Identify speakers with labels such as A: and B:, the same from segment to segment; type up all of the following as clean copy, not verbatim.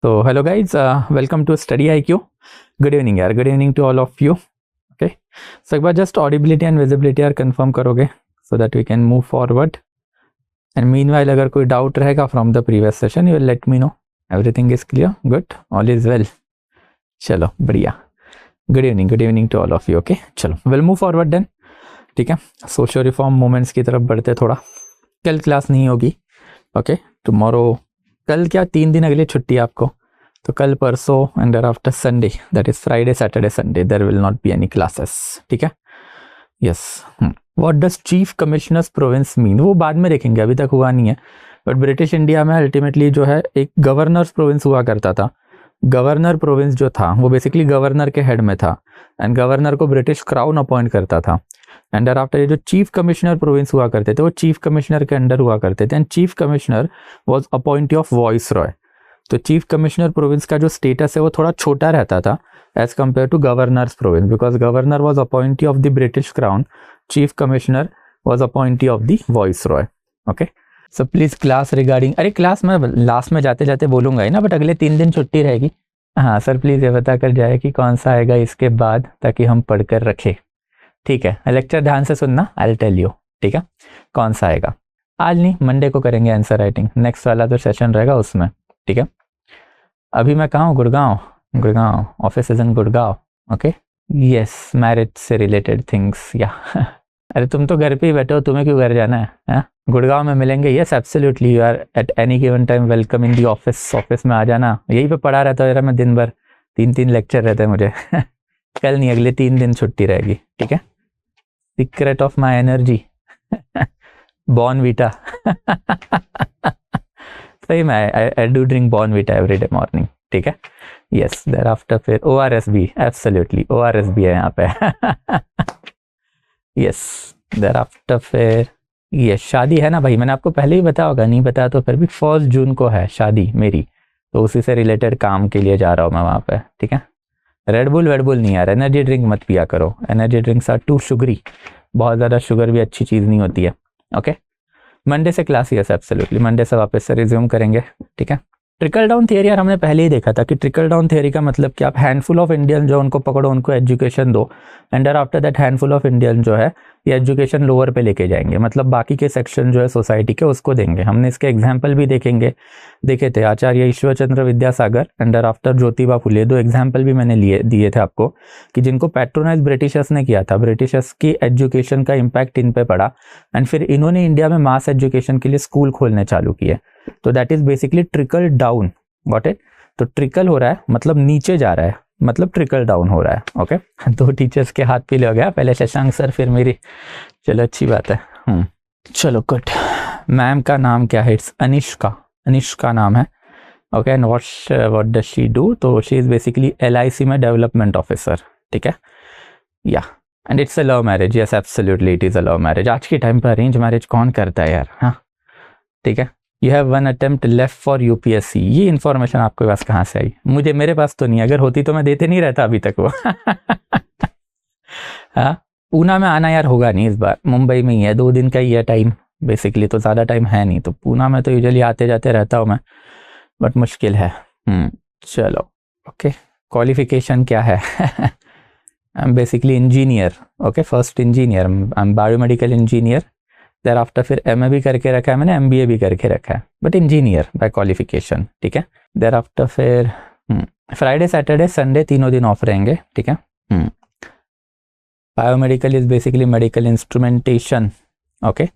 A: So hello guys, welcome to Study IQ. Good evening यार, good evening to all of you. Okay, so एक बार just audibility and visibility यार confirm करोगे so that we can move forward. And meanwhile अगर कोई doubt रहेगा from the previous session, you will let me know. Everything is clear, good, all is well. चलो बढ़िया. Good evening to all of you. Okay, चलो we'll move forward then. ठीक है, social reform movements की तरफ बढ़ते थोड़ा. कल क्लास नहीं होगी. ओके, टुमारो, कल क्या 3 दिन अगले छुट्टी आपको, तो कल परसों and after Sunday, that is Friday Saturday Sunday, there will not be any classes. ठीक है, yes. What does chief commissioners province mean, वो बाद में देखेंगे, अभी तक हुआ नहीं है. बट ब्रिटिश इंडिया में अल्टीमेटली जो है एक गवर्नर्स प्रोविंस हुआ करता था. गवर्नर प्रोविंस जो था वो बेसिकली गवर्नर के हेड में था एंड गवर्नर को ब्रिटिश क्राउन अपॉइंट करता था. एंड आफ्टर ये जो चीफ कमिश्नर प्रोविंस हुआ करते थे वो चीफ कमिश्नर के अंडर हुआ करते थे and chief commissioner was appointee of voice Roy. तो चीफ कमिश्नर प्रोविंस का जो स्टेटस है वो थोड़ा छोटा रहता था as compare to governors province, because governor was appointee of the British crown, chief commissioner was appointee of the viceroy. Okay, so please class regarding, अरे क्लास मैं लास्ट में जाते जाते बोलूंगा ही ना, बट अगले 3 दिन छुट्टी रहेगी. हाँ सर, प्लीज ये बता कर जाए कि कौन सा आएगा इसके बाद, ताकि हम पढ़कर रखें. ठीक है, लेक्चर ध्यान से सुनना, आई विल टेल यू. ठीक है, कौन सा आएगा आज नहीं, मंडे को करेंगे आंसर राइटिंग. नेक्स्ट वाला जो सेशन रहेगा उसमें. ठीक है, अभी मैं कहाँ हूँ, Gurgaon, office is in Gurgaon. Okay, yes, marriage से रिलेटेड थिंग्स या अरे तुम तो घर पे ही बैठे हो, तुम्हें क्यों घर जाना है? गुड़गांव में मिलेंगे. Yes absolutely, you are at any given time welcome in the office में आ जाना. यहीं पे पढ़ा रहता है मैं दिन भर, 3 लेक्चर रहते हैं मुझे. कल नहीं, अगले 3 दिन छुट्टी रहेगी. ठीक है, secret of my energy Bournvita. सही में I do drink Bournvita every day morning. ठीक है, यस. देयर आफ्टर फिर ORS भी, एब्सोल्युटली ORS भी है यहाँ पे. यस, देयर आफ्टर फिर ये शादी है ना भाई, मैंने आपको पहले ही बताया होगा, नहीं बताया तो फिर भी 1 जून को है शादी मेरी, तो उसी से रिलेटेड काम के लिए जा रहा हूँ मैं वहाँ पे. ठीक है, रेडबुल नहीं यार, एनर्जी ड्रिंक मत पिया करो, energy drinks are too sugary, बहुत ज़्यादा शुगर भी अच्छी चीज़ नहीं होती है. ओके, मंडे से क्लास, यस एब्सोल्युटली, मंडे से वापस से रिज्यूम करेंगे. ठीक है, ट्रिकल डाउन थियरी यार हमने पहले ही देखा था कि ट्रिकल डाउन थियरी का मतलब कि आप हैंडफुल ऑफ इंडियन जो उनको पकड़ो, उनको एजुकेशन दो, and after that handful of Indian जो है ये एजुकेशन लोअर पे लेके जाएंगे, मतलब बाकी के सेक्शन जो है सोसाइटी के उसको देंगे. हमने इसके एग्जाम्पल भी देखे थे, Acharya Ishwar Chandra Vidyasagar and after Jyotiba Phule. 2 example भी मैंने दिए थे आपको कि जिनको पैट्रोनाइज ब्रिटिशर्स ने किया था, ब्रिटिशर्स की एजुकेशन का इम्पैक्ट इन पे पड़ा एंड फिर इन्होंने इंडिया में मास एजुकेशन के लिए स्कूल खोलने चालू किए. तो that is basically trickle down. Got it? तो ट्रिकल हो रहा है मतलब नीचे जा रहा है, मतलब ट्रिकल डाउन हो रहा है. ओके, 2 टीचर्स के हाथ पीले हो गया, पहले शशांक सर फिर मेरी. चलो अच्छी बात है. चलो गुड. मैम का नाम क्या है? इट्स अनिष्का नाम है. Okay, and what does she do? तो शी इज बेसिकली LIC में डेवलपमेंट ऑफिसर. ठीक है, या and it's a love marriage. Yes absolutely, it is a love marriage. आज के टाइम पर अरेंज मैरिज कौन करता है यार? हाँ, ठीक है. You have 1 attempt left for UPSC. ये इन्फॉर्मेशन आपके पास कहाँ से आई? मेरे पास तो नहीं, अगर होती तो मैं देते नहीं रहता अभी तक वो. हाँ, पूना में आना यार होगा नहीं इस बार, मुंबई में ही है, 2 दिन का ही है टाइम बेसिकली, तो ज़्यादा टाइम है नहीं. तो पूना में तो यूजुअली आते जाते रहता हूँ मैं, बट मुश्किल है. चलो ओके, क्वालिफिकेशन क्या है? I am basically engineer. Okay, first engineer, I am biomedical engineer. Thereafter फिर MA भी करके रखा है मैंने, MBA भी करके रखा है, बट इंजीनियर बाय क्वालिफिकेशन. ठीक है, देयर आफ्टर फिर फ्राइडे सैटरडे संडे तीनों दिन ऑफ रहेंगे. ठीक है, biomedical is basically medical instrumentation. Okay,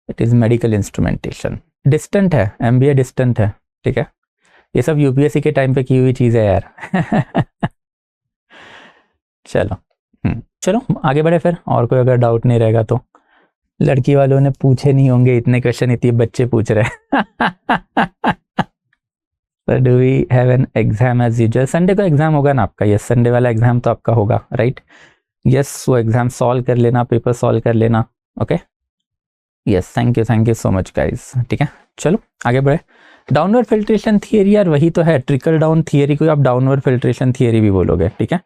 A: it is medical instrumentation. Distant है, MBA डिस्टेंट है. ठीक है, ये सब UPSC के टाइम पे की हुई चीज़ है यार. चलो आगे बढ़े फिर, और कोई अगर डाउट नहीं रहेगा तो. लड़की वालों ने पूछे नहीं होंगे इतने क्वेश्चन, इतने बच्चे पूछ रहे हैं. Do we have an exam as usual? Sunday को एग्जाम होगा ना आपका? यस, संडे वाला एग्जाम तो आपका होगा, राइट? यस, वो एग्जाम सॉल्व कर लेना, पेपर सॉल्व कर लेना. Okay, yes, thank you so much guys. ठीक है, चलो आगे बढ़े. डाउनवर्ड फिल्ट्रेशन थियरी यार वही तो है, ट्रिकल डाउन थियरी को आप डाउनवर्ड फिल्ट्रेशन थियरी भी बोलोगे. ठीक है,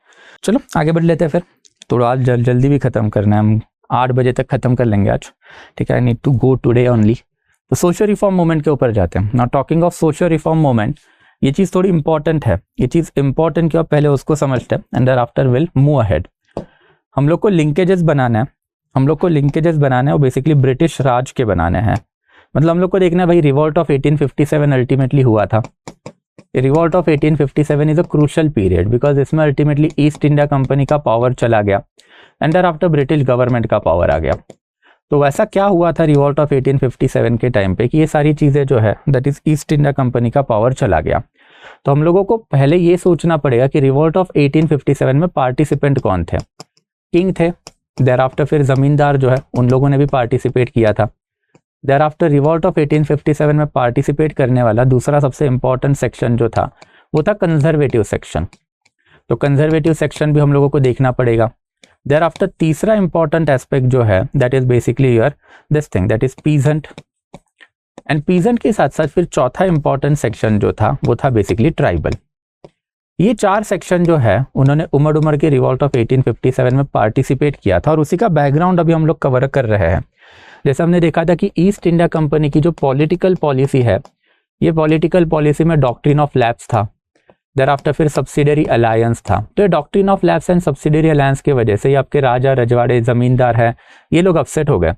A: चलो आगे बढ़ लेते हैं फिर. थोड़ा आज जल्दी भी खत्म करना है, हम 8 बजे तक खत्म कर लेंगे आज. ठीक है, I need to go today only. तो सोशल रिफॉर्म मूवमेंट के ऊपर जाते हैं. Now talking of social reform movement, ये चीज़ थोड़ी इंपॉर्टेंट है, ये चीज़ इंपॉर्टेंट क्यों, पहले उसको समझते हैं and thereafter will move ahead. हम लोग को लिंकेजेस बनाना है, हम लोग को लिंकेजेस बनाने हैं, वो बेसिकली ब्रिटिश राज के बनाने हैं। मतलब हम लोग को देखना है भाई, रिवॉल्ट ऑफ 1857 अल्टीमेटली हुआ था। Revolt of 1857 is a crucial period because इसमें अल्टीमेटली ईस्ट इंडिया कंपनी का पावर चला गया and thereafter British government का पावर आ गया। तो वैसा क्या हुआ था रिवॉल्ट ऑफ 1857 के टाइम पे कि ये सारी चीज़ें जो है that is east India Company का पावर चला गया। तो हम लोगों को पहले ये सोचना पड़ेगा कि रिवॉल्ट ऑफ 1857 में पार्टिसिपेंट कौन थे। किंग थे, देयर आफ्टर फिर जमींदार जो है उन लोगों ने भी पार्टिसिपेट किया था। देयर आफ्टर रिवॉल्ट ऑफ 1857 में पार्टिसिपेट करने वाला दूसरा सबसे इंपॉर्टेंट सेक्शन जो था वो था कंजर्वेटिव सेक्शन। तो कंजर्वेटिव सेक्शन भी हम लोगों को देखना पड़ेगा। देयर आफ्टर तीसरा इंपॉर्टेंट एस्पेक्ट जो है that is basically your this thing that is peasant. And peasant के साथ साथ फिर चौथा इंपॉर्टेंट सेक्शन जो था वो था बेसिकली ट्राइबल। ये चार सेक्शन जो है उन्होंने उमड़ के रिवॉल्ट ऑफ 1857 में पार्टिसिपेट किया था और उसी का बैकग्राउंड अभी हम लोग कवर कर रहे हैं। जैसे हमने देखा था कि ईस्ट इंडिया कंपनी की जो पॉलिटिकल पॉलिसी है, ये पॉलिटिकल पॉलिसी में डॉक्ट्रिन ऑफ लैप्स था, देयर आफ्टर फिर सब्सिडरी अलायंस था। तो ये doctrine of lapse and subsidiary alliance की वजह से आपके राजा रजवाड़े जमींदार है ये लोग अपसेट हो गए।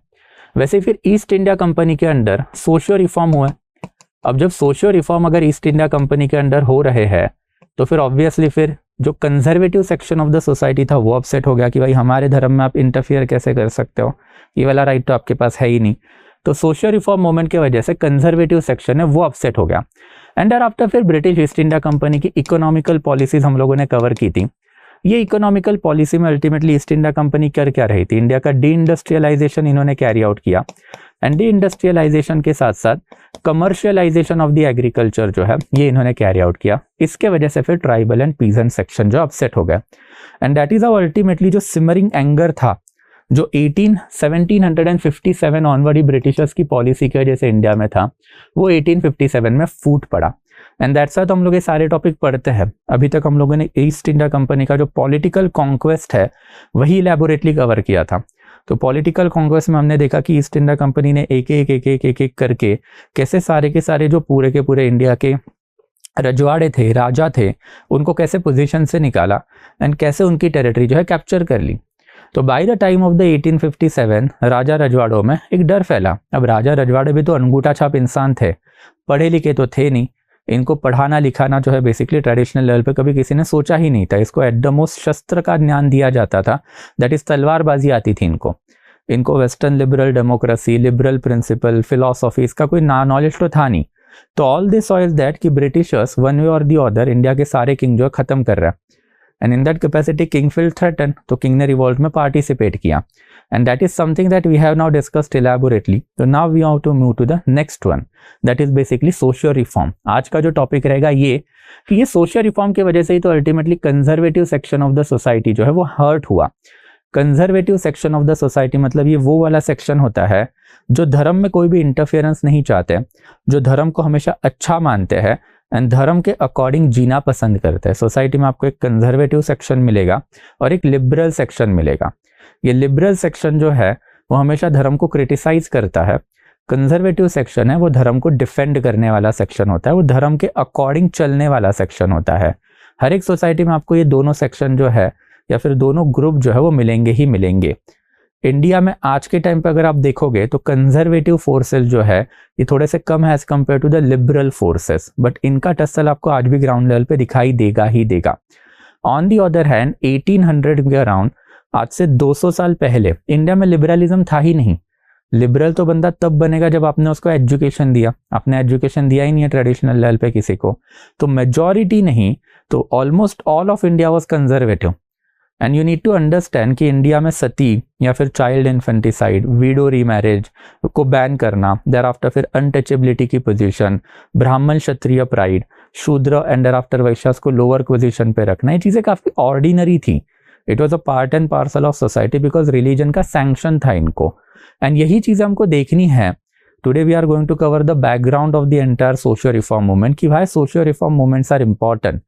A: वैसे फिर ईस्ट इंडिया कंपनी के अंडर सोशियो रिफॉर्म हुए। अब जब सोशियो रिफॉर्म अगर ईस्ट इंडिया कंपनी के अंडर हो रहे हैं तो फिर ऑब्वियसली फिर जो conservative section of the society था वो अपसेट हो गया कि भाई हमारे धर्म में आप इंटरफियर कैसे कर सकते हो, ये वाला राइट तो आपके पास है ही नहीं। तो सोशियो रिफॉर्म मूवमेंट की वजह से कंजर्वेटिव सेक्शन है वो अपसेट हो गया। एंड देयर आफ्टर फिर ब्रिटिश ईस्ट इंडिया कंपनी की इकोनॉमिकल पॉलिसीज हम लोगों ने कवर की थी। ये इकोनॉमिकल पॉलिसी में अल्टीमेटली ईस्ट इंडिया कंपनी कर क्या रही थी, इंडिया का डी इंडस्ट्रियलाइजेशन इन्होंने कैरी आउट किया एंड डी इंडस्ट्रियलाइजेशन के साथ साथ कमर्शियलाइजेशन ऑफ द एग्रीकल्चर जो है ये इन्होंने कैरी आउट किया। इसके वजह से फिर ट्राइबल एंड पीजेंट सेक्शन जो अपसेट हो गए and that is how ultimately जो सिमरिंग एंगर था जो 1757 ऑनवर्ड ही ब्रिटिशर्स की पॉलिसी की वजह से इंडिया में था वो 1857 में फूट पड़ा। एंड दैट्स व्हाई हम लोग ये सारे टॉपिक पढ़ते हैं। अभी तक हम लोगों ने ईस्ट इंडिया कंपनी का जो पॉलिटिकल कॉन्क्वेस्ट है वही इलैबोरेटली कवर किया था। तो पॉलिटिकल कॉन्क्वेस्ट में हमने देखा कि ईस्ट इंडिया कंपनी ने एक एक करके कैसे सारे के सारे जो पूरे के पूरे इंडिया के रजवाड़े थे, राजा थे, उनको कैसे पोजीशन से निकाला एंड कैसे उनकी टेरिटरी जो है कैप्चर कर ली। तो by the time of the 1857 राजा रजवाड़ों में एक डर फैला। अब राजा रजवाड़े भी तो अंगूठा छाप इंसान थे, पढ़े लिखे तो थे नहीं, इनको पढ़ाना लिखाना जो है बेसिकली ट्रेडिशनल लेवल पे कभी किसी ने सोचा ही नहीं था। इसको एट द मोस्ट शस्त्र का ज्ञान दिया जाता था, दैट इज तलवारबाजी आती थी इनको western liberal democracy, liberal principle, philosophy इसका कोई नॉलेज तो था नहीं। तो all this saw is that कि ब्रिटिशर्स वन वे और दी अदर इंडिया के सारे किंग जो है खत्म कर रहा है and in that capacity king feel threaten, तो किंग ने रिवॉल्ट में पार्टिसिपेट किया and that is something that we have now discussed elaborately. तो now we have to move to the next one that is basically socio reform. आज का जो topic रहेगा ये कि ये सोशियो रिफॉर्म की वजह से ही तो ultimately conservative section of the society जो है वो हर्ट हुआ। Conservative section of the society मतलब ये वो वाला सेक्शन होता है जो धर्म में कोई भी इंटरफेरेंस नहीं चाहते, जो धर्म को हमेशा अच्छा मानते हैं एंड धर्म के अकॉर्डिंग जीना पसंद करते हैं। सोसाइटी में आपको एक कंजर्वेटिव सेक्शन मिलेगा और एक लिबरल सेक्शन मिलेगा। ये लिबरल सेक्शन जो है वो हमेशा धर्म को क्रिटिसाइज करता है, कंजर्वेटिव सेक्शन है वो धर्म को डिफेंड करने वाला सेक्शन होता है, वो धर्म के अकॉर्डिंग चलने वाला सेक्शन होता है। हर एक सोसाइटी में आपको ये दोनों सेक्शन जो है या फिर दोनों ग्रुप जो है वो मिलेंगे ही मिलेंगे। इंडिया में आज के टाइम पे अगर आप देखोगे तो कंजर्वेटिव फोर्सेस जो है ये थोड़े से कम है as compared to the liberal forces, but इनका टसल आपको आज भी ग्राउंड लेवल पे दिखाई देगा ही देगा। ऑन दी अदर हैंड 1800 के अराउंड, आज से 200 साल पहले इंडिया में लिबरलिज्म था ही नहीं। लिबरल तो बंदा तब बनेगा जब आपने उसको एजुकेशन दिया, आपने एजुकेशन दिया ही नहीं है ट्रेडिशनल लेवल पे किसी को। तो मेजॉरिटी नहीं तो almost all of India was conservative and you need to understand कि इंडिया में सती या फिर चाइल्ड इन्फेंटिसाइड, वीडो रीमैरिज को बैन करना, देयर आफ्टर फिर अनटचेबिलिटी की position, Brahmin Kshatriya pride, Shudra and thereafter Vaishyas को लोअर पोजीशन पे रखना, ये चीज़ें काफ़ी ऑर्डिनरी थी। It was a part and parcel of society because religion का सैंक्शन था इनको एंड यही चीज़ें हमको देखनी है। Today we are going to cover the background of the entire socio reform movement कि भाई socio reform movements are important.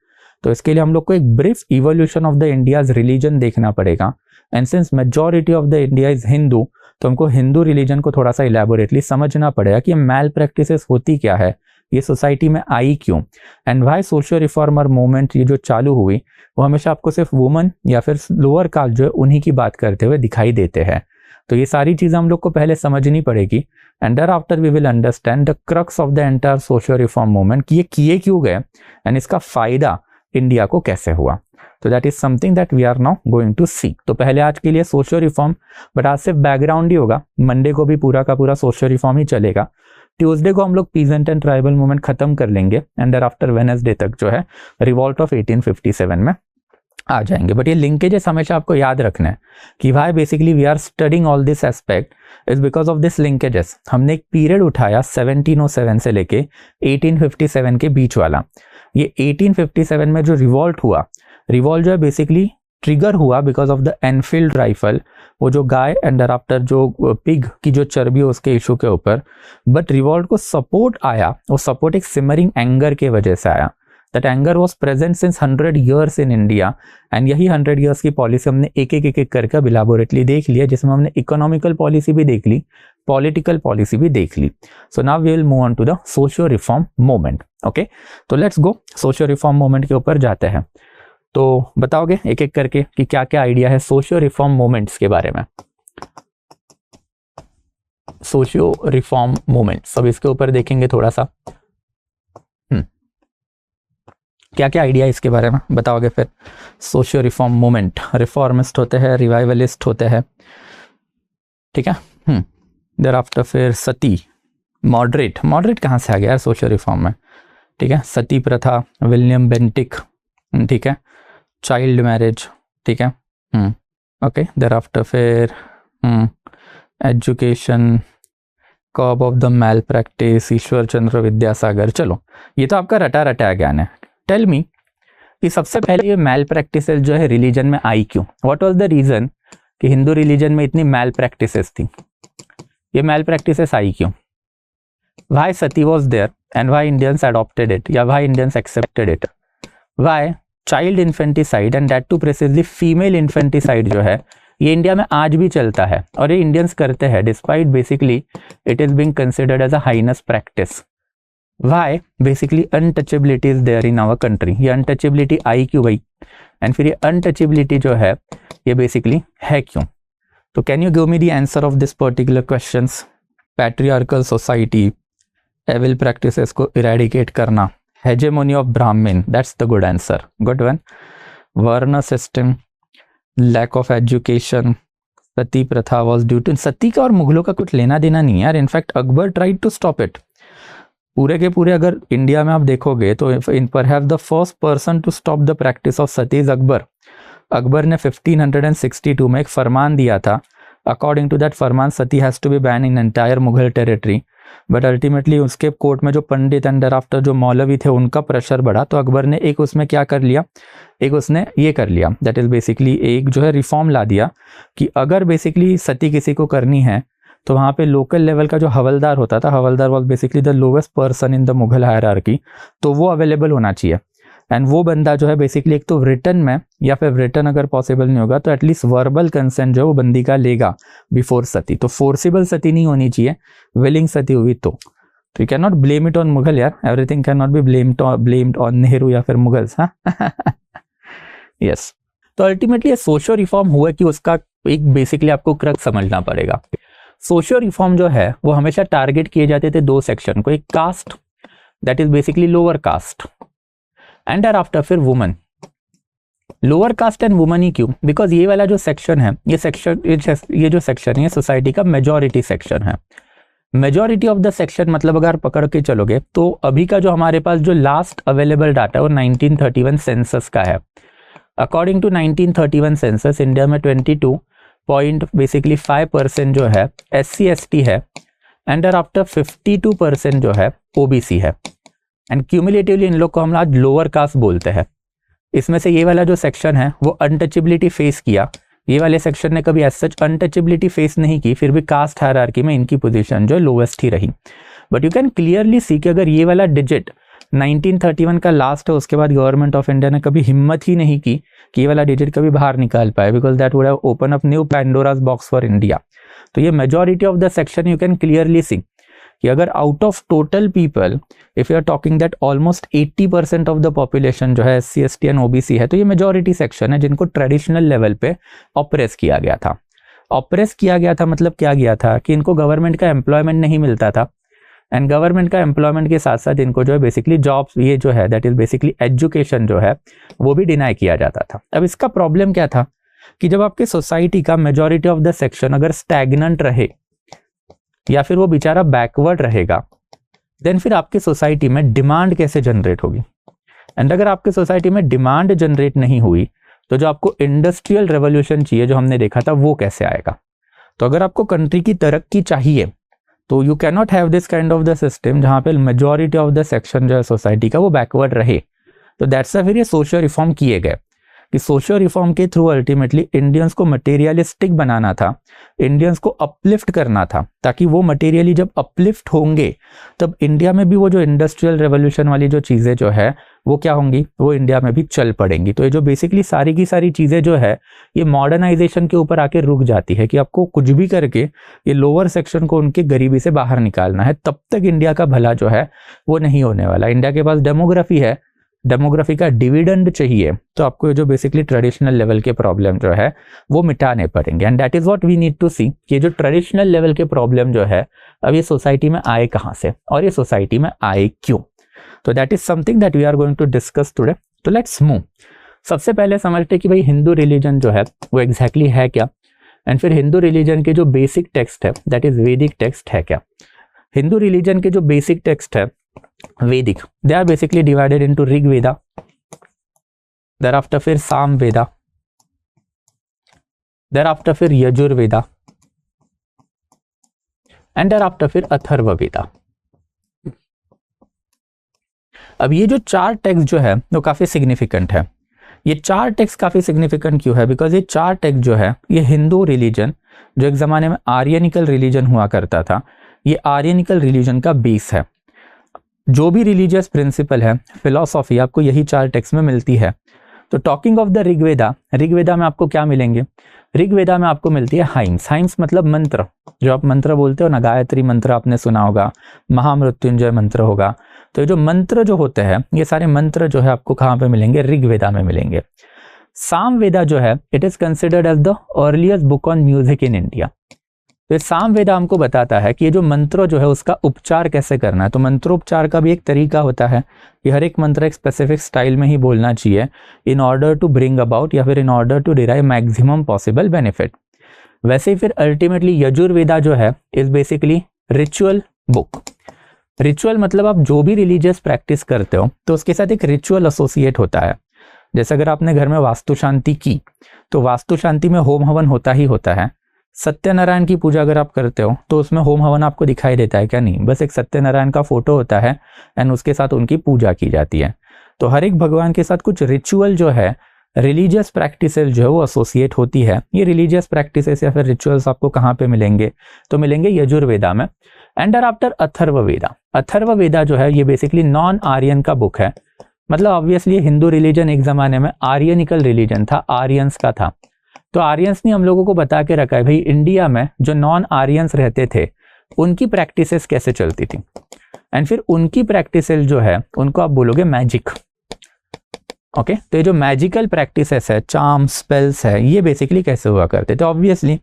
A: तो इसके लिए हम लोग को एक brief evolution of the India's religion देखना पड़ेगा and since majority of the India is Hindu तो हमको हिंदू रिलीजन को थोड़ा सा इलैबोरेटली समझना पड़ेगा कि मैल प्रैक्टिसेस होती क्या है ये सोसाइटी में आई क्यों, and why socio reformer movement ये जो चालू हुई वो हमेशा आपको सिर्फ वुमन या फिर लोअर कास्ट जो है उन्हीं की बात करते हुए दिखाई देते हैं। तो ये सारी चीज़ हम लोग को पहले समझनी पड़ेगी, and thereafter we will understand the crux of the entire socio reform movement कि ये किए क्यों गए एंड इसका फायदा इंडिया को कैसे हुआ। तो that is something that we are now going to see. तो पहले आज के लिए सोशियो रिफॉर्म, बट आज सिर्फ बैकग्राउंड ही होगा, मंडे को भी पूरा का पूरा सोशियो रिफॉर्म ही चलेगा। ट्यूसडे को हम लोग पीजेंट एंड ट्राइबल मूवमेंट खत्म कर लेंगे, एंड देयर आफ्टर वेडनेसडे तक जो है रिवॉल्ट ऑफ 1857 में आ जाएंगे। बट ये लिंकेजेस हमेशा आपको याद रखना है कि why basically we are studying all this aspect is because of this linkages. हमने एक पीरियड उठाया 1707 से लेके 1857 के बीच वाला। ये 1857 में जो रिवॉल्ट हुआ, रिवॉल्ट जो है बेसिकली ट्रिगर हुआ because of the Enfield rifle, वो जो गाय एंड आफ्टर जो पिग की जो चर्बी हो उसके इशू के ऊपर। बट रिवॉल्ट को सपोर्ट आया, वो सपोर्ट एक सिमरिंग एंगर के वजह से आया। That anger was present since 100 years in India, and यही 100 years की पॉलिसी हमने एक एक करके अब इलाबोरेटली देख लिया, जिसमें हमने इकोनॉमिकल पॉलिसी भी देख ली, पॉलिटिकल पॉलिसी भी देख ली। So now we will move on to the socio reform movement. Okay, तो let's go socio reform movement के ऊपर जाते हैं। तो बताओगे एक एक करके कि क्या क्या आइडिया है सोशियो रिफॉर्म मूवमेंट्स के बारे में। सोशियो रिफॉर्म मूवमेंट सब इसके ऊपर देखेंगे थोड़ा सा। क्या क्या आइडिया है इसके बारे में बताओगे फिर। सोशियो रिफॉर्म मूवमेंट, रिफॉर्मिस्ट होते हैं, रिवाइवलिस्ट होते हैं, ठीक है। देयर आफ्टर फिर सती, मॉडरेट, मॉडरेट कहाँ से आ गया यार सोशियो रिफॉर्म में, ठीक है। सती प्रथा, विलियम बेंटिक, ठीक है। चाइल्ड मैरिज, ठीक है। ओके, देयर आफ्टर फिर education, curb of the malpractice, Ishwar Chandra Vidyasagar. चलो ये तो आपका रटा रटा ज्ञान है। टेल मी कि सबसे पहले ये मैल प्रैक्टिसेस जो है रिलीजन में आई क्यों, व्हाट वाज द रीजन कि हिंदू रिलीजन में इतनी मैल प्रैक्टिसेस थी, ये मैल प्रैक्टिसेस आई क्यों। Why sati was there and why Indians adopted it या why Indians accepted it. Why child infanticide and that too precisely female infanticide जो है ये इंडिया में आज भी चलता है और ये इंडियंस करते हैं despite basically it is being considered as a highness practice. Why basically untouchability is there in our country, ये untouchability आई क्यों भाई, एंड फिर ये untouchability जो है ये बेसिकली है क्यों। तो can you give me the answer of this particular questions. Patriarchal society, evil practices को इरेडिकेट करना, hegemony of Brahmin, that's the good answer, good one. Varna system, lack of education, sati प्रथा वॉज ड्यू टू, सती का और मुगलों का कुछ लेना देना नहीं है यार, in fact Akbar tried to stop it. पूरे के पूरे अगर इंडिया में आप देखोगे तो in perhaps the first person to stop the practice of sati is Akbar. Akbar ने 1562 में एक फरमान दिया था, अकॉर्डिंग टू दैट फरमान sati has to be ban in entire Mughal territory, but ultimately उसके कोर्ट में जो पंडित एंड आफ्टर जो मौलवी थे उनका प्रेशर बढ़ा, तो अकबर ने एक उसमें क्या कर लिया, एक उसने ये कर लिया, दैट इज बेसिकली एक जो है रिफॉर्म ला दिया कि अगर बेसिकली सती किसी को करनी है तो वहाँ पे लोकल लेवल का जो हवलदार होता था, हवलदार was basically the lowest person in the Mughal hierarchy, तो वो अवेलेबल होना चाहिए। एंड वो बंदा जो है बेसिकली एक तो रिटर्न में या फिर रिटर्न अगर पॉसिबल नहीं होगा तो एटलीस्ट वर्बल कंसेंट जो है वो बंदी का लेगा बिफोर सती। तो फोर्सिबल सती नहीं होनी चाहिए, विलिंग सती हुई तो you can not blame it on Mughal यार, everything can not be blamed on Nehru या फिर मुगल्स। हाँ यस, तो अल्टीमेटली सोशियो रिफॉर्म हुआ कि उसका एक बेसिकली आपको क्रक्स समझना पड़ेगा। सोशियो रिफॉर्म जो है वो हमेशा टारगेट किए जाते थे दो सेक्शन को, एक caste that is basically lower caste and thereafter फिर woman. Lower caste and woman ही क्यों, बिकॉज ये वाला जो सेक्शन है ये जो सेक्शन है सोसाइटी का मेजॉरिटी सेक्शन है। मेजॉरिटी ऑफ द सेक्शन मतलब अगर पकड़ के चलोगे तो अभी का जो हमारे पास जो लास्ट अवेलेबल डाटा है वो 1931 सेंसस का है। अकॉर्डिंग टू 1931 सेंसस इंडिया में 22.5% जो है SC/ST है एंड देयर आफ्टर 52% जो है OBC है, एंड क्यूमुलेटिवली इन लोग को हम आज लोअर कास्ट बोलते हैं। इसमें से ये वाला जो सेक्शन है वो अनटचेबिलिटी फेस किया, ये वाले सेक्शन ने कभी एज सच अनटचेबिलिटी फेस नहीं की, फिर भी कास्ट हायरार्की में इनकी पोजीशन जो लोवेस्ट ही रही। But you can clearly see कि अगर ये वाला डिजिट 1931 का लास्ट है, उसके बाद गवर्नमेंट ऑफ इंडिया ने कभी हिम्मत ही नहीं की कि ये वाला डिजिट कभी बाहर निकाल पाए, because that would have open up new Pandora's box for India. तो ये majority of the section you can clearly see कि अगर out of total people if you are talking that almost 80% of the population जो है SC ST and OBC है, तो ये majority section है जिनको ट्रेडिशनल लेवल पे ऑप्रेस किया गया था। ऑप्रेस किया गया था मतलब क्या गया था कि इनको गवर्नमेंट का एम्प्लॉयमेंट नहीं मिलता था, एंड गवर्नमेंट का एम्प्लॉयमेंट के साथ साथ इनको जो है बेसिकली जॉब्स, ये जो है दैट इज बेसिकली एजुकेशन जो है वो भी डिनाई किया जाता था। अब इसका प्रॉब्लम क्या था कि जब आपके सोसाइटी का मेजॉरिटी ऑफ द सेक्शन अगर स्टैग्नेंट रहे या फिर वो बेचारा बैकवर्ड रहेगा, देन फिर आपकी सोसाइटी में डिमांड कैसे जनरेट होगी। एंड अगर आपकी सोसाइटी में डिमांड जनरेट नहीं हुई तो जो आपको इंडस्ट्रियल रेवोल्यूशन चाहिए जो हमने देखा था वो कैसे आएगा। तो अगर आपको कंट्री की तरक्की चाहिए तो you can not have this kind of the system जहां पे मेजॉरिटी ऑफ द सेक्शन जो है सोसाइटी का वो बैकवर्ड रहे। तो दैट्स फिर ये सोशल रिफॉर्म किए गए कि सोशल रिफॉर्म के थ्रू अल्टीमेटली इंडियंस को मटेरियलिस्टिक बनाना था, इंडियंस को अपलिफ्ट करना था, ताकि वो मटेरियली जब अपलिफ्ट होंगे तब इंडिया में भी वो जो इंडस्ट्रियल रेवोल्यूशन वाली जो चीज़ें जो है वो क्या होंगी, वो इंडिया में भी चल पड़ेंगी। तो ये जो बेसिकली सारी की सारी चीज़ें जो है ये मॉडर्नाइजेशन के ऊपर आके रुक जाती है कि आपको कुछ भी करके ये लोअर सेक्शन को उनके गरीबी से बाहर निकालना है, तब तक इंडिया का भला जो है वो नहीं होने वाला। इंडिया के पास डेमोग्राफी है, डेमोग्राफी का डिविडेंड चाहिए, तो आपको जो बेसिकली ट्रेडिशनल लेवल के प्रॉब्लम जो है वो मिटाने पड़ेंगे। And that is what we need to see कि जो ट्रेडिशनल लेवल के प्रॉब्लम जो है अब ये सोसाइटी में आए कहाँ से और ये सोसाइटी में आए क्यों। तो that is something that we are going to discuss today. तो लेट्स मूव। सबसे पहले समझते कि भाई हिंदू रिलीजन जो है वो एग्जैक्टली है क्या, एंड फिर हिंदू रिलीजन के जो बेसिक टेक्स्ट है दैट इज वैदिक टेक्स्ट है क्या। हिंदू रिलीजन के जो बेसिक टेक्स्ट है Vedic, they are basically divided into Rig Veda, thereafter फिर साम वेदा, thereafter फिर यजुर वेदा, एंड thereafter फिर अथर्व वेदा। अब ये जो चार टेक्स्ट जो है वो काफी सिग्निफिकेंट है। ये चार टेक्स्ट काफी सिग्निफिकेंट क्यों है, बिकॉज ये चार टेक्स्ट जो है ये हिंदू रिलीजन जो एक जमाने में आर्यनिकल रिलीजन हुआ करता था, ये आर्यनिकल रिलीजन का बेस है। जो भी रिलीजियस प्रिंसिपल है, फिलॉसफी आपको यही चार टेक्स्ट में मिलती है। तो talking of the Rigveda, Rigveda में आपको क्या मिलेंगे, ऋग्वेदा में आपको मिलती है हाइम्स। हाइम्स मतलब मंत्र, जो आप मंत्र बोलते हो ना, गायत्री मंत्र आपने सुना होगा, महामृत्युंजय मंत्र होगा। तो ये जो मंत्र जो होते हैं ये सारे मंत्र जो है आपको कहाँ पे मिलेंगे, ऋग्वेदा में मिलेंगे। साम वेदा जो है it is considered as the earliest book on music in India. तो साम वेदा हमको बताता है कि ये जो मंत्र जो है उसका उपचार कैसे करना है। तो मंत्रोपचार का भी एक तरीका होता है कि हर एक मंत्र एक स्पेसिफिक स्टाइल में ही बोलना चाहिए in order to bring about या फिर in order to derive maximum possible benefit. वैसे ही फिर अल्टीमेटली यजुर्वेदा जो है is basically ritual book. Ritual मतलब आप जो भी रिलीजियस प्रैक्टिस करते हो तो उसके साथ एक रिचुअल एसोसिएट होता है। जैसे अगर आपने घर में वास्तु शांति की तो वास्तु शांति में होम हवन होता ही होता है। सत्यनारायण की पूजा अगर आप करते हो तो उसमें होम हवन आपको दिखाई देता है क्या, नहीं, बस एक सत्यनारायण का फोटो होता है एंड उसके साथ उनकी पूजा की जाती है। तो हर एक भगवान के साथ कुछ रिचुअल जो है, रिलीजियस प्रैक्टिसेस जो है वो एसोसिएट होती है। ये रिलीजियस प्रैक्टिसेस या फिर रिचुअल्स आपको कहाँ पे मिलेंगे, तो मिलेंगे यजुर्वेदा में। एंड आफ्टर अथर्व वेदा। अथर्व वेदा जो है ये बेसिकली नॉन आर्यन का बुक है। मतलब ऑब्वियसली हिंदू रिलीजन एक जमाने में आर्यनिकल रिलीजन था, आर्यंस का था। तो आर्यंस ने हम लोगों को बता के रखा है भाई इंडिया में जो नॉन आर्यंस रहते थे उनकी प्रैक्टिसेस कैसे चलती थी। एंड फिर उनकी प्रैक्टिसेस जो है उनको आप बोलोगे मैजिक। ओके, तो ये जो मैजिकल प्रैक्टिसेस है, चार्म स्पेल्स है, ये बेसिकली कैसे हुआ करते थे। ऑब्वियसली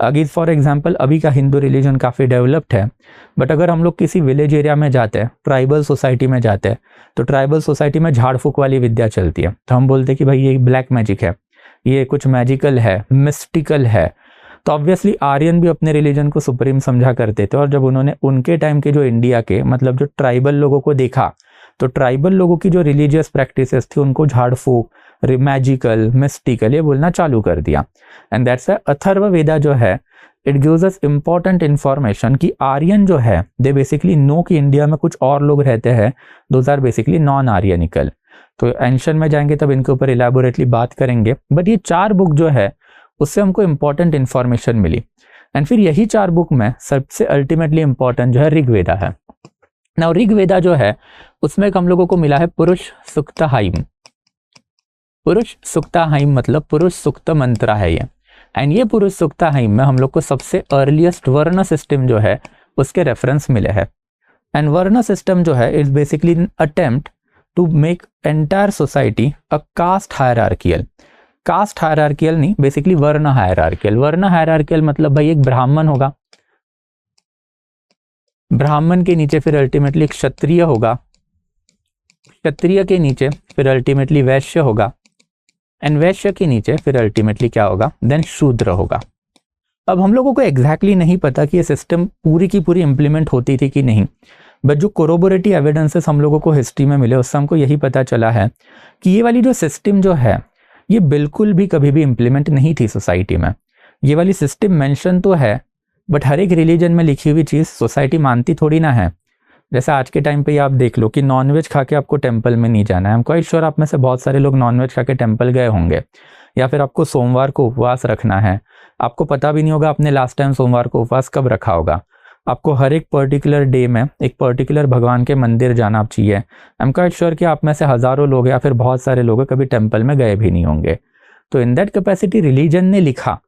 A: अगर फॉर एग्जांपल अभी का हिंदू रिलीजन काफ़ी डेवलप्ड है, बट अगर हम लोग किसी विलेज एरिया में जाते हैं, ट्राइबल सोसाइटी में जाते हैं, तो ट्राइबल सोसाइटी में झाड़ फूक वाली विद्या चलती है। तो हम बोलते हैं कि भाई ये ब्लैक मैजिक है, ये कुछ मैजिकल है, मिस्टिकल है। तो ऑब्वियसली आर्यन भी अपने रिलीजन को सुप्रीम समझा करते थे। और जब उन्होंने उनके टाइम के जो इंडिया के मतलब जो ट्राइबल लोगों को देखा, तो ट्राइबल लोगों की जो रिलीजियस प्रैक्टिसेस थी उनको झाड़ फूक, मैजिकल, मिस्टिकल ये बोलना चालू कर दिया। एंड दैट्स व्हाई अथर्व वेदा जो है it gives us important information कि आर्यन जो है दे बेसिकली नो कि इंडिया में कुछ और लोग रहते हैं, दोज आर बेसिकली नॉन आर्यनिकल। तो एंशन में जाएंगे तब इनके ऊपर इलेबोरेटली बात करेंगे। बट ये चार बुक जो है उससे हमको इंपॉर्टेंट इंफॉर्मेशन मिली। एंड फिर यही चार बुक में सबसे अल्टीमेटली इंपॉर्टेंट जो है ऋग्वेदा है। नाउ ऋग्वेदा जो है उसमें हम लोगों को मिला है पुरुष सुक्त हाइम। पुरुष सुक्त हाइम मतलब पुरुष सुक्त मंत्र है ये। एंड ये पुरुष सुक्त हाइम में हम लोग को सबसे अर्लीस्ट वर्ण सिस्टम जो है उसके रेफरेंस मिले हैं। एंड वर्ण सिस्टम जो है it's basically an attempt to make entire society a caste hierarchical. Caste hierarchical नहीं, basically varna hierarchical. Varna hierarchical मतलब भाई एक ब्राह्मण होगा, ब्राह्मण के नीचे फिर अल्टीमेटली एक क्षत्रिय होगा, क्षत्रिय के नीचे फिर अल्टीमेटली वैश्य होगा, एंड वैश्य के नीचे फिर अल्टीमेटली क्या होगा, देन शूद्र होगा। अब हम लोगों को एग्जैक्टली नहीं पता कि ये सिस्टम पूरी की पूरी इंप्लीमेंट होती थी कि नहीं, बट जो कोरोबोरेटिव एविडेंसेस हम लोगों को हिस्ट्री में मिले उससे हमको यही पता चला है कि ये वाली जो सिस्टम जो है ये बिल्कुल भी कभी भी इंप्लीमेंट नहीं थी सोसाइटी में। ये वाली सिस्टम मेंशन तो है बट हर एक रिलीजन में लिखी हुई चीज़ सोसाइटी मानती थोड़ी ना है। जैसे आज के टाइम पे आप देख लो कि नॉनवेज खा के आपको टेम्पल में नहीं जाना है। हम क्वाइट श्योर आप में से बहुत सारे लोग नॉनवेज खा के टेम्पल गए होंगे, या फिर आपको सोमवार को उपवास रखना है, आपको पता भी नहीं होगा आपने लास्ट टाइम सोमवार को उपवास कब रखा होगा। आपको हर एक पर्टिकुलर डे में एक पर्टिकुलर भगवान के मंदिर जाना चाहिए। आई एम क्वाइट श्योर कि आप में से हज़ारों लोग या फिर बहुत सारे लोग कभी टेम्पल में गए भी नहीं होंगे। तो इन दैट कैपेसिटी रिलीजन ने लिखा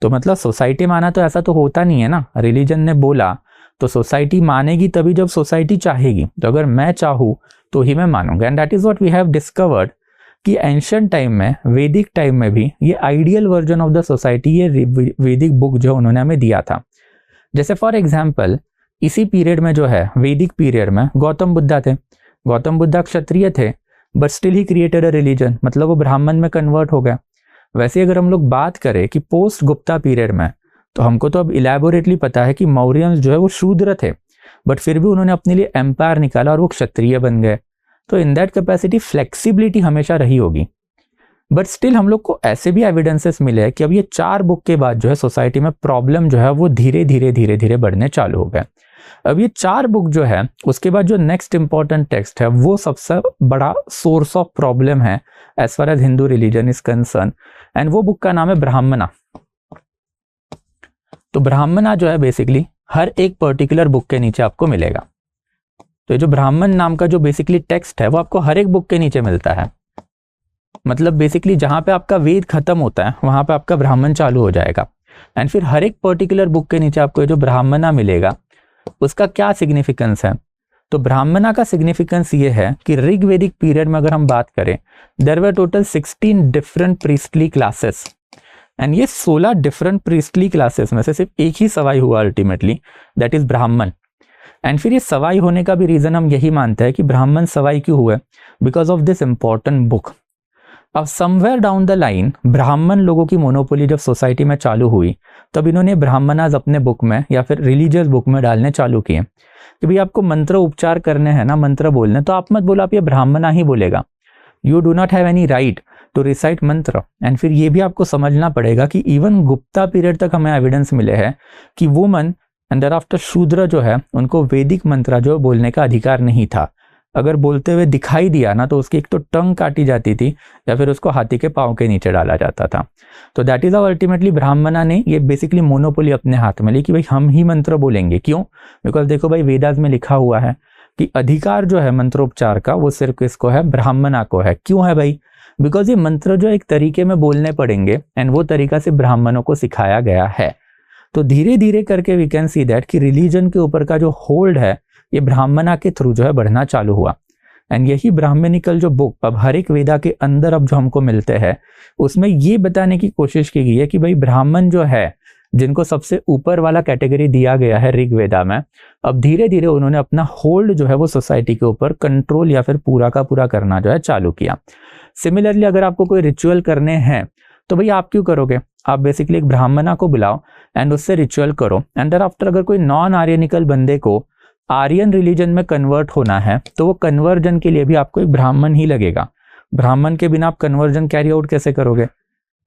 A: तो मतलब सोसाइटी माना तो ऐसा तो होता नहीं है ना। रिलीजन ने बोला तो सोसाइटी मानेगी तभी जब सोसाइटी चाहेगी। तो अगर मैं चाहूँ तो ही मैं मानूंगा। And that is what we have discovered कि एंशिएंट टाइम में, वैदिक टाइम में भी ये ideal version of the society, ये वैदिक बुक जो उन्होंने हमें दिया था। जैसे फॉर एग्जाम्पल इसी पीरियड में जो है वैदिक पीरियड में गौतम बुद्धा थे। गौतम बुद्धा क्षत्रिय थे but still he created a religion, मतलब वो ब्राह्मण में कन्वर्ट हो गया। वैसे अगर हम लोग बात करें कि पोस्ट गुप्ता पीरियड में, तो हमको तो अब इलेबोरेटली पता है कि मौर्यंस जो है वो शूद्र थे बट फिर भी उन्होंने अपने लिए एम्पायर निकाला और वो क्षत्रिय बन गए। तो इन दैट कैपेसिटी फ्लेक्सिबिलिटी हमेशा रही होगी। बट स्टिल हम लोग को ऐसे भी एविडेंसेस मिले हैं कि अब ये 4 बुक के बाद जो है सोसाइटी में प्रॉब्लम जो है वो धीरे धीरे बढ़ने चालू हो गए। अब ये 4 बुक जो है उसके बाद जो नेक्स्ट इंपॉर्टेंट टेक्स्ट है वो सबसे बड़ा सोर्स ऑफ प्रॉब्लम है as far as Hindu religion is concerned, and वो बुक का नाम है ब्राह्मणा। तो ब्राह्मणा जो है बेसिकली हर एक पर्टिकुलर बुक के नीचे आपको मिलेगा। तो ये जो ब्राह्मण नाम का जो बेसिकली टेक्स्ट है वो आपको हर एक बुक के नीचे मिलता है। मतलब बेसिकली जहां पे आपका वेद खत्म होता है वहां पे आपका ब्राह्मण चालू हो जाएगा। एंड फिर हर एक पर्टिकुलर बुक के नीचे आपको ये जो ब्राह्मणा मिलेगा उसका क्या सिग्निफिकेंस है। तो ब्राह्मणा का सिग्निफिकेंस ये है कि ऋग्वेदिक पीरियड में अगर हम बात करें there were total 16 different priestly classes, and ये 16 डिफरेंट प्रीस्टली क्लासेस में से सिर्फ एक ही सवाई हुआ अल्टीमेटली, दैट इज ब्राह्मण। एंड फिर ये सवाई होने का भी रीजन हम यही मानते हैं कि ब्राह्मण सवाई क्यों हुए, because of this important book. अब समवेयर डाउन द लाइन ब्राह्मण लोगों की मोनोपोली जब सोसाइटी में चालू हुई तब इन्होंने ब्राह्मणाज अपने बुक में या फिर रिलीजियस बुक में डालने चालू किए कि भाई आपको मंत्र उपचार करने हैं ना, मंत्र बोलने, तो आप मत बोलो आप ये ब्राह्मणा ही बोलेगा। You do not have any right to recite mantra. And फिर ये भी आपको समझना पड़ेगा कि इवन गुप्ता पीरियड तक हमें एविडेंस मिले हैं कि वुमन एंड देयर आफ्टर शूद्र जो है उनको वैदिक मंत्र जो बोलने का अधिकार नहीं था। अगर बोलते हुए दिखाई दिया ना तो उसकी एक तो टंग काटी जाती थी या फिर उसको हाथी के पांव के नीचे डाला जाता था। तो दैट इज हाउ अल्टीमेटली ब्राह्मणा ने ये बेसिकली मोनोपोली अपने हाथ में ली कि भाई हम ही मंत्र बोलेंगे। क्यों? बिकॉज देखो भाई वेदास में लिखा हुआ है कि अधिकार जो है मंत्रोपचार का वो सिर्फ किसको है, ब्राह्मणा को है। क्यों है भाई? बिकॉज ये मंत्र जो एक तरीके में बोलने पड़ेंगे एंड वो तरीका से ब्राह्मणों को सिखाया गया है। तो धीरे धीरे करके वी कैन सी दैट कि रिलीजन के ऊपर का जो होल्ड है ये ब्राह्मणा के थ्रू जो है बढ़ना चालू हुआ। एंड यही ब्राह्मणिकल जो बुक अब हर एक वेदा के अंदर अब जो हमको मिलते हैं उसमें ये बताने की कोशिश की गई है कि भाई ब्राह्मण जो है जिनको सबसे ऊपर वाला कैटेगरी दिया गया है ऋग्वेदा में, अब धीरे धीरे उन्होंने अपना होल्ड जो है वो सोसाइटी के ऊपर कंट्रोल या फिर पूरा का पूरा करना जो है चालू किया। सिमिलरली अगर आपको कोई रिचुअल करने हैं तो भाई आप क्यों करोगे, आप बेसिकली एक ब्राह्मणा को बुलाओ एंड उससे रिचुअल करो। एंड देयर आफ्टर अगर कोई नॉन आर्यनिकल बंदे को आर्यन रिलीजन में कन्वर्ट होना है तो वो कन्वर्जन के लिए भी आपको एक ब्राह्मण ही लगेगा। ब्राह्मण के बिना आप कन्वर्जन कैरी आउट कैसे करोगे?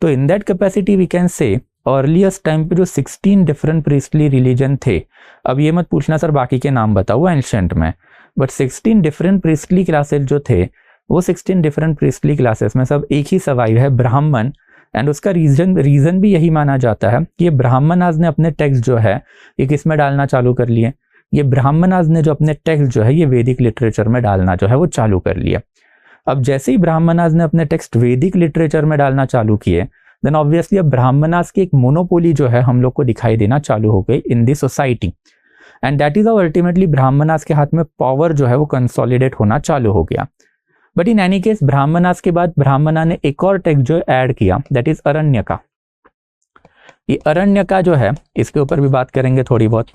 A: तो in that capacity we can say earliest time पे जो 16 डिफरेंट प्रीस्टली रिलीजन थे, अब ये मत पूछना सर बाकी के नाम बताओ एंशिएंट में, बट 16 डिफरेंट प्रीस्टली क्लासेस जो थे वो 16 डिफरेंट प्रीस्टली क्लासेस में सब एक ही सर्वाइव है, ब्राह्मण। एंड उसका रीजन भी यही माना जाता है कि ये ब्राह्मणाज ने अपने टेक्स्ट जो है ये किस में डालना चालू कर लिए, ये ब्राह्मणाज ने जो अपने टेक्स्ट जो है ये वैदिक लिटरेचर में डालना जो है वो चालू कर लिया। अब जैसे ही ब्राह्मणाज ने अपने टेक्स्ट वैदिक लिटरेचर में डालना चालू किए देन ऑब्वियसली अब ब्राह्मणाज की एक मोनोपोली जो है हम लोग को दिखाई देना चालू हो गई in the society. And that is how ultimately Brahmanas के हाथ में पावर जो है वो कंसोलिडेट होना चालू हो गया। But in any case Brahmanas के बाद ब्राह्मणा ने एक और टेक्स्ट जो ऐड किया, दैट इज अरण्यका। ये अरण्यका जो है इसके ऊपर भी बात करेंगे थोड़ी बहुत।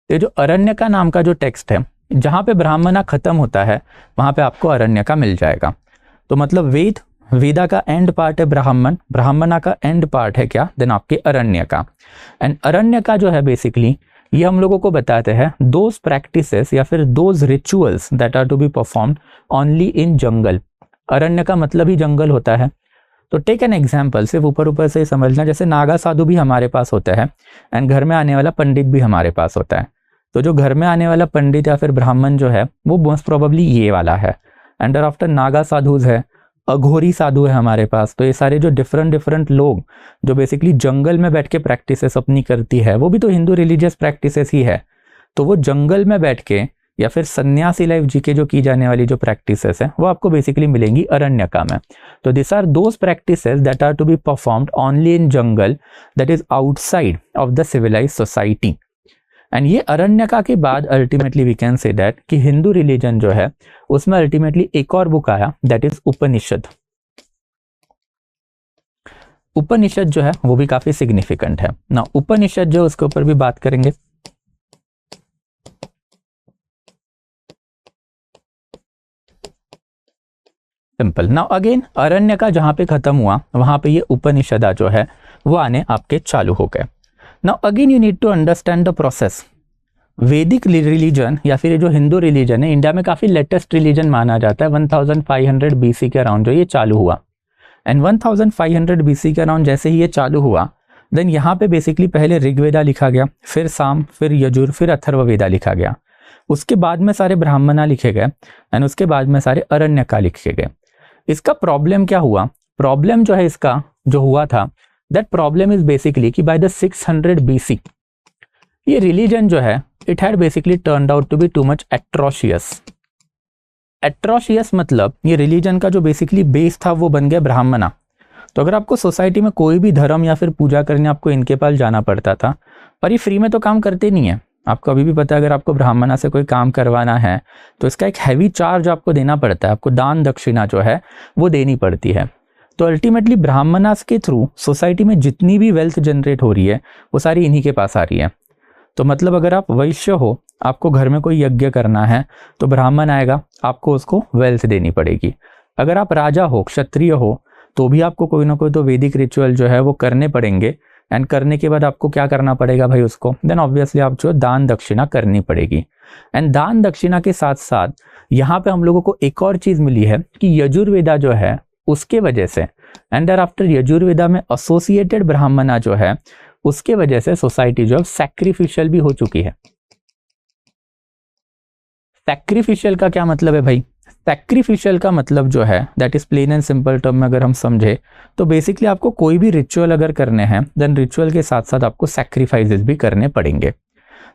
A: ये जो अरण्यका नाम का जो टेक्स्ट है, जहां पे ब्राह्मणा खत्म होता है वहां पे आपको अरण्यका मिल जाएगा। तो मतलब वेद, वेदा का एंड पार्ट है ब्राह्मण, ब्राह्मणा का एंड पार्ट है क्या, देन आपके अरण्यका। एंड अरण्यका जो है बेसिकली ये हम लोगों को बताते हैं दोज प्रैक्टिसेस या फिर those rituals that are to be performed only in jungle. अरण्य का मतलब ही जंगल होता है। तो टेक एन एग्जाम्पल, सिर्फ ऊपर ऊपर से समझना, जैसे नागा साधु भी हमारे पास होता है एंड घर में आने वाला पंडित भी हमारे पास होता है। तो जो घर में आने वाला पंडित या फिर ब्राह्मण जो है वो मोस्ट प्रोबेबली ये वाला है। एंड आफ्टर नागा साधुज है, अघोरी साधु है हमारे पास। तो ये सारे जो डिफरेंट लोग जो बेसिकली जंगल में बैठ के प्रैक्टिसेस अपनी करती है, वो भी तो हिंदू रिलीजियस प्रैक्टिसेस ही है। तो वो जंगल में बैठ के या फिर सन्यासी लाइफ जी के जो की जाने वाली जो प्रैक्टिसेस है वो आपको बेसिकली मिलेंगी अरण्यका में। तो this are those practices that are to be performed only in jungle, that is outside of the civilised society. And ये अरण्यका के बाद ultimately we can say that कि हिंदू रिलीजन जो है उसमें अल्टीमेटली एक और बुक आया, दैट इज उपनिषद। उपनिषद जो है वो भी काफी सिग्निफिकेंट है ना। उपनिषद जो उसके ऊपर भी बात करेंगे। सिंपल। नाउ अगेन अरण्यका जहां पे खत्म हुआ वहां पे ये उपनिषदा जो है वो आने आपके चालू हो गए। Now again you need to understand the process. Vedic religion या फिर जो हिंदू रिलीजन है इंडिया में काफी लेटेस्ट रिलीजन माना जाता है। 1500 BC के अराउंड जो ये चालू हुआ। एंड 1500 BC के अराउंड जैसे ही ये चालू हुआ, देन यहाँ पे बेसिकली पहले ऋग्वेदा लिखा गया, फिर साम, फिर यजुर, फिर अथर्ववेदा लिखा गया। उसके बाद में सारे ब्राह्मणा लिखे गए एंड उसके बाद में सारे अरण्यका लिखे गए। इसका प्रॉब्लम क्या हुआ? प्रॉब्लम जो है इसका जो हुआ था, दैट प्रॉब्लम इज बेसिकली कि बाय द 600 BC ये रिलीजन जो है it had basically turned out to be too much atrocious. Atrocious मतलब ये रिलीजन का जो बेसिकली बेस था वो बन गया ब्राह्मणा। तो अगर आपको सोसाइटी में कोई भी धर्म या फिर पूजा करने आपको इनके पास जाना पड़ता था, और ये फ्री में तो काम करते नहीं है। आपको अभी भी पता है अगर आपको ब्राह्मणा से कोई काम करवाना है तो इसका एक हैवी चार्ज आपको देना पड़ता है, आपको दान दक्षिणा जो है वो देनी पड़ती है। तो अल्टीमेटली ब्राह्मणास के थ्रू सोसाइटी में जितनी भी वेल्थ जनरेट हो रही है वो सारी इन्हीं के पास आ रही है। तो मतलब अगर आप वैश्य हो, आपको घर में कोई यज्ञ करना है तो ब्राह्मण आएगा, आपको उसको वेल्थ देनी पड़ेगी। अगर आप राजा हो, क्षत्रिय हो, तो भी आपको कोई ना कोई तो वैदिक रिचुअल जो है वो करने पड़ेंगे। एंड करने के बाद आपको क्या करना पड़ेगा भाई उसको, देन ऑब्वियसली आप जो दान दक्षिणा करनी पड़ेगी। एंड दान दक्षिणा के साथ साथ यहाँ पे हम लोगों को एक और चीज मिली है कि यजुर्वेदा जो है उसके वजह से, एंड देयर आफ्टर यजुर्वेदा में एसोसिएटेड ब्राह्मणा जो है उसके वजह से सोसाइटी जो है सैक्रिफिशियल भी हो चुकी है। सैक्रिफिशियल का क्या मतलब है भाई? सैक्रिफिशियल का मतलब जो है that is plain and simple term में अगर हम समझे तो बेसिकली आपको कोई भी रिचुअल अगर करने हैं देन रिचुअल के साथ साथ आपको सैक्रिफाइसेस भी करने पड़ेंगे।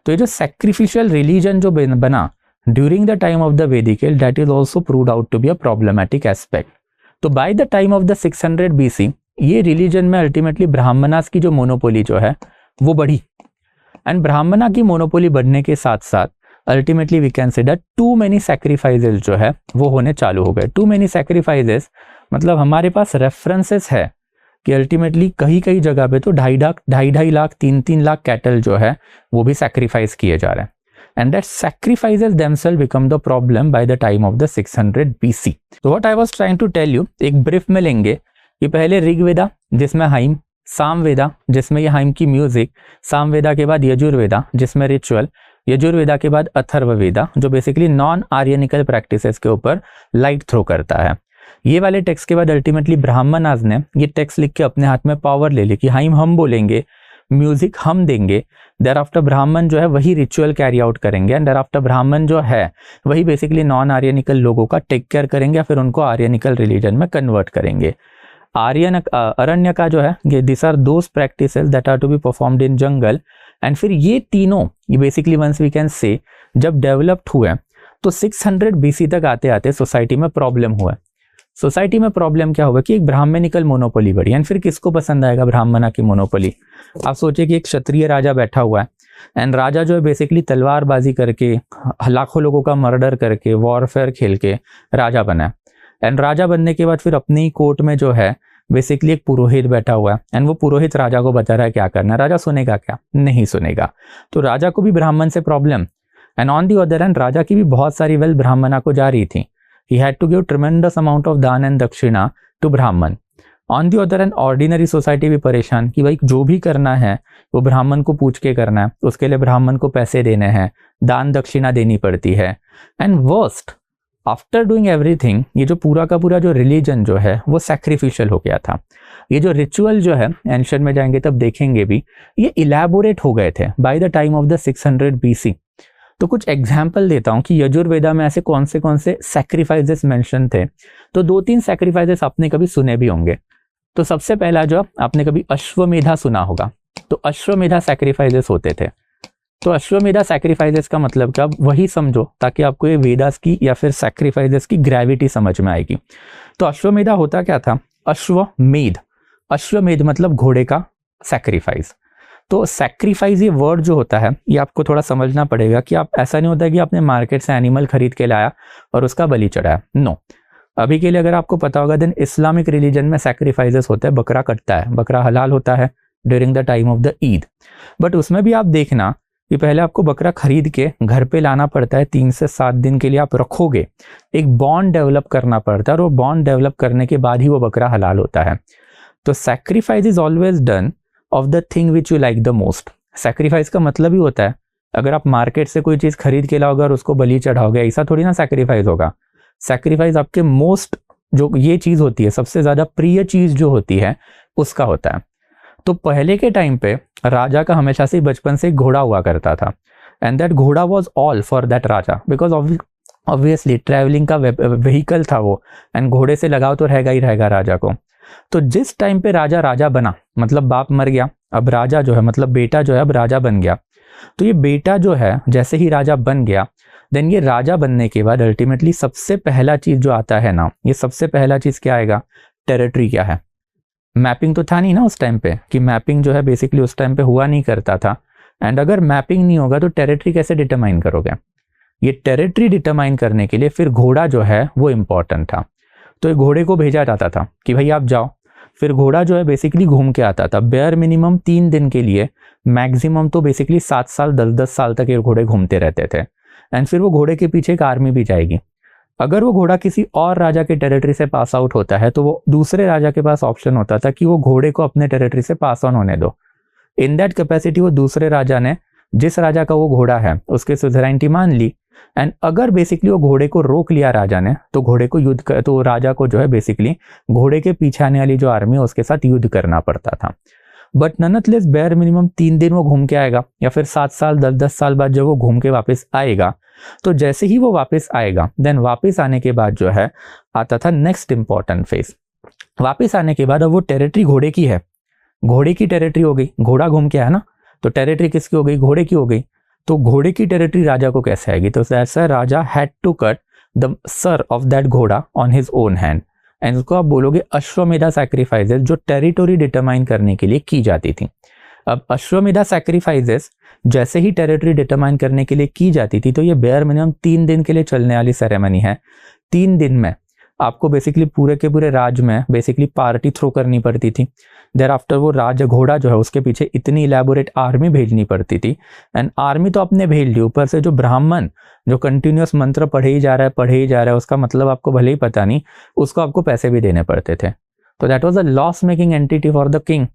A: तो ये जो सैक्रिफिशियल रिलीजन जो बना during the time of the Vedic age, that is also proved out to be a problematic aspect. तो by the time of the 600 BC ये रिलीजन में अल्टीमेटली ब्राह्मणास की जो मोनोपोली जो है वो बढ़ी। एंड ब्राह्मणा की मोनोपोली बढ़ने के साथ साथ ultimately we can say that too many sacrifices जो है वो होने चालू हो गए। टू मेनी सैक्रिफाइसेस मतलब हमारे पास रेफरेंसेस है कि अल्टीमेटली कहीं कहीं जगह पे तो 2.5 लाख 3 लाख कैटल जो है वो भी सैक्रिफाइस किए जा रहे हैं। And that sacrifices themselves become the problem by the time of the 600 BC। तो what I was trying to tell you, एक ब्रीफ में लेंगे कि पहले ऋग्वेदा जिसमें हाइम, सामवेदा जिसमें ये हाइम की म्यूजिक, सामवेदा के बाद यजुर्वेदा जिसमें रिचुअल, यजुर्वेदा के बाद अथर्ववेदा जो बेसिकली नॉन आर्यनिकल प्रैक्टिसेस के ऊपर लाइट थ्रो करता है। ये वाले टेक्स्ट के बाद अल्टीमेटली ब्राह्मणास ने ये टेक्स्ट लिख के अपने हाथ में पावर ले ली कि हाइम हम बोलेंगे, म्यूजिक हम देंगे, देयर आफ्टर ब्राह्मण जो है वही रिचुअल कैरी आउट करेंगे। एंड देयर आफ्टर ब्राह्मण जो है वही बेसिकली नॉन आर्यनिकल लोगों का टेक केयर करेंगे या फिर उनको आर्यनिकल रिलीजन में कन्वर्ट करेंगे। अरण्य का जो है ये this are those practices that are to be performed in jungle. And फिर ये तीनों ये बेसिकली वंस वी कैन से जब डेवलप्ड हुए तो 600 BC तक आते आते सोसाइटी में प्रॉब्लम हुआ। सोसाइटी में प्रॉब्लम क्या हुआ कि एक ब्राह्मणिकल मोनोपोली बढ़ी। एंड फिर किसको पसंद आएगा ब्राह्मणा की मोनोपोली? आप सोचिए कि एक क्षत्रिय राजा बैठा हुआ है एंड राजा जो है बेसिकली तलवारबाजी करके, लाखों लोगों का मर्डर करके, वॉरफेयर खेल के राजा बना है। एंड राजा बनने के बाद फिर अपनी कोर्ट में जो है बेसिकली एक पुरोहित बैठा हुआ है एंड वो पुरोहित राजा को बता रहा है क्या करना है। राजा सुनेगा क्या? नहीं सुनेगा। तो राजा को भी ब्राह्मण से problem. And on the other hand राजा की भी बहुत सारी वेल्थ ब्राह्मणा को जा रही थी। He had to give tremendous amount of daan and dakshina to Brahmin. On the other hand ordinary society भी परेशान कि भाई जो भी करना है वो ब्राह्मण को पूछ के करना है, उसके लिए ब्राह्मण को पैसे देने हैं, दान दक्षिणा देनी पड़ती है। And worst, after doing everything, ये जो पूरा का पूरा जो रिलीजन जो है वो सैक्रिफिशियल हो गया था। ये जो रिचुअल जो है, एंशियंट में जाएंगे तब देखेंगे भी, ये इलैबोरेट हो गए थे bye the time of the 600 BC। तो कुछ एग्जाम्पल देता हूं कि यजुर्वेदा में ऐसे कौन से सैक्रिफाइसेस मेंशन थे। तो 2-3 सैक्रिफाइसेस आपने कभी सुने भी होंगे। तो सबसे पहला जो आपने कभी अश्वमेधा सुना होगा। तो अश्वमेधा सैक्रिफाइसेस होते थे। तो अश्वमेधा सैक्रिफाइसेस का मतलब क्या, वही समझो ताकि आपको ये वेदास की या फिर सैक्रिफाइसेस की ग्रेविटी समझ में आएगी। तो अश्वमेधा होता क्या था? अश्वमेध, अश्वमेध मतलब घोड़े का सैक्रिफाइस। तो सैक्रिफाइस ये वर्ड जो होता है ये आपको थोड़ा समझना पड़ेगा कि आप, ऐसा नहीं होता कि आपने मार्केट से एनिमल खरीद के लाया और उसका बलि चढ़ाया। नो, अभी के लिए अगर आपको पता होगा देन इस्लामिक रिलीजन में सैक्रिफाइसेस होता है, बकरा कटता है, बकरा हलाल होता है during the time of the Eid. But उसमें भी आप देखना कि पहले आपको बकरा खरीद के घर पे लाना पड़ता है, 3 से 7 दिन के लिए आप रखोगे, एक बॉन्ड डेवलप करना पड़ता है और वो बॉन्ड डेवलप करने के बाद ही वो बकरा हलाल होता है। तो sacrifice is always done of the thing which you like the most. Sacrifice का मतलब ही होता है अगर आप मार्केट से कोई चीज खरीद के लाओगे और उसको बलि चढ़ाओगे, ऐसा थोड़ी ना सैक्रिफाइस होगा। सैक्रिफाइस आपके मोस्ट जो ये चीज होती है, सबसे ज्यादा प्रिय चीज जो होती है उसका होता है। तो पहले के टाइम पे राजा का हमेशा से बचपन से घोड़ा हुआ करता था एंड दैट घोड़ा was all for that Raja, because obviously travelling का व्हीकल था वो एंड घोड़े से लगाव तो रहेगा ही रहेगा राजा को। तो जिस टाइम पे राजा बना, मतलब बाप मर गया, अब राजा जो है मतलब बेटा जो है अब राजा बन गया। तो ये बेटा जो है जैसे ही राजा बन गया, देन ये राजा बनने के बाद अल्टीमेटली सबसे पहला चीज जो आता है ना, ये सबसे पहला चीज क्या आएगा? टेरिटरी क्या है? मैपिंग तो था नहीं ना उस टाइम पे, कि मैपिंग जो है बेसिकली उस टाइम पे हुआ नहीं करता था। एंड अगर मैपिंग नहीं होगा तो टेरिटरी कैसे डिटरमाइन करोगे? ये टेरिटरी डिटरमाइन करने के लिए फिर घोड़ा जो है वो इंपॉर्टेंट था। तो घोड़े को भेजा जाता था कि भाई आप जाओ। फिर घोड़ा जो है बेसिकली घूम के आता था, बेयर मिनिमम 3 दिन के लिए, मैक्सिमम तो बेसिकली 7 साल 10-10 साल तक ये घोड़े घूमते रहते थे। एंड फिर वो घोड़े के पीछे एक आर्मी भी जाएगी। अगर वो घोड़ा किसी और राजा के टेरिटरी से पास आउट होता है तो वो दूसरे राजा के पास ऑप्शन होता था कि वो घोड़े को अपने टेरिटरी से पास ऑन होने दो। इन दैट कैपेसिटी वो दूसरे राजा ने, जिस राजा का वो घोड़ा है उसके सुज़ेरेनिटी मान ली। एंड अगर बेसिकली वो घोड़े को रोक लिया राजा ने तो घोड़े को तो राजा को जो है बेसिकली घोड़े के पीछे आने वाली जो आर्मी है उसके साथ युद्ध करना पड़ता था। बट नॉनथलेस बेयर मिनिमम 3 दिन वो घूम के आएगा, या फिर 7 साल 10-10 साल बाद जब वो घूम के वापस आएगा, तो जैसे ही वो वापस आएगा देन वापस आने के बाद जो है आता था नेक्स्ट इंपॉर्टेंट फेज। वापस आने के बाद अब वो टेरिटरी घोड़े की है, घोड़े की टेरिटरी हो गई, घोड़ा घूम के आया ना, तो टेरिटरी किसकी हो गई? घोड़े की हो गई। तो घोड़े की टेरिटरी राजा को कैसे आएगी? तो ऐसा raja had to cut the सर ऑफ दैट घोड़ा ऑन हिज ओन हैंड। एंड उसको आप बोलोगे अश्वमेधा सैक्रिफाइसेस, जो टेरिटोरी डिटरमाइन करने के लिए की जाती थी। अब अश्वमेधा सैक्रिफाइसेस जैसे ही टेरिटरी डिटरमाइन करने के लिए की जाती थी, तो ये बेयर मिनिमम 3 दिन के लिए चलने वाली सेरेमनी है। 3 दिन में आपको बेसिकली पूरे के पूरे राज्य में बेसिकली पार्टी थ्रो करनी पड़ती थी। देर आफ्टर वो राजा घोड़ा जो है उसके पीछे इतनी इलेबोरेट आर्मी भेजनी पड़ती थी। एंड आर्मी तो आपने भेज ली, ऊपर से जो ब्राह्मण जो कंटिन्यूअस मंत्र पढ़े ही जा रहा है उसका मतलब आपको भले ही पता नहीं, उसको आपको पैसे भी देने पड़ते थे। तो that was a loss making entity for the king,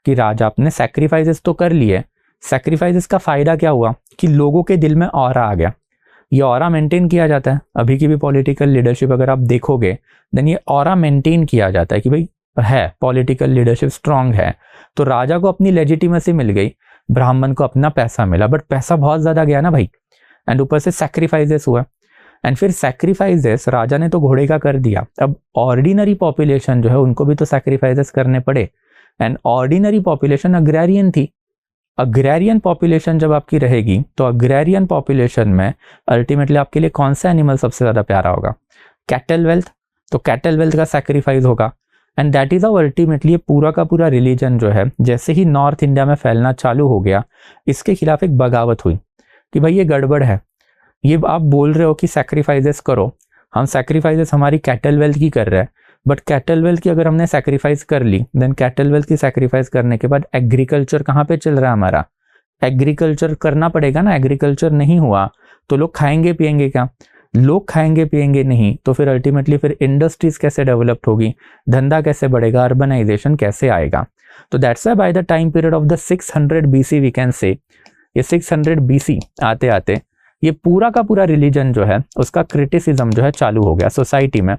A: कि राजा आपने सैक्रिफाइसेस तो कर लिए, सैक्रिफाइसेस का फायदा क्या हुआ कि लोगों के दिल में ऑरा आ गया। ये ऑरा मेंटेन किया जाता है, अभी की भी पॉलिटिकल लीडरशिप अगर आप देखोगे देन ये ऑरा मेंटेन किया जाता है कि भाई है पॉलिटिकल लीडरशिप स्ट्रांग है। तो राजा को अपनी लेजिटिमेसी मिल गई, ब्राह्मण को अपना पैसा मिला, बट पैसा बहुत ज्यादा गया ना भाई, एंड ऊपर से सैक्रिफाइसेस हुआ। एंड फिर सैक्रिफाइसेस राजा ने तो घोड़े का कर दिया, अब ऑर्डिनरी पॉपुलेशन जो है उनको भी तो सैक्रिफाइसेस करने पड़े। एंड ऑर्डिनरी पॉपुलेशन अग्रेरियन थी, अग्रेरियन पॉपुलेशन जब आपकी रहेगी तो अग्रेरियन पॉपुलेशन में अल्टीमेटली आपके लिए कौन सा एनिमल सबसे ज़्यादा प्यारा होगा? Cattle wealth. तो कैटल वेल्थ का सैक्रिफाइस होगा and that is how ultimately ये पूरा का पूरा रिलीजन जो है जैसे ही नॉर्थ इंडिया में फैलना चालू हो गया, इसके खिलाफ एक बगावत हुई कि भाई ये गड़बड़ है, ये आप बोल रहे हो कि सैक्रिफाइसेस करो, हम सैक्रिफाइसेस हमारी कैटल वेल्थ की कर रहे हैं, बट कैटल वेल्थ की अगर हमने सैक्रिफाइस कर ली देन कैटल वेल्थ की सैक्रिफाइस करने के बाद एग्रीकल्चर कहाँ पे चल रहा है हमारा? एग्रीकल्चर करना पड़ेगा ना। एग्रीकल्चर नहीं हुआ तो लोग खाएंगे पिएंगे क्या? लोग खाएंगे पिएंगे नहीं तो फिर अल्टीमेटली फिर इंडस्ट्रीज कैसे डेवलप्ड होगी, धंधा कैसे बढ़ेगा, अर्बनाइजेशन कैसे आएगा? तो that's why by the time period of the 600 BC we can say, ये 600 BC आते आते ये पूरा का पूरा रिलीजन जो है उसका क्रिटिसिज्म जो है चालू हो गया सोसाइटी में।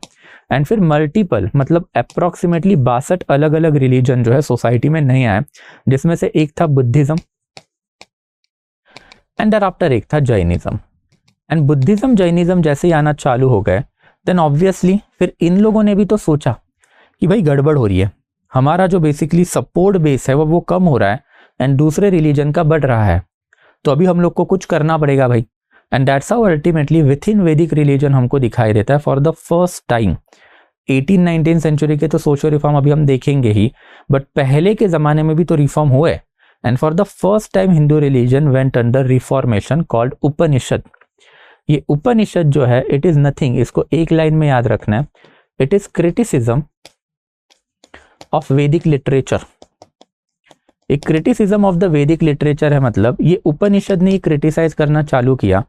A: एंड फिर मल्टीपल मतलब अप्रोक्सीमेटली 62 अलग अलग रिलीजन जो है सोसाइटी में नहीं आए, जिसमें से एक था बुद्धिज्म एंड thereafter एक था जैनिज्म। एंड बुद्धिज्म जैनिज्म जैसे ही आना चालू हो गए देन ऑब्वियसली फिर इन लोगों ने भी तो सोचा कि भाई गड़बड़ हो रही है, हमारा जो बेसिकली सपोर्ट बेस है वो कम हो रहा है एंड दूसरे रिलीजन का बढ़ रहा है, तो अभी हम लोग को कुछ करना पड़ेगा भाई। And that's how ultimately within Vedic religion हमको दिखाई देता है for the first time 18-19 century के तो सोशल रिफॉर्म अभी हम देखेंगे ही, बट पहले के जमाने में भी तो रिफॉर्म हुए। And for the first time Hindu religion went under reformation called Upanishad. ये उपनिषद जो है इट इज नथिंग, इसको एक लाइन में याद रखना है, इट इज क्रिटिसिज्म ऑफ वैदिक लिटरेचर। एक क्रिटिसिज्म ऑफ द वैदिक लिटरेचर है, मतलब ये उपनिषद ने क्रिटिसाइज करना चालू किया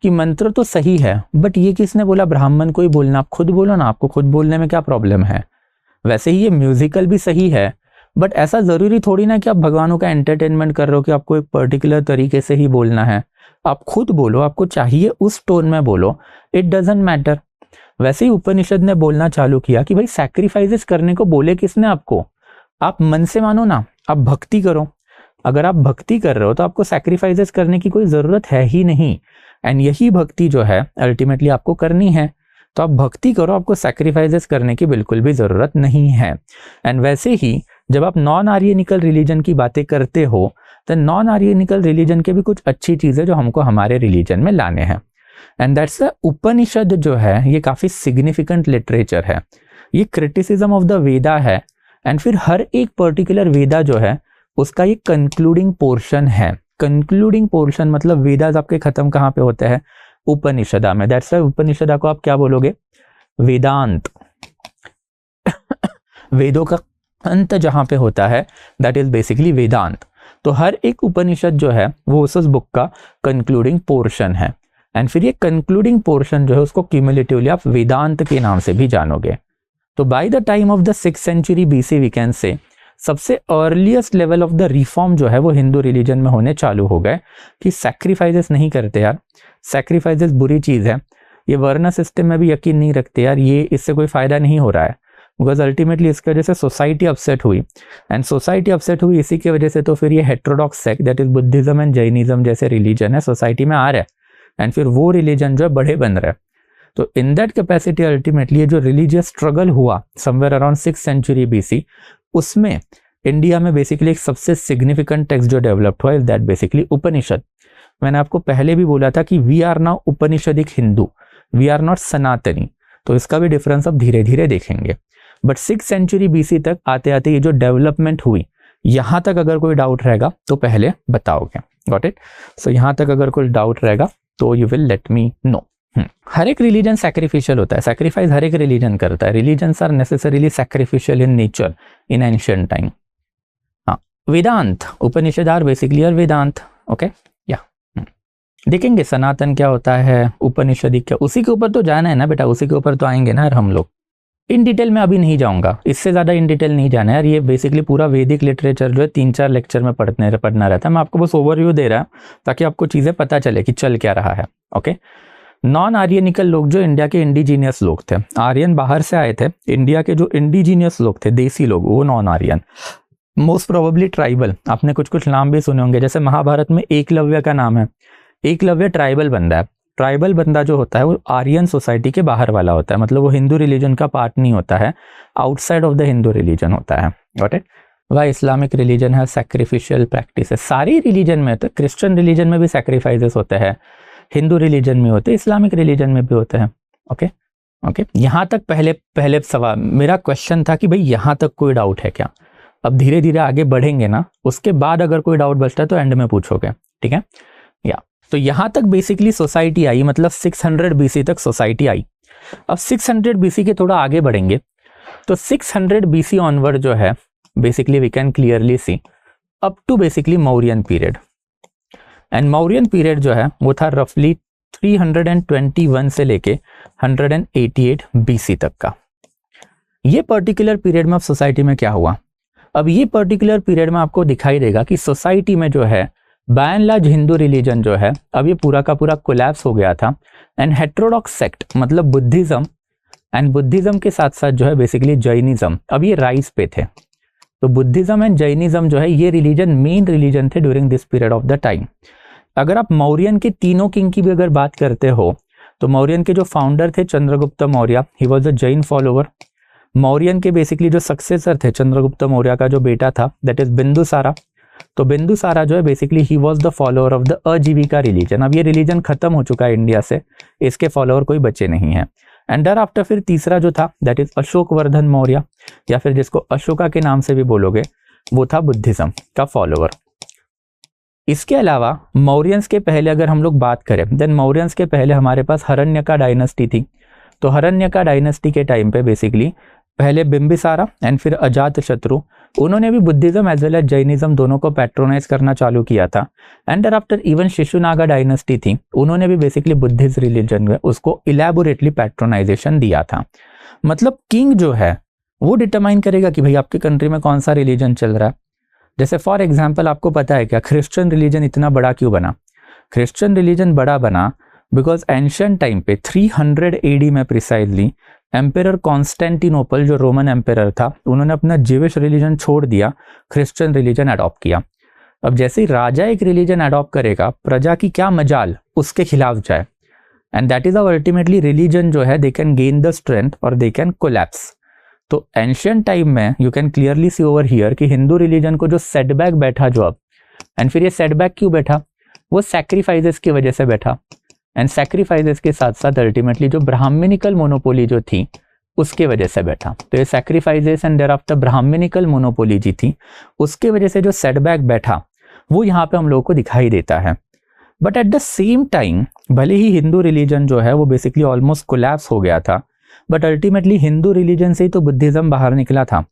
A: कि मंत्र तो सही है बट ये किसने बोला ब्राह्मण को ही बोलना, आप खुद बोलो ना, आपको खुद बोलने में क्या प्रॉब्लम है? वैसे ही ये म्यूजिकल भी सही है बट ऐसा जरूरी थोड़ी ना कि आप भगवानों का एंटरटेनमेंट कर रहे हो कि आपको एक पर्टिकुलर तरीके से ही बोलना है। आप खुद बोलो, आपको चाहिए उस टोन में बोलो, इट डजंट मैटर। वैसे ही उपनिषद ने बोलना चालू किया कि भाई सैक्रिफाइसेस करने को बोले किसने आपको? आप मन से मानो ना, आप भक्ति करो। अगर आप भक्ति कर रहे हो तो आपको सैक्रिफाइसेस करने की कोई जरूरत है ही नहीं। एंड यही भक्ति जो है अल्टीमेटली आपको करनी है, तो आप भक्ति करो, आपको सैक्रिफाइसेस करने की बिल्कुल भी जरूरत नहीं है। एंड वैसे ही जब आप नॉन आर्यनिकल रिलीजन की बातें करते हो तो नॉन आर्यनिकल रिलीजन के भी कुछ अच्छी चीजें जो हमको हमारे रिलीजन में लाने हैं। एंड दैट्स द उपनिषद जो है ये काफी सिग्निफिकेंट लिटरेचर है, ये क्रिटिसिज्म ऑफ द वेदा है। एंड फिर हर एक पर्टिकुलर वेदा जो है उसका ये कंक्लूडिंग पोर्शन है। कंक्लूडिंग पोर्शन मतलब वेदास आपके खत्म कहाँ पे होते हैं? उपनिषदा में। दैट्स व्हाई उपनिषदा को आप क्या बोलोगे? वेदांत। वेदों का अंत जहां पे होता है दैट इज बेसिकली वेदांत। तो हर एक उपनिषद जो है वो उस बुक का कंक्लूडिंग पोर्शन है। एंड फिर ये कंक्लूडिंग पोर्शन जो है उसको क्यूमुलेटिवली आप वेदांत के नाम से भी जानोगे। तो by the time of the 6th century BC we can say सबसे earliest level of the reform जो है वो हिंदू रिलीजन में होने चालू हो गए कि सैक्रिफाइसेस नहीं करते यार, सैक्रिफाइसेस बुरी चीज है। ये वर्ण सिस्टम में भी यकीन नहीं रखते यार, ये इससे कोई फायदा नहीं हो रहा है, बिकॉज अल्टीमेटली इसकी वजह से सोसाइटी अपसेट हुई। एंड सोसाइटी अपसेट हुई इसी की वजह से तो फिर ये heterodox sect that is Buddhism and Jainism जैसे रिलीजन है सोसाइटी में आ रहा है, एंड फिर वो रिलीजन जो है बड़े बन रहे हैं। तो इन दैट कैपेसिटी अल्टीमेटली ये जो रिलीजियस स्ट्रगल हुआ somewhere around 6th century BC, उसमें इंडिया में बेसिकली एक सबसे सिग्निफिकेंट टेक्स्ट जो डेवलप्ड हुआ इज दैट बेसिकली उपनिषद। मैंने आपको पहले भी बोला था कि we are now Upanishadic Hindu, we are not Sanatani. तो इसका भी डिफरेंस अब धीरे धीरे देखेंगे। बट 6th century BC तक आते आते ये जो डेवलपमेंट हुई, यहां तक अगर कोई डाउट रहेगा तो पहले बताओगे। Got it? सो यहां तक अगर कोई डाउट रहेगा तो you will let me know. हर एक रिलीजन सैक्रिफिशियल होता है, सैक्रिफाइस हर एक रिलीजन करता है। Religions are necessarily sacrificial in nature in ancient time. हाँ, Vedanta Upanishad are basically are Vedanta. Okay या देखेंगे सनातन क्या होता है, उपनिषद क्या, उसी के ऊपर तो जाना है ना बेटा, उसी के ऊपर तो आएंगे ना यार हम लोग। इन डिटेल में अभी नहीं जाऊंगा, इससे ज्यादा इन डिटेल नहीं जाना यार। ये बेसिकली पूरा वैदिक लिटरेचर जो है 3-4 लेक्चर में पढ़ना रहता है। मैं आपको बस ओवरव्यू दे रहा हूँ ताकि आपको चीजें पता चले कि चल क्या रहा है। ओके, नॉन आर्यनिकल लोग जो इंडिया के इंडिजीनियस लोग थे, आर्यन बाहर से आए थे, इंडिया के जो इंडिजीनियस लोग थे, देसी लोग, वो non Aryan, most probably tribal. आपने कुछ कुछ नाम भी सुने होंगे, जैसे महाभारत में एकलव्य का नाम है। एकलव्य ट्राइबल बंदा है। ट्राइबल बंदा जो होता है वो आर्यन सोसाइटी के बाहर वाला होता है, मतलब वो हिंदू रिलीजन का पार्ट नहीं होता है, outside of the Hindu religion होता है। Got it? Why Islamic religion है सैक्रिफिशियल प्रैक्टिस। सारी रिलीजन में, तो क्रिश्चियन रिलीजन में भी सैक्रिफाइसेस होते हैं, हिंदू रिलीजन में होते हैं, इस्लामिक रिलीजन में भी होते हैं। ओके ओके, यहाँ तक पहले सवाल मेरा क्वेश्चन था कि भाई यहाँ तक कोई डाउट है क्या। अब धीरे धीरे आगे बढ़ेंगे ना, उसके बाद अगर कोई डाउट बचता है तो एंड में पूछोगे, ठीक है। या तो यहाँ तक बेसिकली सोसाइटी आई, मतलब 600 BC तक सोसाइटी आई। अब 600 BC के थोड़ा आगे बढ़ेंगे तो 600 BC ऑनवर्ड जो है basically we can clearly see up to basically Mauryan period. And Mauryan period जो है वो था रफली 321 से लेके 188 BC तक का। ये पर्टिकुलर पीरियड में अब सोसाइटी में क्या हुआ, अब ये पर्टिकुलर पीरियड में आपको दिखाई देगा कि सोसाइटी में जो है by and large Hindu religion जो है अब ये पूरा का पूरा कोलैप्स हो गया था। एंड हेटेरोडॉक्स सेक्ट मतलब बुद्धिज्म, एंड बुद्धिज्म के साथ साथ जो है बेसिकली जैनिज्म अब ये राइज पे थे। तो बुद्धिज्म एंड जैनिज्म जो है ये रिलीजन मेन रिलीजन थे during this period of the time. अगर आप मौर्यन के तीनों किंग की भी अगर बात करते हो तो मौर्यन के जो फाउंडर थे Chandragupta Maurya, he was a Jain follower. Mauryan के बेसिकली जो सक्सेसर थे चंद्रगुप्त मौर्य का जो बेटा था दैट इज बिंदुसारा। तो बिंदुसारा जो है basically he was the follower of the अजीविका रिलीजन। अब ये रिलीजन खत्म हो चुका है इंडिया से, इसके फॉलोअर कोई बचे नहीं है। एंड दर आफ्टर फिर तीसरा जो था दैट इज अशोकवर्धन मौर्य, या फिर जिसको अशोका के नाम से भी बोलोगे, वो था बुद्धिज्म का फॉलोअर। इसके अलावा मौर्यंस के पहले अगर हम लोग बात करें देन मौर्यंस के पहले हमारे पास हरण्यका डायनेस्टी थी। तो हरण्यका डायनेस्टी के टाइम पे बेसिकली पहले बिंबिसारा एंड फिर अजात शत्रु, उन्होंने भी Buddhism as well as Jainism दोनों को पैट्रोनाइज करना चालू किया था। And thereafter even Shishunaga dynasty थी, उन्होंने भी बेसिकली बुद्धिस्ट रिलीजन में उसको इलेबोरेटली पैट्रोनाइजेशन दिया था। मतलब किंग जो है वो डिटरमाइन करेगा कि भाई आपके कंट्री में कौन सा रिलीजन चल रहा है। जैसे फॉर एग्जाम्पल आपको पता है क्या क्रिश्चियन रिलीजन इतना बड़ा क्यों बना? क्रिश्चियन रिलीजन बड़ा बना बिकॉज एंशियंट टाइम पे 300 AD में प्रिसाइजली एम्पेरर कॉन्स्टेंटिनोपल जो रोमन एम्पेरर था, उन्होंने अपना जीविश रिलीजन छोड़ दिया, क्रिश्चियन रिलीजन अडॉप्ट किया। अब जैसे ही राजा एक रिलीजन अडॉप्ट करेगा, प्रजा की क्या मजाल उसके खिलाफ जाए। And that is ultimately religion जो है they can gain the strength और दे कैन कोलैप्स। तो एंशियंट टाइम में you can clearly C over here कि हिंदू रिलीजन को जो सेटबैक बैठा जो अब, एंड फिर ये सेटबैक क्यों बैठा, वो सैक्रिफाइसेस की वजह से बैठा। एंड सैक्रिफाइसेस के साथ साथ अल्टीमेटली जो ब्राह्मणिकल मोनोपोली जो थी उसके वजह से बैठा। तो ये sacrifices and thereafter Brahmanical monopoly जी थी, उसके वजह से जो सेटबैक बैठा वो यहाँ पे हम लोगों को दिखाई देता है। But at the same time भले ही हिंदू रिलीजन जो है वो बेसिकली ऑलमोस्ट कोलैप्स हो गया था, बट अल्टीमेटली हिंदू रिलीजन से ही तो बुद्धिज्म बाहर निकला था,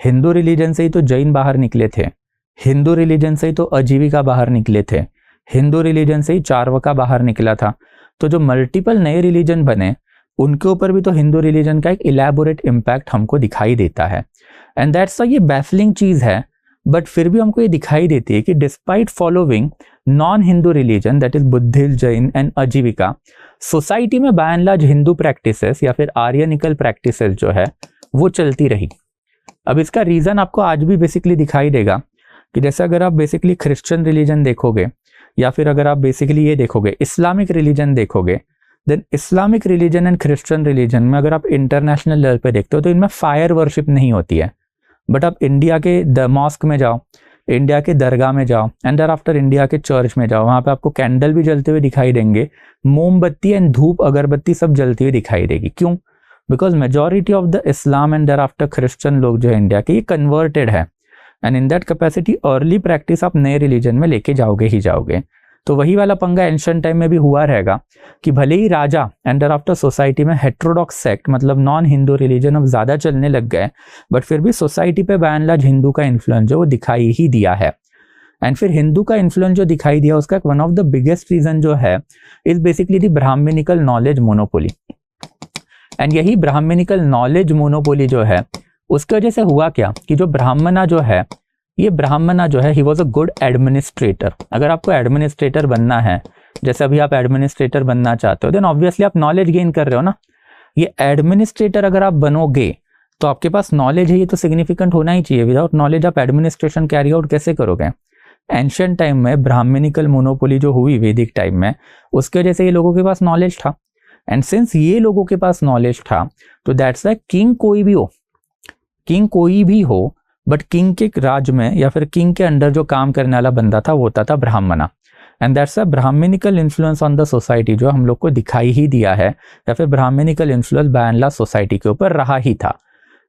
A: हिंदू रिलीजन से ही तो जैन बाहर निकले थे, हिंदू रिलीजन से ही तो अजीविका बाहर निकले थे, हिंदू रिलीजन से ही चार्वका बाहर निकला था। तो जो मल्टीपल नए रिलीजन बने उनके ऊपर भी तो हिंदू रिलीजन का एक इलेबोरेट इम्पैक्ट हमको दिखाई देता है। एंड दैट्स ये बैफलिंग चीज है, बट फिर भी हमको ये दिखाई देती है कि despite following non Hindu religion that is Buddhist, Jain and Ajivika, society में by and large Hindu practices या फिर आर्यनिकल प्रैक्टिसेस जो है वो चलती रही। अब इसका रीजन आपको आज भी बेसिकली दिखाई देगा कि जैसे अगर आप बेसिकली क्रिश्चियन रिलीजन देखोगे या फिर अगर आप बेसिकली ये देखोगे इस्लामिक रिलीजन देखोगे, then Islamic religion and Christian religion में अगर आप इंटरनेशनल लेवल पे देखते हो तो इनमें फायर वर्शिप नहीं होती है। बट आप इंडिया के मॉस्क में जाओ, इंडिया के दरगाह में जाओ एंड देयर आफ्टर इंडिया के चर्च में जाओ, वहाँ पे आपको कैंडल भी जलते हुए दिखाई देंगे, मोमबत्ती एंड धूप अगरबत्ती सब जलती हुई दिखाई देगी। क्यों? Because majority of the Islam and thereafter Christian लोग जो है इंडिया के, ये कन्वर्टेड है and in that capacity early practice आप नए रिलीजन में लेके जाओगे ही जाओगे। तो वही वाला पंगा एंशिएंट टाइम में भी हुआ रहेगा कि भले ही राजा एंड देयर आफ्टर सोसाइटी में हेटेरोडॉक्स सेक्ट मतलब नॉन हिंदू रिलीजन अब ज्यादा चलने लग गए, बट फिर भी सोसाइटी पे बाय एंड लार्ज हिंदू का इन्फ्लुएंस जो वो दिखाई ही दिया है। एंड फिर हिंदू का इन्फ्लुएंस जो दिखाई दिया उसका one of the biggest reason जो है is basically the Brahmanical knowledge monopoly. And यही ब्राह्मणिकल नॉलेज मोनोपोली जो है उसकी वजह से हुआ क्या कि जो ब्राह्मणा जो है, ये ब्राह्मणा जो है he was a good administrator. अगर आपको एडमिनिस्ट्रेटर बनना है, जैसे अभी आप एडमिनिस्ट्रेटर बनना चाहते हो, देन ऑब्वियसली आप नॉलेज गेन कर रहे हो ना। ये एडमिनिस्ट्रेटर अगर आप बनोगे तो आपके पास नॉलेज है, ये तो सिग्निफिकेंट होना ही चाहिए। विदाउट नॉलेज आप एडमिनिस्ट्रेशन कैरी आउट कैसे करोगे? एंशिएंट टाइम में ब्राह्मणिकल मोनोपोली जो हुई वैदिक टाइम में, उसकी वजह से ये लोगों के पास नॉलेज था। एंड सिंस ये लोगों के पास नॉलेज था तो दैट्स वाई किंग कोई भी हो बट किंग के राज में या फिर किंग के अंडर जो काम करने वाला बंदा था वो होता था Brahmana, and that's a Brahmanical influence on the society जो हम लोग को दिखाई ही दिया है, या फिर Brahmanical influence by and large society के ऊपर रहा ही था।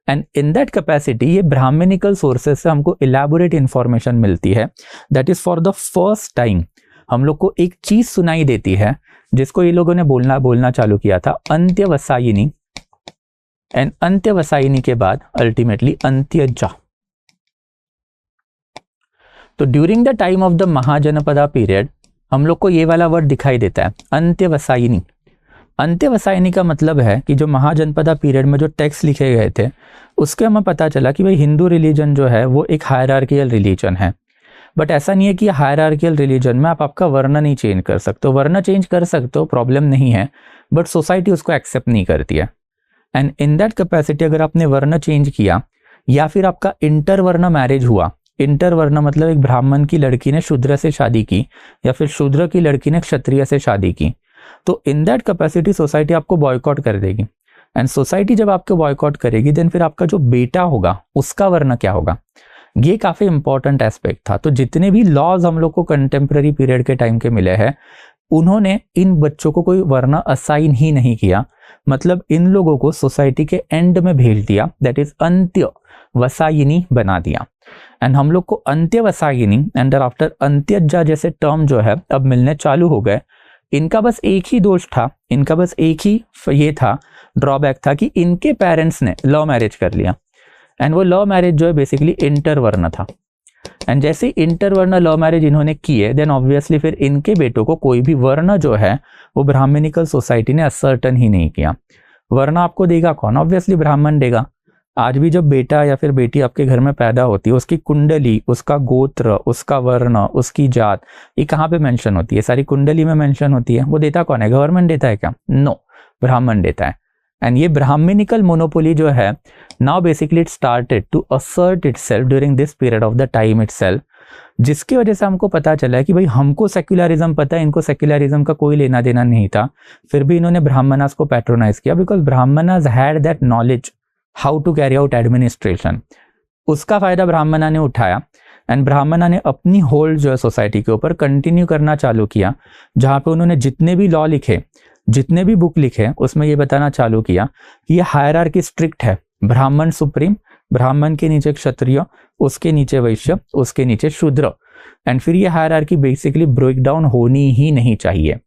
A: एंड इन दैट कैपेसिटी ये ब्राह्मणिकल सोर्सेस से हमको इलैबोरेट इंफॉर्मेशन मिलती है, that is for the first time हम लोग को एक चीज सुनाई देती है जिसको ये लोगों ने बोलना चालू किया था, अंत्यवसायिनी, एंड अंत्यवसायिनी के बाद अल्टीमेटली अंत्यजा। तो during the time of the Mahajanapada period हम लोग को ये वाला वर्ड दिखाई देता है, अंत्यवसायिनी। अंत्यवसायिनी का मतलब है कि जो महाजनपदा पीरियड में जो टेक्स्ट लिखे गए थे उसके हमें पता चला कि भाई हिंदू रिलीजन जो है वो एक हायरार्कियल रिलीजन है, बट ऐसा नहीं है कि हायरार्कियल रिलीजन में आप आपका वर्ण नहीं चेंज कर सकते हो। वर्ण चेंज कर सकते हो, प्रॉब्लम नहीं है, बट सोसाइटी उसको एक्सेप्ट नहीं करती है। एंड इन दैट कैपेसिटी अगर आपने वर्ण चेंज किया या फिर आपका इंटरवर्ण मैरिज हुआ, इंटरवर्ण मतलब एक ब्राह्मण की लड़की ने शूद्र से शादी की या फिर शूद्र की लड़की ने क्षत्रिय से शादी की, तो इन दैट कैपेसिटी सोसाइटी आपको बॉयकॉट कर देगी। एंड सोसाइटी जब आपको बॉयकॉट करेगी देन फिर आपका जो बेटा होगा उसका वर्ण क्या होगा, ये काफी इंपॉर्टेंट एस्पेक्ट था। तो जितने भी लॉज हम लोग को कंटेम्प्रेरी पीरियड के टाइम के मिले हैं उन्होंने इन बच्चों को कोई वर्ण असाइन ही नहीं किया, मतलब इन लोगों को सोसाइटी के एंड में भेज दिया, दैट इज अंत्यवसायिनी बना दिया। एंड हम लोग को अंत्यवसायिनी एंड आफ्टर अंत्यजा जैसे टर्म जो है अब मिलने चालू हो गए। इनका बस एक ही दोष था, इनका बस एक ही ये था ड्रॉबैक था कि इनके पेरेंट्स ने लव मैरिज कर लिया, एंड वो लव मैरिज जो है बेसिकली इंटरवर्ण था। एंड जैसे इंटरवर्ण लव मैरिज इन्होंने किए देन ऑब्वियसली फिर इनके बेटों को कोई भी वर्ण जो है वो ब्राह्मणिकल सोसाइटी ने असर्टन ही नहीं किया। वर्ण आपको देगा कौन, ऑब्वियसली ब्राह्मण देगा। आज भी जब बेटा या फिर बेटी आपके घर में पैदा होती है उसकी कुंडली, उसका गोत्र, उसका वर्ण, उसकी जात, ये कहाँ पे मेंशन होती है, सारी कुंडली में मेंशन होती है। वो देता कौन है, गवर्नमेंट देता है क्या? नो, ब्राह्मण देता है। एंड ये ब्राह्मणिकल मोनोपोली जो है now basically it started to assert itself during this period of the time itself, जिसकी वजह से हमको पता चला है कि भाई हमको सेक्युलरिज्म पता है, इनको सेक्युलरिज्म का कोई लेना देना नहीं था, फिर भी इन्होंने ब्राह्मणास को पैट्रोनाइज किया because Brahmanas had that knowledge how to carry out administration. उसका फायदा ब्राह्मणा ने उठाया एंड ब्राह्मणा ने अपनी होल्ड जो है सोसाइटी के ऊपर कंटिन्यू करना चालू किया, जहां पे उन्होंने जितने भी लॉ लिखे, जितने भी बुक लिखे, उसमें ये बताना चालू किया कि ये हायरार्की स्ट्रिक्ट है, ब्राह्मण सुप्रीम, ब्राह्मण के नीचे क्षत्रिय, उसके नीचे वैश्य, उसके नीचे शूद्र। एंड फिर ये हायरार्की बेसिकली ब्रेक डाउन होनी ही नहीं चाहिए।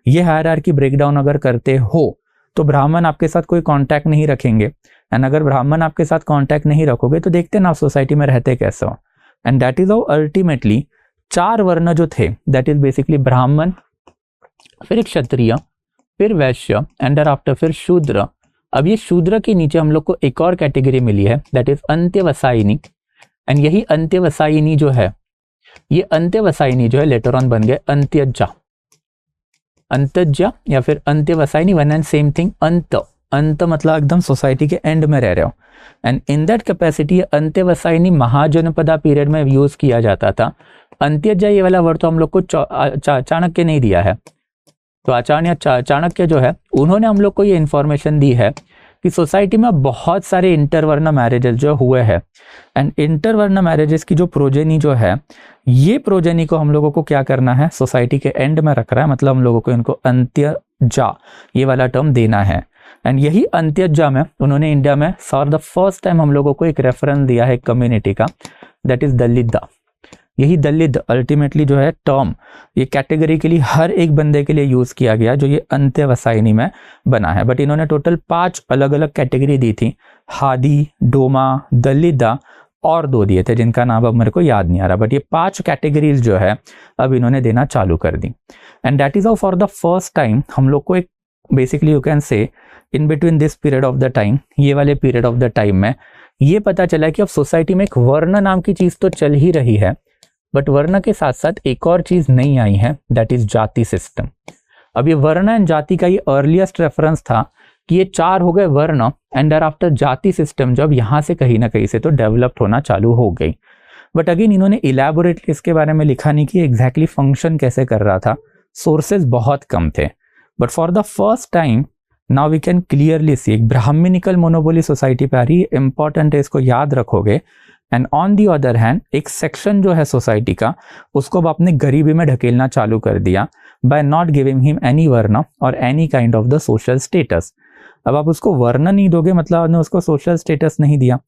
A: ये हायरार्की ब्रेक डाउन अगर करते हो तो ब्राह्मण आपके साथ कोई कांटेक्ट नहीं रखेंगे, एंड अगर ब्राह्मण आपके साथ कांटेक्ट नहीं रखोगे तो देखते ना आप सोसाइटी में रहते कैसे हो। And that is how ultimately 4 वर्ण जो थे, दैट इज बेसिकली ब्राह्मण, फिर क्षत्रिय, फिर वैश्य, एंड आफ्टर फिर शूद्र। अब ये शूद्र के नीचे हम लोग को एक और कैटेगरी मिली है, दैट इज अंत्यवसायिनी। एंड यही अंत्यवसायिनी जो है, ये अंत्यवसायिनी जो है लेटर ऑन बन गए अंत्यजा। अंत्यजा या फिर अंत्यवसायिनी, वन एंड सेम थिंग। अंत मतलब एकदम सोसाइटी के एंड में रह रहे हो। एंड इन दैट कैपेसिटी अंत्यवसायिनी महाजनपदा पीरियड में यूज किया जाता था। अंत्यजा ये वाला वर्ड तो हम लोग को चाणक्य नहीं दिया है, तो आचार्य चाणक्य जो है उन्होंने हम लोग को ये इंफॉर्मेशन दी है कि सोसाइटी में बहुत सारे इंटरवर्ण मैरिजेस जो हुए हैं, एंड इंटरवर्ण मैरिजेस की जो प्रोजेनी जो है, ये प्रोजेनी को हम लोगों को क्या करना है, सोसाइटी के एंड में रख रहा है, मतलब हम लोगों को इनको अंत्यजा ये वाला टर्म देना है। एंड यही अंत्यजा में उन्होंने इंडिया में फॉर द फर्स्ट टाइम हम लोगों को एक रेफरेंस दिया है कम्युनिटी का, दैट इज दलित। यही दलित अल्टीमेटली जो है टर्म, ये कैटेगरिकली हर एक बंदे के लिए यूज किया गया जो ये अंत्यवसायिनी में बना है। बट इन्होंने टोटल 5 अलग अलग कैटेगरी दी थी, हादी, डोमा, दलिदा और 2 दिए थे जिनका नाम अब मेरे को याद नहीं आ रहा, बट ये 5 कैटेगरीज जो है अब इन्होंने देना चालू कर दी। And that is how for the first time हम लोग को एक basically you can say in between this period of the time, ये वाले पीरियड ऑफ द टाइम में ये पता चला कि अब सोसाइटी में एक वर्ण नाम की चीज तो चल ही रही है, बट वर्ण के साथ साथ एक और चीज नहीं आई है, दैट इज जाति सिस्टम। अब ये वर्ण एंड जाति का ये अर्लीस्ट रेफरेंस था कि ये 4 हो गए वर्ण एंड आफ्टर जाति सिस्टम जब यहां से कहीं ना कहीं से तो डेवलप्ड होना चालू हो गई। बट अगेन इन्होंने इलैबोरेटली इसके बारे में लिखा नहीं कि एग्जैक्टली फंक्शन कैसे कर रहा था, सोर्सेज बहुत कम थे। But for the first time now we can clearly see एक ब्राह्मणिकल मोनोपोली सोसाइटी पे आ रही है। इंपॉर्टेंट है, इसको याद रखोगे। And on the other hand एक सेक्शन जो है सोसाइटी का उसको अब आपने गरीबी में ढकेलना चालू कर दिया by not giving him any varna और any kind of the social status. अब आप उसको वर्ण नहीं दोगे मतलब आपने उसको सोशल स्टेटस नहीं दिया।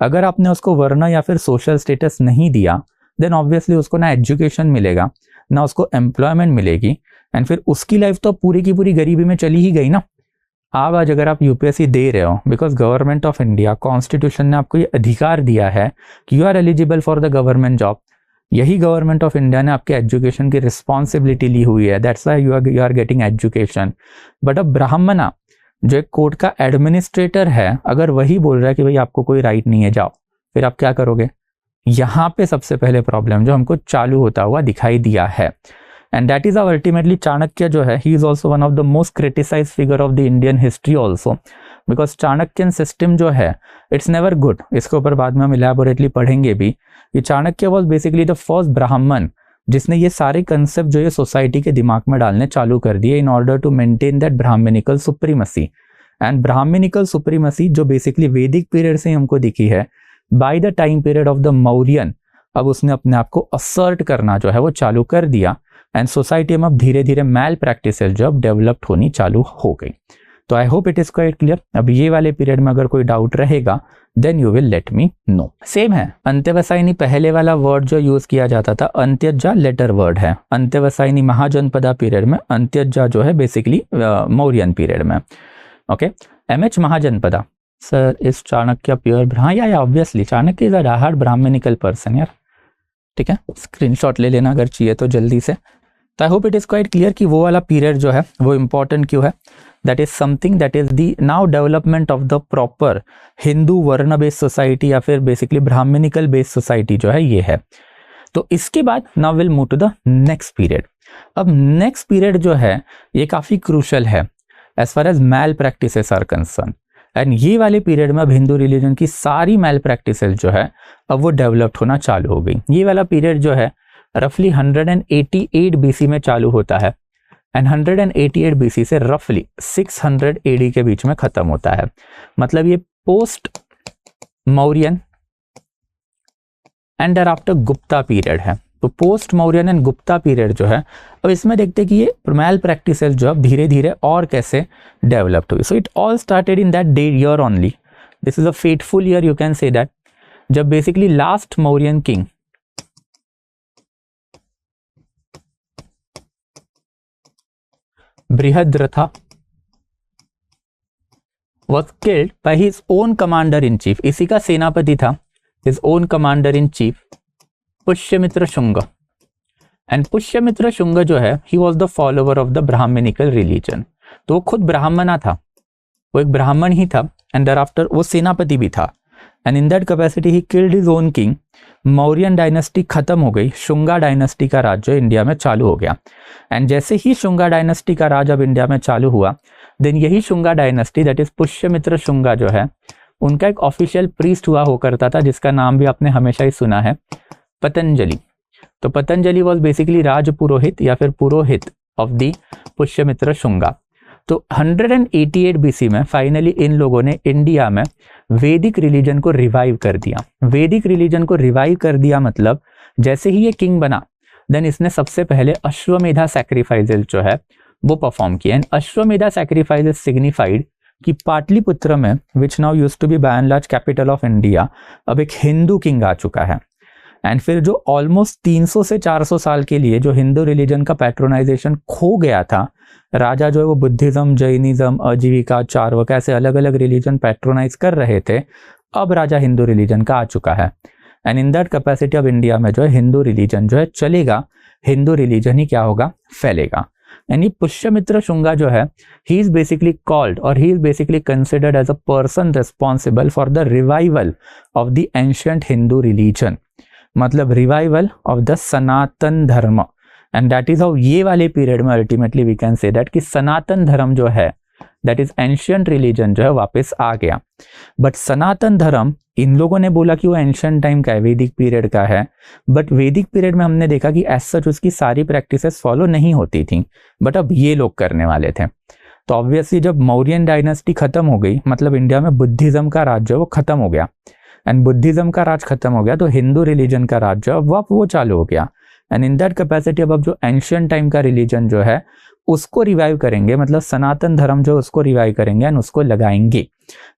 A: अगर आपने उसको वर्ण या फिर सोशल स्टेटस नहीं दिया देन ऑब्वियसली उसको ना एजुकेशन मिलेगा ना उसको एम्प्लॉयमेंट मिलेगी एंड फिर उसकी लाइफ तो पूरी की पूरी गरीबी में चली ही गई ना। आप आज अगर आप यूपीएससी दे रहे हो because government of India constitution ने आपको ये अधिकार दिया है कि you are eligible for the government job, यही गवर्नमेंट ऑफ इंडिया ने आपके एजुकेशन की रिस्पॉन्सिबिलिटी ली हुई है, that's why you are getting education. But अब ब्राह्मणा जो एक कोर्ट का एडमिनिस्ट्रेटर है अगर वही बोल रहा है कि भाई आपको कोई राइट नहीं है जाओ, फिर आप क्या करोगे? यहाँ पे सबसे पहले प्रॉब्लम जो हमको चालू होता हुआ दिखाई दिया है। And that is ultimately Chanakya जो है he is also one of the most criticised figure of the Indian history also because Chanakyan system जो है इट्स नेवर गुड। इसके ऊपर बाद में हम इलैबोरेटली पढ़ेंगे भी। ये Chanakya was basically the first ब्राह्मण जिसने ये सारे कंसेप्ट जो ये सोसाइटी के दिमाग में डालने चालू कर दिए in order to maintain that Brahmanical supremacy. And Brahmanical supremacy जो बेसिकली वैदिक पीरियड से हमको दिखी है by the time period of the Mauryan अब उसने अपने आप को असर्ट करना जो है वो चालू कर दिया एंड सोसाइटी में अब धीरे धीरे मैल प्रैक्टिसेस जो अब डेवलप्ड होनी चालू हो गई। तो I hope it is quite clear. अब ये वाले पीरियड में अगर कोई डाउट रहेगा then you will let me know. Same है अंत्यवसायनी पहले वाला वर्ड जो यूज किया जाता था अंत्यजा लेटर वर्ड है। अंत्यवसायनी महाजनपदा पीरियड में, अंत्यजा जो है बेसिकली मौर्यन पीरियड में। Okay MH Mahajanapada sir is Chanakya pure, हाँ या obviously Chanakya is a diehard Brahmanical person यार। ठीक है स्क्रीनशॉट ले लेना अगर चाहिए तो जल्दी से। तो I hope it is quite clear कि वो वाला पीरियड जो है वो इंपॉर्टेंट क्यों है। That is something that is the now development of the proper Hindu वर्ण बेस्ड सोसाइटी या फिर बेसिकली ब्राह्मणिकल बेस्ड सोसाइटी जो है ये है। तो इसके बाद now will move to the next period. अब नेक्स्ट पीरियड जो है ये काफी क्रूशल है as far as malpractices are concern. And ये वाले पीरियड में अब हिंदू रिलीजन की सारी मैल प्रैक्टिसेस जो है अब वो डेवलप्ड होना चालू हो गई। ये वाला पीरियड जो है रफली 188 बीसी में चालू होता है एंड 188 बीसी से रफली 600 एडी के बीच में खत्म होता है। मतलब ये post Mauryan and after Gupta period है। तो post Mauryan and Gupta period जो है अब इसमें देखते हैं कि ये मैल प्रैक्टिसेस जो अब धीरे धीरे और कैसे डेवलप्ड हुई। So it all started in that day year only. This is a fateful year you can say that जब basically last Mauryan king Brihadratha was killed by his own commander in chief। इसी का सेनापति था his own commander in chief Pushyamitra Shunga. And Pushyamitra Shunga जो है he was the follower of the Brahminical religion। तो वो खुद ब्राह्मणा था, वो एक ब्राह्मण ही था एंड thereafter वो सेनापति भी था। And in that capacity he killed his own king. Mauryan dynasty खत्म हो गई, शुंगा डायनेस्टी का राज जो इंडिया में चालू हो गया। एंड जैसे ही शुंगा डायनेस्टी का राज अब इंडिया में चालू हुआ देन यही Shunga dynasty that is Pushyamitra Shunga जो है उनका एक ऑफिशियल प्रीस्ट हुआ हो करता था जिसका नाम भी आपने हमेशा ही सुना है पतंजलि। तो पतंजलि वॉज बेसिकली राज पुरोहित या फिर पुरोहित ऑफ दी पुष्यमित्र शुंगा। तो 188 बीसी में फाइनली इन लोगों ने इंडिया में वैदिक रिलीजन को रिवाइव कर दिया। वैदिक रिलीजन को रिवाइव कर दिया मतलब जैसे ही ये किंग बना देन इसने सबसे पहले अश्वमेधा सैक्रिफाइसेस जो है वो परफॉर्म किया। एंड अश्वमेधा सैक्रिफाइसेस सिग्निफाइड कि पाटलिपुत्र में which now used to be by and large capital of India अब एक हिंदू किंग आ चुका है। एंड फिर जो ऑलमोस्ट 300 से 400 साल के लिए जो हिंदू रिलीजन का पैट्रोनाइजेशन खो गया था, राजा जो है वो बुद्धिज्म, जैनिज्म, आजीविका, चार्वाक ऐसे अलग अलग रिलीजन पैट्रोनाइज कर रहे थे, अब राजा हिंदू रिलीजन का आ चुका है। And in that capacity of India में जो है हिंदू रिलीजन जो है चलेगा, हिंदू रिलीजन ही क्या होगा, फैलेगा। यानी पुष्यमित्र शुंगा जो है ही इज बेसिकली कॉल्ड और he is basically considered as a person responsible for the revival of the ancient Hindu religion, मतलब revival of the Sanatan Dharma. And that is how ये वाले पीरियड में ultimately we can say that कि सनातन धर्म जो है that is ancient religion जो है वापस आ गया। बट सनातन धर्म इन लोगों ने बोला कि वो एंशिएंट टाइम का है, वैदिक पीरियड का है, बट वैदिक पीरियड में हमने देखा कि एज सच उसकी सारी प्रैक्टिसेस फॉलो नहीं होती थी, बट अब ये लोग करने वाले थे। तो ऑब्वियसली जब मौर्यन डायनेस्टी खत्म हो गई मतलब इंडिया में बुद्धिज्म का राज्य वो खत्म हो गया। एंड बुद्धिज्म का राज खत्म हो गया, तो हिंदू रिलीजन का राज जो अब वो चालू हो गया। एंड इन दैट कैपेसिटी अब जो एंशियंट टाइम का रिलीजन जो है उसको रिवाइव करेंगे, मतलब सनातन धर्म जो उसको रिवाइव करेंगे एंड उसको लगाएंगे।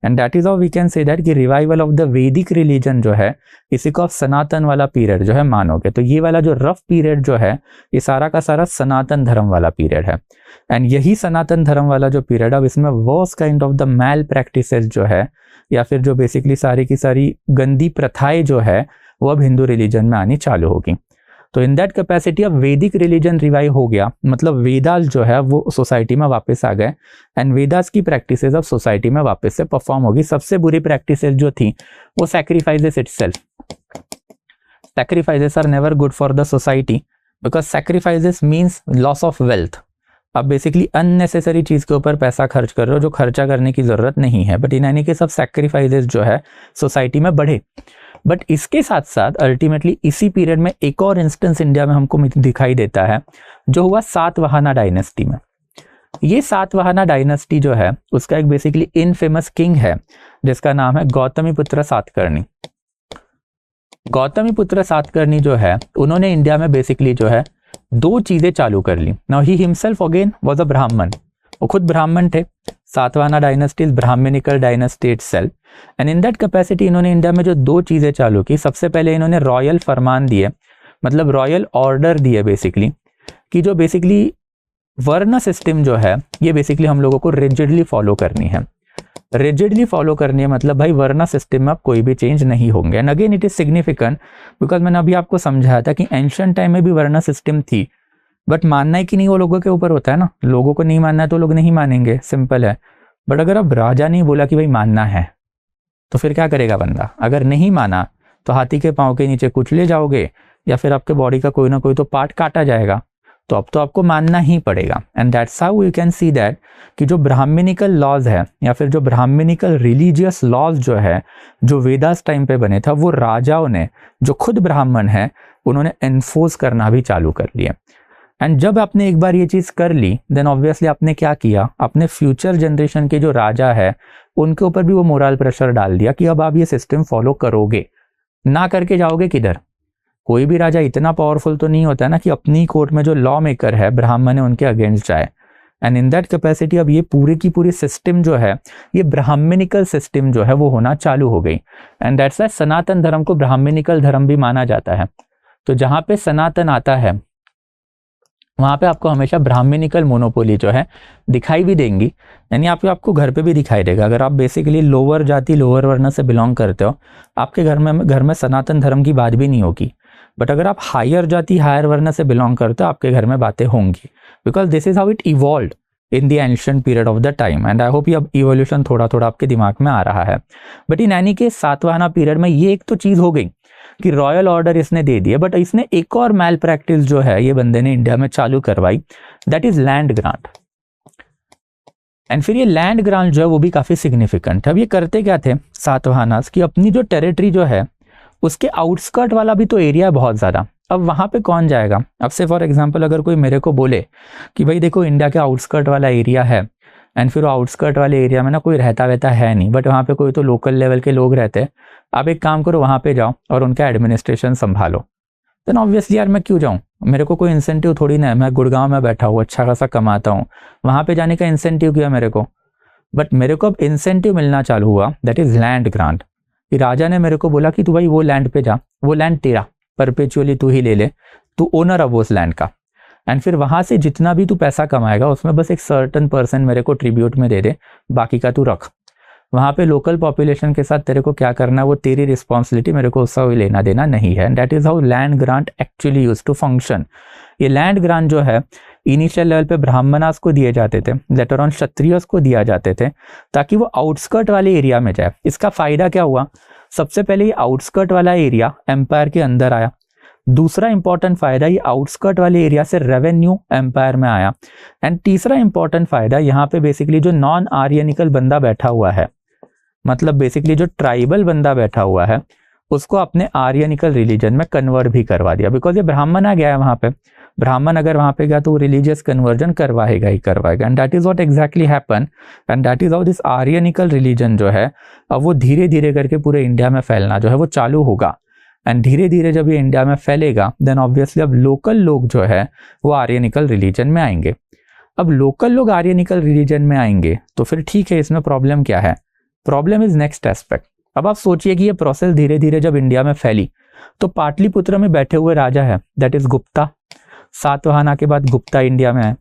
A: And that is how we can say that कि revival of the Vedic religion जो है इसी को आप सनातन वाला पीरियड जो है मानोगे। तो ये वाला जो रफ पीरियड जो है ये सारा का सारा सनातन धर्म वाला पीरियड है। एंड यही सनातन धर्म वाला जो पीरियड अब इसमें worst kind of the malpractices जो है या फिर जो बेसिकली सारी की सारी गंदी प्रथाएं जो है वो अब हिंदू रिलीजन में आनी चालू होगी। तो इन दैट कैपेसिटी अब वैदिक रिलीजन रिवाइव हो गया, मतलब वेदास जो है वो सोसाइटी में वापस आ गए एंड वेदास की प्रैक्टिसेस अब सोसाइटी में वापस से परफॉर्म होगी। सबसे बुरी प्रैक्टिसेस जो थी वो sacrifices itself. Sacrifices are never good for the society because sacrifices means loss of wealth. अब बेसिकली अननेसेसरी चीज के ऊपर पैसा खर्च कर रहे हो जो खर्चा करने की जरूरत नहीं है, बट इन एनी केस अब सैक्रिफाइसेस जो है सोसाइटी में बढ़े। बट इसके साथ साथ अल्टीमेटली इसी पीरियड में एक और इंस्टेंस इंडिया में हमको दिखाई देता है जो हुआ सातवाहना डायनेस्टी में। ये सातवाहना डायनेस्टी जो है उसका एक बेसिकली इनफेमस किंग है जिसका नाम है गौतमीपुत्र सातकर्णी। गौतमीपुत्र सातकर्णी जो है उन्होंने इंडिया में बेसिकली जो है दो चीजें चालू कर ली। Now he himself again was a Brahmin, वो खुद ब्राह्मण थे। Satavahana dynasty is brahmanical dynasty itself and in that capacity इन्होंने इंडिया में जो दो चीजें चालू की, सबसे पहले इन्होंने रॉयल फरमान दिए, मतलब रॉयल ऑर्डर दिए बेसिकली कि जो बेसिकली वर्ण सिस्टम जो है ये बेसिकली हम लोगों को रिजिडली फॉलो करनी है। रिजिडली फॉलो करनी है मतलब भाई वर्ण सिस्टम में अब कोई भी चेंज नहीं होंगे। And again it is significant because मैंने अभी आपको समझाया था कि एंशिएंट टाइम में भी वर्ण सिस्टम थी, बट मानना है कि नहीं वो लोगों के ऊपर होता है ना। लोगों को नहीं मानना है तो लोग नहीं मानेंगे, सिंपल है। बट अगर अब राजा नहीं बोला कि भाई मानना है तो फिर क्या करेगा बंदा? अगर नहीं माना तो हाथी के पांव के नीचे कुचले जाओगे या फिर आपके बॉडी का कोई ना कोई तो पार्ट काटा जाएगा। तो अब तो आपको मानना ही पड़ेगा। And that's how you can see that कि जो ब्राह्मणिकल लॉज है या फिर जो ब्राह्मणिकल रिलीजियस लॉज जो है जो वेदास टाइम पे बने था वो राजाओं ने जो खुद ब्राह्मण है उन्होंने एनफोर्स करना भी चालू कर लिया। एंड जब आपने एक बार ये चीज कर ली देन ऑब्वियसली आपने क्या किया, अपने फ्यूचर जनरेशन के जो राजा है उनके ऊपर भी वो मोरल प्रेशर डाल दिया कि अब आप ये सिस्टम फॉलो करोगे, ना करके जाओगे किधर। कोई भी राजा इतना पावरफुल तो नहीं होता है ना कि अपनी कोर्ट में जो लॉ मेकर है ब्राह्मण है उनके अगेंस्ट जाए। एंड इन दैट कैपेसिटी अब ये पूरी की पूरी सिस्टम जो है ये ब्राह्मणिकल सिस्टम जो है वो होना चालू हो गई। एंड दैट्स व्हाई सनातन धर्म को ब्राह्मणिकल धर्म भी माना जाता है। तो जहां पे सनातन आता है वहां पे आपको हमेशा ब्राह्मणिकल मोनोपोली जो है दिखाई भी देंगी, यानी आपको घर पे भी दिखाई देगा। अगर आप बेसिकली लोअर जाति लोअर वर्ण से बिलोंग करते हो आपके घर में सनातन धर्म की बात भी नहीं होगी। बट अगर आप हायर जाति हायर वर्ण से बिलोंग करते हो आपके घर में बातें होंगी because this is how it evolved in the ancient period of the time. And I hope ये अब इवोल्यूशन थोड़ा थोड़ा आपके दिमाग में आ रहा है। But in any case Satavahana period में ये एक तो चीज हो गई कि रॉयल ऑर्डर इसने दे दिया, बट इसने एक और मैल प्रैक्टिस जो है ये बंदे ने इंडिया में चालू करवाई, that is land grant. And फिर ये लैंड ग्रांट जो है वो भी काफी सिग्निफिकेंट है। अब ये करते क्या थे सातवाहनास की अपनी जो टेरिटरी जो है उसके आउटस्कर्ट वाला भी तो एरिया है बहुत ज्यादा। अब वहां पे कौन जाएगा? अब से फॉर एग्जांपल अगर कोई मेरे को बोले कि भाई देखो इंडिया के आउटस्कर्ट वाला एरिया है एंड फिर आउटस्कर्ट वाले एरिया में ना कोई रहता वहता है नहीं, बट वहाँ पे कोई तो लोकल लेवल के लोग रहते हैं, आप एक काम करो वहाँ पे जाओ और उनका एडमिनिस्ट्रेशन संभालो। देन ऑब्वियसली यार मैं क्यों जाऊँ, मेरे को कोई इंसेंटिव थोड़ी ना है। मैं गुड़गांव में बैठा हूँ अच्छा खासा कमाता हूँ, वहाँ पे जाने का इंसेंटिव क्यों है मेरे को? बट मेरे को अब इंसेंटिव मिलना चालू हुआ, दैट इज लैंड ग्रांट। कि राजा ने मेरे को बोला कि तू भाई वो लैंड पे जा, वो लैंड तेरा परपेचुअली तू ही ले ले, तू ओनर अब उस लैंड का। एंड फिर वहां से जितना भी तू पैसा कमाएगा उसमें बस एक सर्टन परसेंट मेरे को ट्रिब्यूट में दे दे, बाकी का तू रख। वहां पे लोकल पॉपुलेशन के साथ तेरे को क्या करना है वो तेरी रिस्पॉन्सिबिलिटी, मेरे को उसका लेना देना नहीं है। That is how land grant actually used to function. ये लैंड ग्रांट जो है इनिशियल लेवल पे ब्राह्मणास को दिए जाते थे, लेटर ऑन क्षत्रियस को दिया जाते थे ताकि वो आउटस्कर्ट वाले एरिया में जाए। इसका फायदा क्या हुआ? सबसे पहले ये आउटस्कर्ट वाला एरिया एम्पायर के अंदर आया। दूसरा इंपॉर्टेंट फायदा ये आउटस्कर्ट वाले एरिया से रेवेन्यू एम्पायर में आया। एंड तीसरा इंपॉर्टेंट फायदा यहाँ पे बेसिकली जो नॉन आर्यनिकल बंदा बैठा हुआ है, मतलब बेसिकली जो ट्राइबल बंदा बैठा हुआ है उसको अपने आर्यनिकल रिलीजन में कन्वर्ट भी करवा दिया। बिकॉज ये ब्राह्मण आ गया है वहां पे, ब्राह्मण अगर वहाँ पे गया तो वो रिलीजियस कन्वर्जन करवाएगा ही करवाएगा। And that is what exactly happen, and that is how this Aryanical religion जो है अब वो धीरे धीरे करके पूरे इंडिया में फैलना जो है वो चालू होगा। एंड धीरे धीरे जब ये इंडिया में फैलेगा देन ऑब्वियसली अब लोकल लोग जो है वो आर्यनिकल रिलीजन में आएंगे। अब लोकल लोग आर्यनिकल रिलीजन में आएंगे तो फिर ठीक है, इसमें प्रॉब्लम क्या है? Problem is next aspect. अब आप सोचिए कि ये प्रोसेस धीरे धीरे जब इंडिया में फैली तो पाटलिपुत्र में बैठे हुए राजा है दैट इज गुप्ता, सातवाहना के बाद गुप्ता इंडिया में आए।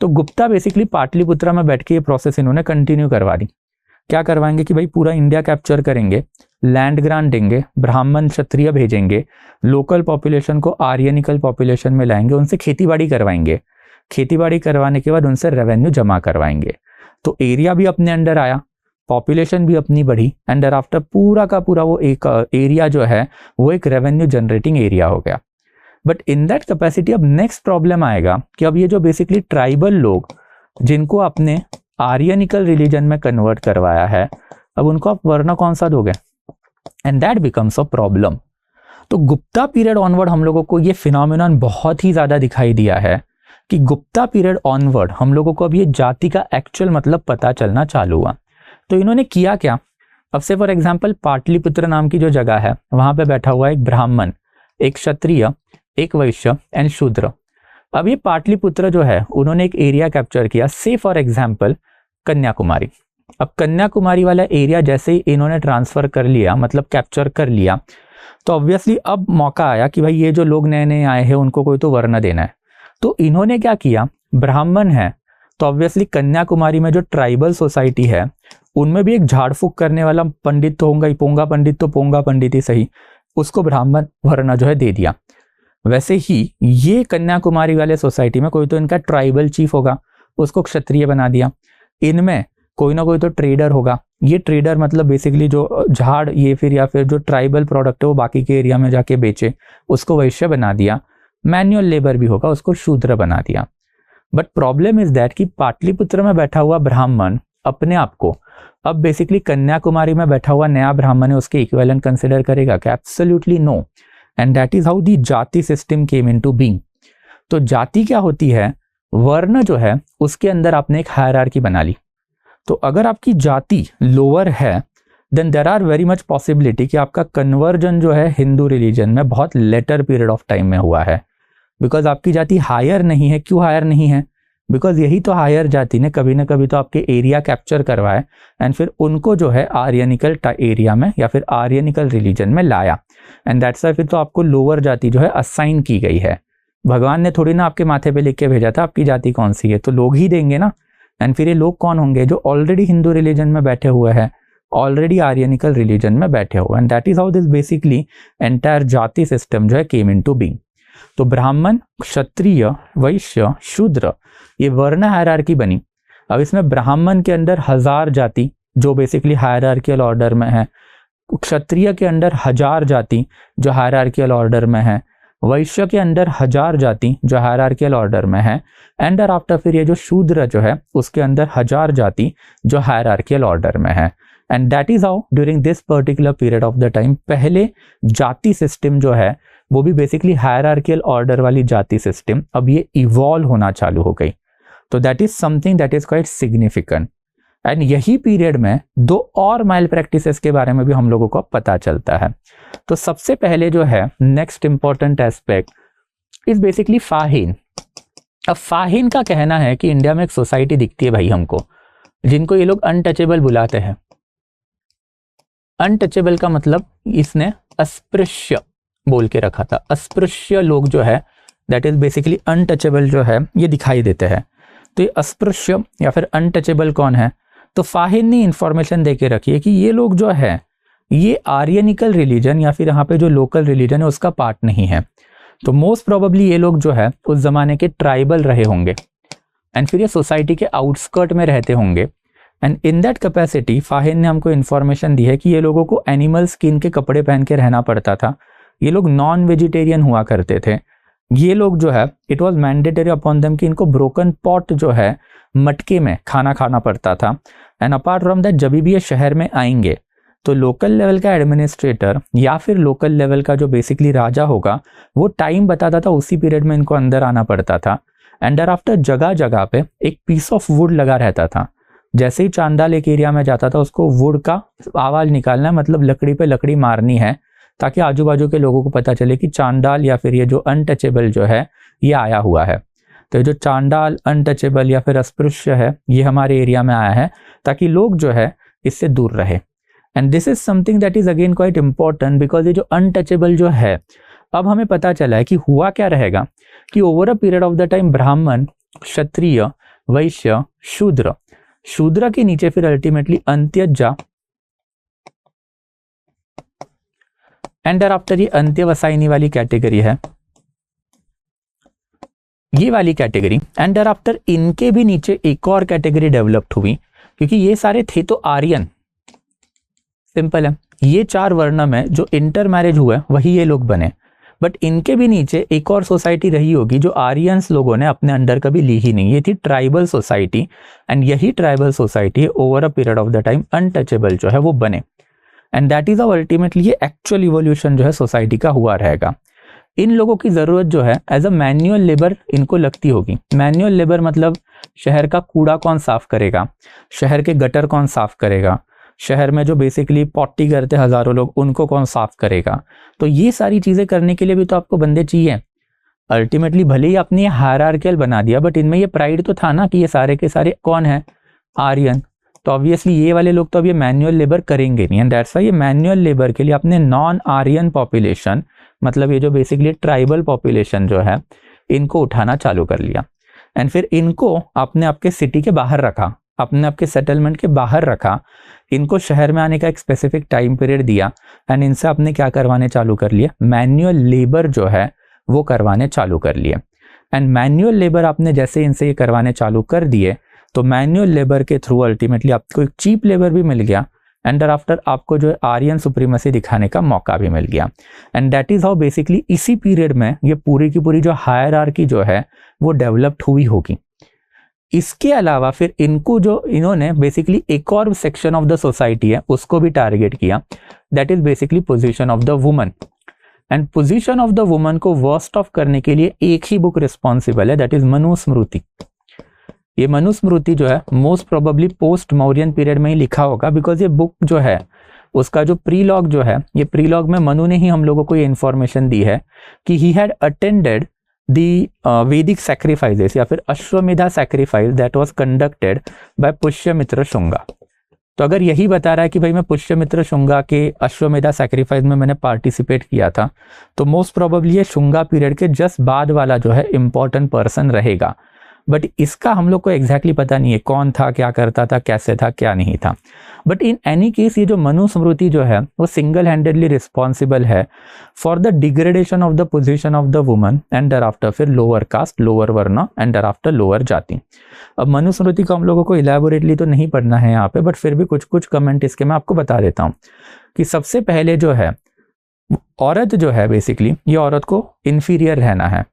A: तो गुप्ता बेसिकली पाटलिपुत्र में बैठ के ये प्रोसेस इन्होंने कंटिन्यू करवा दी। क्या करवाएंगे कि भाई पूरा इंडिया कैप्चर करेंगे, लैंड ग्रांट देंगे, ब्राह्मण क्षत्रिय भेजेंगे, लोकल पॉपुलेशन को आर्यनिकल पॉपुलेशन में लाएंगे, उनसे खेतीबाड़ी करवाएंगे, खेतीबाड़ी करवाने के बाद उनसे रेवेन्यू जमा करवाएंगे। तो एरिया भी अपने अंडर आया, पॉपुलेशन भी अपनी बढ़ी, एंड आफ्टर पूरा का पूरा वो एक एरिया जो है वो एक रेवेन्यू जनरेटिंग एरिया हो गया। बट इन दैट कैपेसिटी अब नेक्स्ट प्रॉब्लम आएगा कि अब ये जो बेसिकली ट्राइबल लोग जिनको आपने आर्यनिकल रिलीजन में कन्वर्ट करवाया है, अब उनको आप वर्ण कौन सा दोगे? And that becomes a problem. तो गुप्ता पीरियड ऑनवर्ड हम लोगों को ये फिनोमिनन बहुत ही ज्यादा दिखाई दिया है कि गुप्ता पीरियड ऑनवर्ड हम लोगों को अब ये जाति का एक्चुअल मतलब पता चलना चालू हुआ। तो इन्होंने किया क्या? अब से फॉर एग्जाम्पल पाटलिपुत्र नाम की जो जगह है वहां पे बैठा हुआ एक ब्राह्मण, एक क्षत्रिय, एक वैश्य एंड शूद्र। अब ये पाटलिपुत्र जो है उन्होंने एक एरिया कैप्चर किया, से फॉर एग्जाम्पल कन्याकुमारी। अब कन्याकुमारी वाला एरिया जैसे ही इन्होंने ट्रांसफर कर लिया, मतलब कैप्चर कर लिया, तो ऑब्वियसली अब मौका आया कि भाई ये जो लोग नए नए आए हैं उनको कोई तो वर्ण देना है। तो इन्होंने क्या किया, ब्राह्मण है तो ऑब्वियसली कन्याकुमारी में जो ट्राइबल सोसाइटी है उनमें भी एक झाड़ फूक करने वाला पंडित तो होगा ही, पोंगा पंडित तो पोंगा पंडित ही सही, उसको ब्राह्मण वर्ण जो है दे दिया। वैसे ही ये कन्याकुमारी वाले सोसाइटी में कोई तो इनका ट्राइबल चीफ होगा, उसको क्षत्रिय बना दिया। इनमें कोई ना कोई तो ट्रेडर होगा, ये ट्रेडर मतलब बेसिकली जो झाड़ ये फिर या फिर जो ट्राइबल प्रोडक्ट है वो बाकी के एरिया में जाके बेचे, उसको वैश्य बना दिया। मैन्युअल लेबर भी होगा, उसको शूद्र बना दिया। बट प्रॉब्लम इज दैट कि पाटलिपुत्र में बैठा हुआ ब्राह्मण अपने आप को अब बेसिकली कन्याकुमारी में बैठा हुआ नया ब्राह्मण है उसके इक्विवेलेंट कंसिडर करेगा क्या? Absolutely no. And that is how the jati system came into being. तो जाति क्या होती है? वर्ण जो है उसके अंदर आपने एक हायरार्की बना ली। तो अगर आपकी जाति लोअर है then there are very much possibility कि आपका कन्वर्जन जो है हिंदू रिलीजन में बहुत लेटर पीरियड ऑफ टाइम में हुआ है, बिकॉज आपकी जाति हायर नहीं है। क्यों हायर नहीं है? बिकॉज यही तो हायर जाति ने कभी ना कभी तो आपके एरिया कैप्चर करवाए एंड फिर उनको जो है आर्यनिकल एरिया में या फिर आर्यनिकल रिलीजन में लाया, एंड दैट्स वाई फिर तो आपको लोअर जाति जो है असाइन की गई है। भगवान ने थोड़ी ना आपके माथे पे लिख के भेजा था आपकी जाति कौन सी है, तो लोग ही देंगे ना। एंड फिर ये लोग कौन होंगे? जो ऑलरेडी हिंदू रिलीजन में बैठे हुए हैं, ऑलरेडी आर्यनिकल रिलीजन में बैठे हुए, and that is how this basically entire जाति सिस्टम जो है केम इनटू बीइंग। तो ब्राह्मण, क्षत्रिय, वैश्य, शूद्र, ये वर्ण हायरार्की बनी। अब इसमें ब्राह्मण के अंदर 1000 जाति जो बेसिकली हायरार्कियल ऑर्डर में है, क्षत्रिय के अंदर 1000 जाति जो हायरार्कियल ऑर्डर में है, वैश्य के अंदर 1000 जाति जो हायरार्कियल ऑर्डर में है, एंड आफ्टर फिर ये जो शूद्र जो है उसके अंदर 1000 जाति जो हायरार्कियल ऑर्डर में है। And that is how during this particular period of the time पहले जाति सिस्टम जो है वो भी बेसिकली हायरार्कियल ऑर्डर वाली जाति सिस्टम अब ये इवॉल्व होना चालू हो गई। तो that is something that is quite significant. And यही पीरियड में 2 और माइल प्रैक्टिसेस के बारे में भी हम लोगों को पता चलता है। तो सबसे पहले जो है next important aspect is basically फाहिन। अब फाहिन का कहना है कि इंडिया में एक सोसाइटी दिखती है भाई हमको, जिनको ये लोग अनटचेबल बुलाते हैं। अनटचेबल का मतलब इसने अस्पृश्य बोल के रखा था। अस्पृश्य लोग जो है दैट इज बेसिकली अनटचेबल जो है ये दिखाई देते हैं। तो ये अस्पृश्य या फिर अनटचेबल कौन है? तो फाहिन ने इंफॉर्मेशन देके रखी है कि ये लोग जो है ये आर्यनिकल रिलीजन या फिर यहाँ पे जो लोकल रिलीजन है उसका पार्ट नहीं है। तो मोस्ट प्रोबेबली ये लोग जो है उस जमाने के ट्राइबल रहे होंगे एंड फिर ये सोसाइटी के आउटस्कर्ट में रहते होंगे। एंड इन दैट कैपेसिटी फाहिन ने हमको इन्फॉर्मेशन दी है कि ये लोगों को एनिमल स्किन के कपड़े पहन के रहना पड़ता था। ये लोग नॉन वेजिटेरियन हुआ करते थे। ये लोग जो है it was mandatory upon them कि इनको ब्रोकन पॉट जो है मटके में खाना खाना पड़ता था। एंड अपार्ट फ्रॉम दैट जब भी ये शहर में आएंगे तो लोकल लेवल का एडमिनिस्ट्रेटर या फिर लोकल लेवल का जो बेसिकली राजा होगा वो टाइम बताता था, उसी पीरियड में इनको अंदर आना पड़ता था। एंड आफ्टर जगह जगह पे एक पीस ऑफ वुड लगा रहता था। जैसे ही चांडाल एक एरिया में जाता था उसको वुड का आवाज निकालना है, मतलब लकड़ी पे लकड़ी मारनी है, ताकि आजू बाजू के लोगों को पता चले कि चांडाल या फिर ये जो अनटचेबल जो है ये आया हुआ है। तो ये जो चांडाल, अनटचेबल या फिर अस्पृश्य है, ये हमारे एरिया में आया है, ताकि लोग जो है इससे दूर रहे। And this is something that is again quite important, because ये जो अनटचेबल जो है, अब हमें पता चला है कि हुआ क्या रहेगा कि over a period of the time ब्राह्मण, क्षत्रिय, वैश्य, शूद्र, शूद्र के नीचे फिर अल्टीमेटली अंत्यजा, एंड आफ्टर ये अंत्यवसायनी वाली कैटेगरी है, ये वाली कैटेगरी। एंड आफ्टर इनके भी नीचे एक और कैटेगरी डेवलप्ड हुई, क्योंकि ये सारे थे तो आर्यन, सिंपल है, ये 4 वर्ण में जो इंटर मैरिज हुए वही ये लोग बने। बट इनके भी नीचे एक और सोसाइटी रही होगी जो आर्यंस लोगों ने अपने अंडर कभी ली ही नहीं, ये थी ट्राइबल सोसाइटी। एंड यही tribal society over a period of the time untouchable जो है वो बने। एंड दैट इज अल्टीमेटली ये एक्चुअल इवोल्यूशन जो है सोसाइटी का हुआ रहेगा। इन लोगों की जरूरत जो है एज अ मैन्युअल लेबर इनको लगती होगी। मैन्युअल लेबर मतलब शहर का कूड़ा कौन साफ करेगा, शहर के गटर कौन साफ करेगा, शहर में जो बेसिकली पॉटी करते हजारों लोग उनको कौन साफ करेगा। तो ये सारी चीजें करने के लिए भी तो आपको बंदे चाहिए। अल्टीमेटली भले ही आपने ये हायरार्कियल बना दिया, बट इनमें ये प्राइड तो था ना कि ये सारे के सारे कौन है, आर्यन। तो ऑब्वियसली ये वाले लोग तो अब ये मैन्युअल लेबर करेंगे नहीं, एंड दैट्स व्हाई ये मैन्युअल लेबर के लिए अपने नॉन आर्यन पॉपुलेशन, मतलब ये जो बेसिकली ट्राइबल पॉपुलेशन जो है, इनको उठाना चालू कर लिया। एंड फिर इनको आपने आपके सिटी के बाहर रखा, अपने आपके सेटलमेंट के बाहर रखा, इनको शहर में आने का एक स्पेसिफिक टाइम पीरियड दिया, एंड इनसे आपने क्या करवाने चालू कर लिया, मैन्युअल लेबर जो है वो करवाने चालू कर लिए। एंड मैन्युअल लेबर आपने जैसे इनसे ये करवाने चालू कर दिए, तो मैन्युअल लेबर के थ्रू अल्टीमेटली आपको एक चीप लेबर भी मिल गया, एंड आफ्टर आपको जो है आर्यन सुप्रीमेसी दिखाने का मौका भी मिल गया। And that is how basically इसी पीरियड में ये पूरी की पूरी जो हायरार्की जो है वो डेवलप्ड हुई होगी। इसके अलावा फिर इनको जो इन्होंने बेसिकली एक और सेक्शन ऑफ द सोसाइटी है उसको भी टारगेट किया, that is basically position of the woman. And position of the woman को वर्स्ट ऑफ करने के लिए एक ही बुक रिस्पॉन्सिबल है, दैट इज मनुस्मृति। ये मनुस्मृति जो है most probably post Mauryan period में ही लिखा होगा, बिकॉज ये बुक जो है उसका जो प्रीलॉग जो है, ये प्रीलॉग में मनु ने ही हम लोगों को ये इंफॉर्मेशन दी है कि ही हैड अटेंडेड दी वैदिक सैक्रिफाइसेस या फिर Ashvamedha sacrifice that was conducted by Pushyamitra Shunga. तो अगर यही बता रहा है कि भाई मैं पुष्यमित्र शुंगा के अश्वमेधा सैक्रिफाइस में मैंने पार्टिसिपेट किया था, तो मोस्ट प्रोबेबली ये शुंगा पीरियड के जस्ट बाद वाला जो है इंपॉर्टेंट पर्सन रहेगा। बट इसका हम लोग को एग्जैक्टली पता नहीं है कौन था, क्या करता था, कैसे था, क्या नहीं था। बट इन एनी केस ये जो मनुस्मृति जो है वो सिंगल हैंडेडली रिस्पॉन्सिबल है for the degradation of the position of the woman and thereafter फिर lower caste, lower varna and thereafter lower jati. अब मनुस्मृति को हम लोगों को इलेबोरेटली तो नहीं पढ़ना है यहाँ पे, बट फिर भी कुछ कुछ कमेंट इसके मैं आपको बता देता हूँ कि सबसे पहले जो है औरत जो है बेसिकली ये औरत को इन्फीरियर रहना है।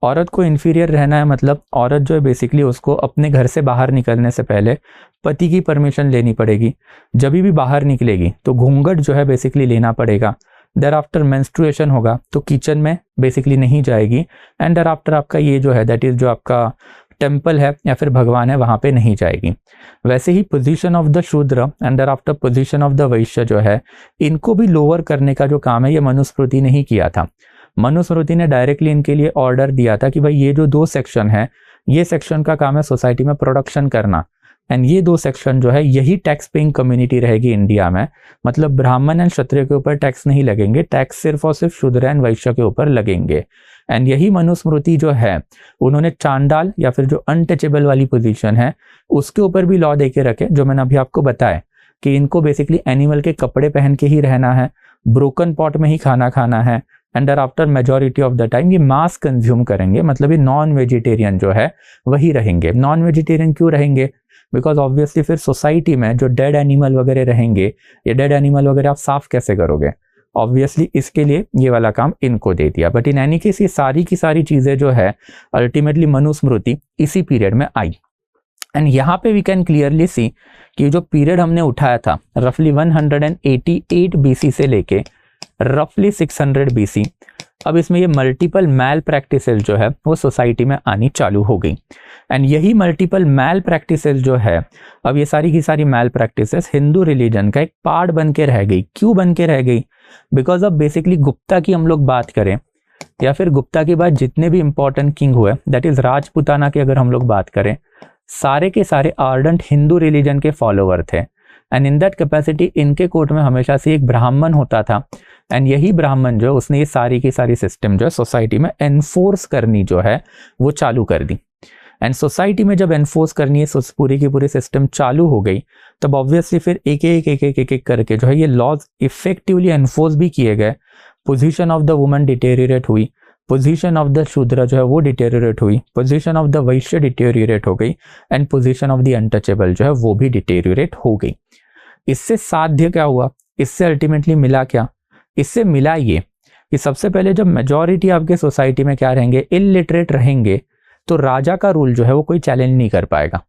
A: औरत को इन्फीरियर रहना है मतलब औरत जो है बेसिकली उसको अपने घर से बाहर निकलने से पहले पति की परमिशन लेनी पड़ेगी। जब भी बाहर निकलेगी तो घूंघट जो है बेसिकली लेना पड़ेगा। देर आफ्टर मेंस्ट्रुएशन होगा तो किचन में बेसिकली नहीं जाएगी, एंड देर आफ्टर आपका ये जो है दैट इज जो आपका टेम्पल है या फिर भगवान है वहां पे नहीं जाएगी। वैसे ही पोजीशन ऑफ द शूद्र and there after position of the वैश्य जो है इनको भी लोअर करने का जो काम है ये मनुस्मृति ने ही किया था। मनुस्मृति ने डायरेक्टली इनके लिए ऑर्डर दिया था कि भाई ये जो 2 सेक्शन है, ये सेक्शन का काम है सोसाइटी में प्रोडक्शन करना, एंड ये 2 सेक्शन जो है यही टैक्स पेइंग कम्युनिटी रहेगी इंडिया में। मतलब ब्राह्मण एंड क्षत्रिय के ऊपर टैक्स नहीं लगेंगे, टैक्स सिर्फ और सिर्फ शूद्र एंड वैश्य के ऊपर लगेंगे। एंड यही मनुस्मृति जो है उन्होंने चांडाल या फिर जो अनटचेबल वाली पोजीशन है उसके ऊपर भी लॉ देके रखे, जो मैंने अभी आपको बताया कि इनको बेसिकली एनिमल के कपड़े पहन के ही रहना है, ब्रोकन पॉट में ही खाना खाना है, and after majority of the time ये मांस कंज्यूम करेंगे, मतलब ये नॉन वेजिटेरियन जो है वही रहेंगे। नॉन वेजिटेरियन क्यों रहेंगे? बिकॉज ऑब्वियसली फिर सोसाइटी में जो डेड एनिमल वगैरह रहेंगे, ये डेड एनिमल वगैरह आप साफ कैसे करोगे? ऑब्वियसली इसके लिए ये वाला काम इनको दे दिया। बट इन एनी केस ये सारी की सारी चीजें जो है अल्टीमेटली मनुस्मृति इसी पीरियड में आई। एंड यहाँ पे वी कैन क्लियरली सी कि जो पीरियड हमने उठाया था रफली 188 BC से लेके रफली 600 BC, अब इसमें ये मल्टीपल मैल प्रैक्टिसेस जो है वो सोसाइटी में आनी चालू हो गई। एंड यही मल्टीपल मैल प्रैक्टिसेस जो है, अब ये सारी की सारी मैल प्रैक्टिसेस हिंदू रिलीजन का एक पार्ट बन के रह गई। क्यों बन के रह गई? बिकॉज अब बेसिकली गुप्ता की हम लोग बात करें या फिर गुप्ता के बाद जितने भी इंपॉर्टेंट किंग हुए, दैट इज राजपुताना की अगर हम लोग बात करें, सारे के सारे आर्डेंट हिंदू रिलीजन के फॉलोवर थे। एंड इन दैट कैपेसिटी इनके कोर्ट में हमेशा से एक ब्राह्मण होता था। एंड यही ब्राह्मण जो उसने ये सारी की सारी सिस्टम जो है सोसाइटी में एनफोर्स करनी जो है वो चालू कर दी। एंड सोसाइटी में जब एनफोर्स करनी है पूरी की पूरी सिस्टम चालू हो गई, तब ऑब्वियसली फिर एक करके जो है ये लॉज इफेक्टिवली एनफोर्स भी किए गए। Position of the woman deteriorate हुई, पोजीशन ऑफ द शूद्र जो है वो डिटेरियोरेट हुई, position of the Vysya deteriorate हो गई, and position of the untouchable जो है वो भी डिटेरियोरेट हो गई। इससे साध्य क्या हुआ? इससे अल्टीमेटली मिला क्या? इससे मिला ये कि सबसे पहले जब मेजॉरिटी आपके सोसाइटी में क्या रहेंगे, इलिटरेट रहेंगे, तो राजा का रूल जो है वो कोई चैलेंज नहीं कर पाएगा।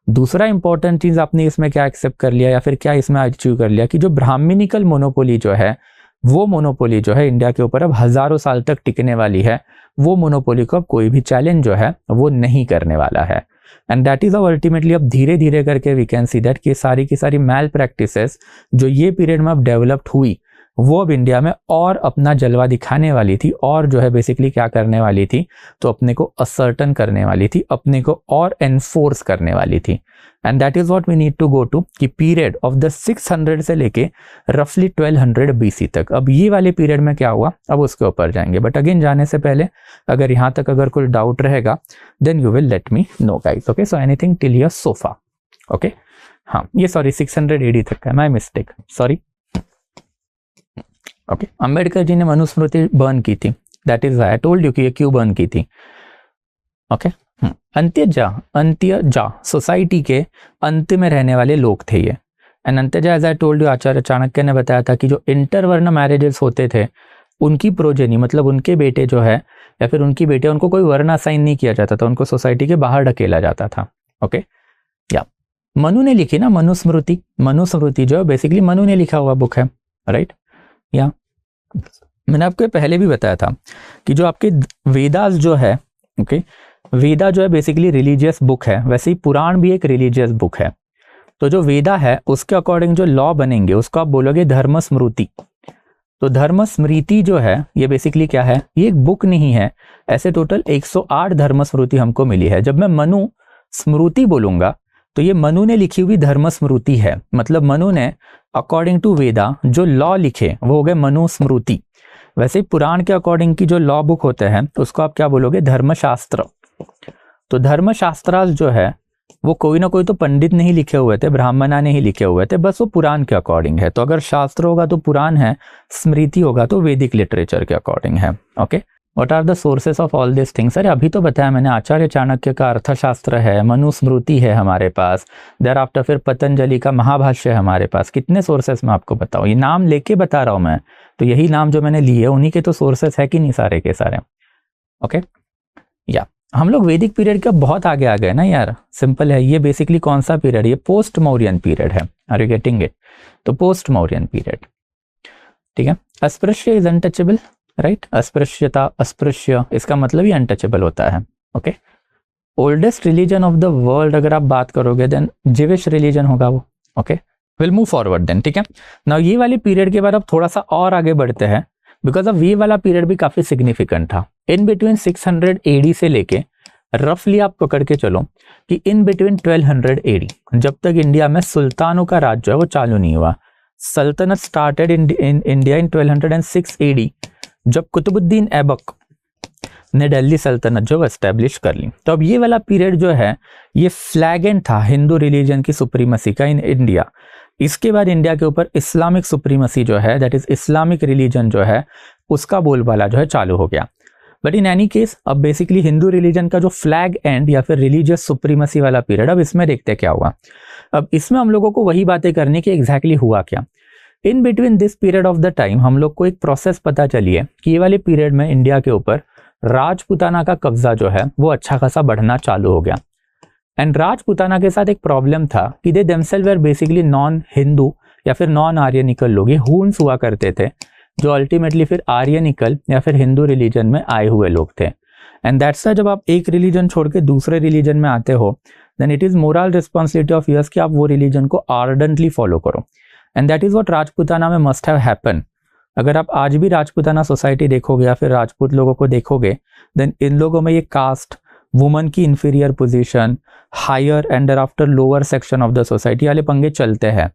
A: दूसरा इंपॉर्टेंट चीज आपने इसमें क्या एक्सेप्ट कर लिया या फिर क्या इसमें अचीव कर लिया कि जो ब्राह्मणिकल मोनोपोली जो है, वो मोनोपोली जो है इंडिया के ऊपर अब हजारों साल तक टिकने वाली है। वो मोनोपोली को अब कोई भी चैलेंज जो है वो नहीं करने वाला है। एंड दैट इज अल्टीमेटली अब धीरे धीरे करके वी कैन सी दैट कि सारी की सारी मैल प्रैक्टिसेस जो ये पीरियड में अब डेवलप्ड हुई, वो अब इंडिया में और अपना जलवा दिखाने वाली थी और जो है बेसिकली क्या करने वाली थी, तो अपने को असर्टन करने वाली थी, अपने को और एनफोर्स करने वाली थी। And that is what we need to go to कि पीरियड ऑफ द 600 से लेके रफली 1200 BC तक। अब ये वाले पीरियड में क्या हुआ, अब उसके ऊपर जाएंगे। बट अगेन जाने से पहले अगर यहाँ तक अगर कोई डाउट रहेगा then you will let me know guys. Okay, so anything till your sofa. Okay, हाँ ये सॉरी 600 AD तक है, my mistake, sorry. Okay, Ambedkar ji ने मनुस्मृति बर्न की थी, that is I told you कि ये क्यों बर्न की थी। ओके, अंत्यजा सोसाइटी के अंत में रहने वाले लोग थे ये। And Antyaja as I told you, Acharya Chanakya ने बताया था कि जो इंटरवर्ण मैरिजेस होते थे उनकी प्रोजेनी मतलब उनके बेटे जो है या फिर उनकी बेटे, उनको कोई वर्ण असाइन नहीं किया जाता था, उनको सोसाइटी के बाहर ढकेला जाता था। ओके, या मनु ने लिखी ना मनुस्मृति, मनुस्मृति जो बेसिकली मनु ने लिखा हुआ बुक है, राइट। या मैंने आपको पहले भी बताया था कि जो आपके वेदास जो है, ओके, वेदा जो है बेसिकली रिलीजियस बुक है, वैसे ही पुराण भी एक रिलीजियस बुक है। तो जो वेदा है उसके अकॉर्डिंग जो लॉ बनेंगे उसको आप बोलोगे धर्म स्मृति। तो धर्म स्मृति जो है ये बेसिकली क्या है, ये एक बुक नहीं है, ऐसे टोटल 108 धर्म स्मृति हमको मिली है। जब मैं मनु स्मृति बोलूंगा तो ये मनु ने लिखी हुई धर्म स्मृति है, मतलब मनु ने अकॉर्डिंग टू वेदा जो लॉ लिखे वो हो गए मनु स्मृति। वैसे ही पुराण के अकॉर्डिंग की जो लॉ बुक होते हैं उसको आप क्या बोलोगे, धर्मशास्त्र। तो धर्मशास्त्र जो है वो कोई ना कोई तो पंडित नहीं लिखे हुए थे, ब्राह्मणा ने ही लिखे हुए थे, बस वो पुराण के अकॉर्डिंग है। तो अगर शास्त्र होगा तो पुराण है, स्मृति होगा तो वैदिक लिटरेचर के अकॉर्डिंग है। Okay, what are the sources of all this things? अरे अभी तो बताया मैंने, आचार्य चाणक्य का अर्थशास्त्र है, मनुस्मृति है हमारे पास, देयर आफ्टर फिर पतंजलि का महाभाष्य है हमारे पास। कितने सोर्सेस मैं आपको बताऊं, ये नाम लेके बता रहा हूं मैं, तो यही नाम जो मैंने लिए उन्हीं के तो सोर्सेस है कि नहीं सारे के सारे। ओके, या हम लोग वैदिक पीरियड का बहुत आगे आ गए ना यार, सिंपल है। ये बेसिकली कौन सा पीरियड, ये पोस्ट मौर्यन पीरियड है। Are you getting it? तो पोस्ट मौर्यन पीरियड, ठीक है। अस्पृश्य इज अनटचेबल, राइट। अस्पृश्यता, अस्पृश्य इसका मतलब ही अनटचेबल होता है। Okay, oldest religion of the world अगर आप बात करोगे देन जिविश रिलीजन होगा वो। Okay, will move forward then, ठीक है। नाउ ये वाले पीरियड के बाद अब थोड़ा सा और आगे बढ़ते हैं, बिकॉज अब ये वाला पीरियड भी काफी सिग्निफिकेंट था। इन बिटवीन 600 AD से लेके रफली आप पकड़ के चलो कि इन बिटवीन 1200 AD, जब तक इंडिया में सुल्तानों का राज जो है वो चालू नहीं हुआ। सल्तनत started in India in 1206 AD, जब कुतुबुद्दीन ऐबक ने दिल्ली सल्तनत जो एस्टेब्लिश कर ली। तो अब ये वाला पीरियड जो है ये फ्लैगेंट था हिंदू रिलीजन की सुप्रीमेसी का इन इंडिया। इसके बाद इंडिया के ऊपर इस्लामिक सुप्रीमेसी जो है, दैट इज इस्लामिक रिलीजन जो है उसका बोलबाला जो है चालू हो गया। बट इन एनी केस अब बेसिकली हिंदू रिलीजन का जो फ्लैग एंड या फिर रिलीजियस सुप्रीमेसी वाला पीरियड, अब इसमें देखते क्या हुआ। अब इसमें हम लोगों को वही बातें करनी कि एग्जैक्टली हुआ क्या। इन between this period of the time हम लोग को एक प्रोसेस पता चली है कि ये वाले पीरियड में इंडिया के ऊपर राजपुताना का कब्जा जो है वो अच्छा खासा बढ़ना चालू हो गया। एंड राजपूताना के साथ एक प्रॉब्लम था कि they themselves were basically non Hindu या फिर नॉन आर्यनिकल लोग, ये हून्स हुआ करते थे जो अल्टीमेटली फिर आर्यनिकल या फिर हिंदू रिलीजन में आए हुए लोग थे। एंड दैट्स व्हाई जब आप एक रिलीजन छोड़ के दूसरे रिलीजन में आते हो then it is moral responsibility of yours कि आप वो रिलीजन को आर्डेंटली फॉलो करो। And that is what Rajputana में मस्ट हैव हैपन। अगर आप आज भी राजपूताना सोसाइटी देखोगे या फिर राजपूत लोगों को देखोगे देन इन लोगों में ये कास्ट, वुमन की inferior position, higher and after lower section of the society वाले पंगे चलते हैं।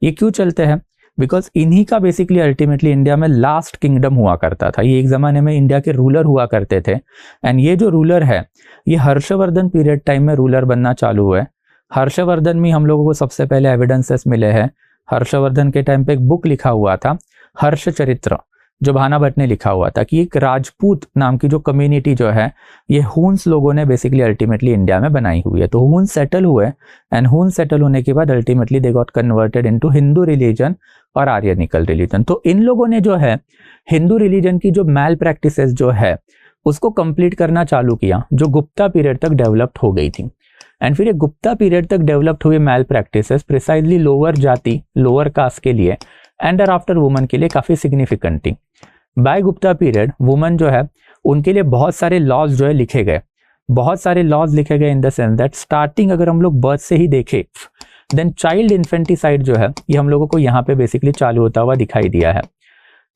A: ये क्यों चलते हैं? बिकॉज इन्हीं का बेसिकली अल्टीमेटली इंडिया में लास्ट किंगडम हुआ करता था। ये एक ज़माने में इंडिया के रूलर हुआ करते थे एंड ये जो रूलर है ये हर्षवर्धन पीरियड टाइम में रूलर बनना चालू हुआ है। हर्षवर्धन में हम लोगों को सबसे पहले एविडेंसेस मिले हैं। हर्षवर्धन के टाइम पे एक बुक लिखा हुआ था हर्ष चरित्र, जो भाना भट्ट ने लिखा हुआ था कि एक राजपूत नाम की जो कम्युनिटी जो है ये हून्स लोगों ने बेसिकली अल्टीमेटली इंडिया में बनाई हुई है। तो हून्स सेटल हुए एंड हून्स सेटल होने के बाद ultimately they got converted into Hindu religion और आर्यनिकल रिलीजन। तो इन लोगों ने जो है हिंदू रिलीजन की जो मैल प्रैक्टिसेस जो है उसको कंप्लीट करना चालू किया, जो गुप्ता पीरियड तक डेवलप्ड हो गई थी। एंड फिर ये गुप्ता पीरियड तक डेवलप्ड हुए मैल प्रैक्टिसेस प्रिसाइजली लोअर जाति, लोअर कास्ट के लिए एंड आफ्टर वुमन के लिए काफी सिग्निफिकेंट थी। बाय गुप्ता पीरियड वुमन जो है उनके लिए बहुत सारे लॉज जो है लिखे गए, बहुत सारे लॉज लिखे गए in the sense that starting अगर हम लोग बर्थ से ही देखें देन चाइल्ड इन्फेंटिसाइड जो है ये हम लोगों को यहाँ पे बेसिकली चालू होता हुआ दिखाई दिया है।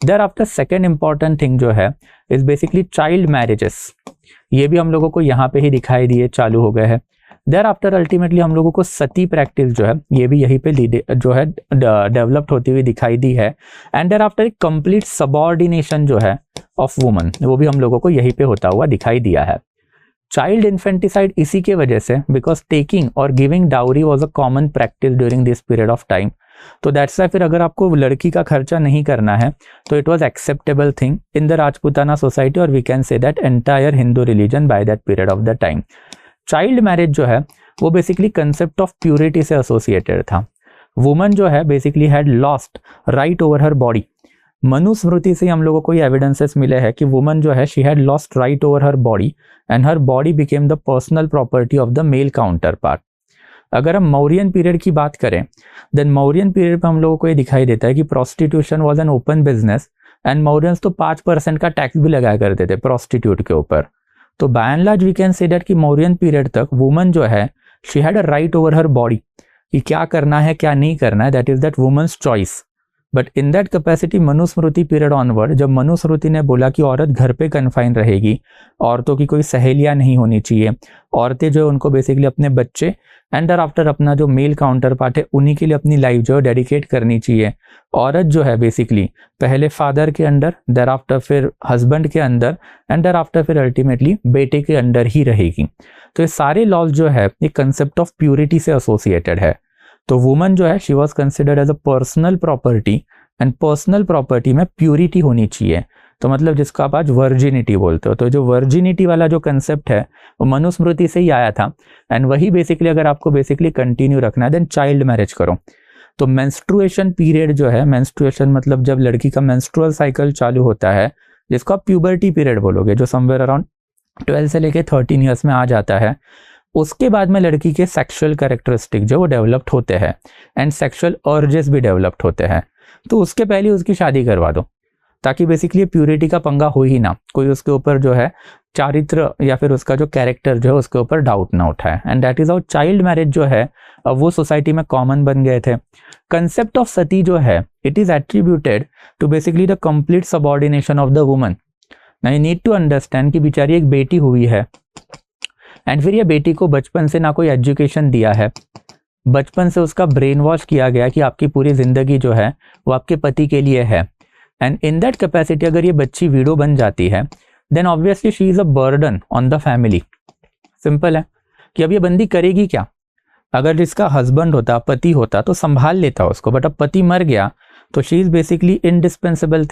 A: Thereafter second important thing जो है इज बेसिकली चाइल्ड मैरिजेस, ये भी हम लोगों को यहाँ पे ही दिखाई दिए चालू हो गए हैं। देयर आफ्टर अल्टीमेटली हम लोगों को सती प्रैक्टिस जो है ये भी यहीं पे जो है डेवलप्ड होती हुई दिखाई दी है। एंड देयर आफ्टर एक कंप्लीट सबऑर्डिनेशन जो है ऑफ वुमन वो भी हम लोगों को यहीं पे होता हुआ दिखाई दिया है। चाइल्ड इन्फेंटिसाइड इसी के वजह से बिकॉज टेकिंग और giving dowry was a common practice during this period of time. तो दैट्स वाई फिर अगर आपको लड़की का खर्चा नहीं करना है तो it was acceptable thing in the Rajputana society और we can say that entire Hindu religion by that period of the time. Child marriage जो है वो बेसिकली कंसेप्ट ऑफ प्यूरिटी से एसोसिएटेड था। वुमन जो है basically had lost right over her body. Manusmriti से हम लोगों को ये एविडेंसेस मिले हैं कि वुमन जो है she had lost right over her body and her body became the personal property of the male counterpart. अगर हम मौर्यन पीरियड की बात करें देन मौर्यन पीरियड पर हम लोगों को ये दिखाई देता है कि prostitution was an open business and Mauryans तो 5% का टैक्स भी लगाया करते थे प्रोस्टिट्यूट के ऊपर। तो by and large we can say that कि मौर्यन पीरियड तक वुमन जो है she had a right over her body कि क्या करना है क्या नहीं करना है, that is that women's choice. But in that capacity Manusmriti period onward जब मनुस्मृति ने बोला कि औरत घर पे कन्फाइन रहेगी, औरतों की कोई सहेलियां नहीं होनी चाहिए, औरतें जो है उनको बेसिकली अपने बच्चे एंड आफ्टर अपना जो मेल काउंटर पार्ट है उन्हीं के लिए अपनी लाइफ जो है डेडिकेट करनी चाहिए। औरत जो है बेसिकली पहले फादर के अंडर, देर आफ्टर फिर हस्बैंड के अंदर एंड देर आफ्टर फिर अल्टीमेटली बेटे के अंडर ही रहेगी। तो ये सारे लॉज जो है ये कंसेप्ट ऑफ प्यूरिटी से एसोसिएटेड है। तो वुमन जो है she was considered as a personal property and personal property में प्यूरिटी होनी चाहिए। तो मतलब जिसको आप आज वर्जिनिटी बोलते हो, तो जो वर्जिनिटी वाला जो कंसेप्ट है वो मनुस्मृति से ही आया था एंड वही बेसिकली अगर आपको बेसिकली कंटिन्यू रखना है देन चाइल्ड मैरिज करो। तो मेंस्ट्रुएशन पीरियड जो है, मेंस्ट्रुएशन मतलब जब लड़की का मेंस्ट्रुअल साइकिल चालू होता है जिसको आप प्यूबर्टी पीरियड बोलोगे, जो समवेयर अराउंड 12 से लेके 13 ईयर्स में आ जाता है, उसके बाद में लड़की के सेक्सुअल कैरेक्टरिस्टिक जो वो डेवलप्ड होते हैं एंड सेक्सुअल अर्जेस भी डेवलप्ड होते हैं। तो उसके पहले उसकी शादी करवा दो ताकि बेसिकली प्यूरिटी का पंगा हो ही ना, कोई उसके ऊपर जो है चारित्र या फिर उसका जो कैरेक्टर जो है उसके ऊपर डाउट ना उठाए। And that is how child marriage जो है अब वो सोसाइटी में कॉमन बन गए थे। कंसेप्ट ऑफ सती जो है it is attributed to basically the complete subordination of the woman. Now you need to understand कि बेचारी एक बेटी हुई है एंड फिर ये बेटी को बचपन से ना कोई एजुकेशन दिया है, बचपन से उसका ब्रेन वॉश किया गया कि आपकी पूरी जिंदगी जो है वो आपके पति के लिए है। एंड इन दैट कैपेसिटी अगर ये बच्ची वीडो बन जाती है then obviously she is a burden on the family. Simple है कि अब ये बंदी करेगी क्या। अगर जिसका हस्बैंड होता, पति होता तो संभाल लेता उसको, बट अब पति मर गया तो she is basically dispensable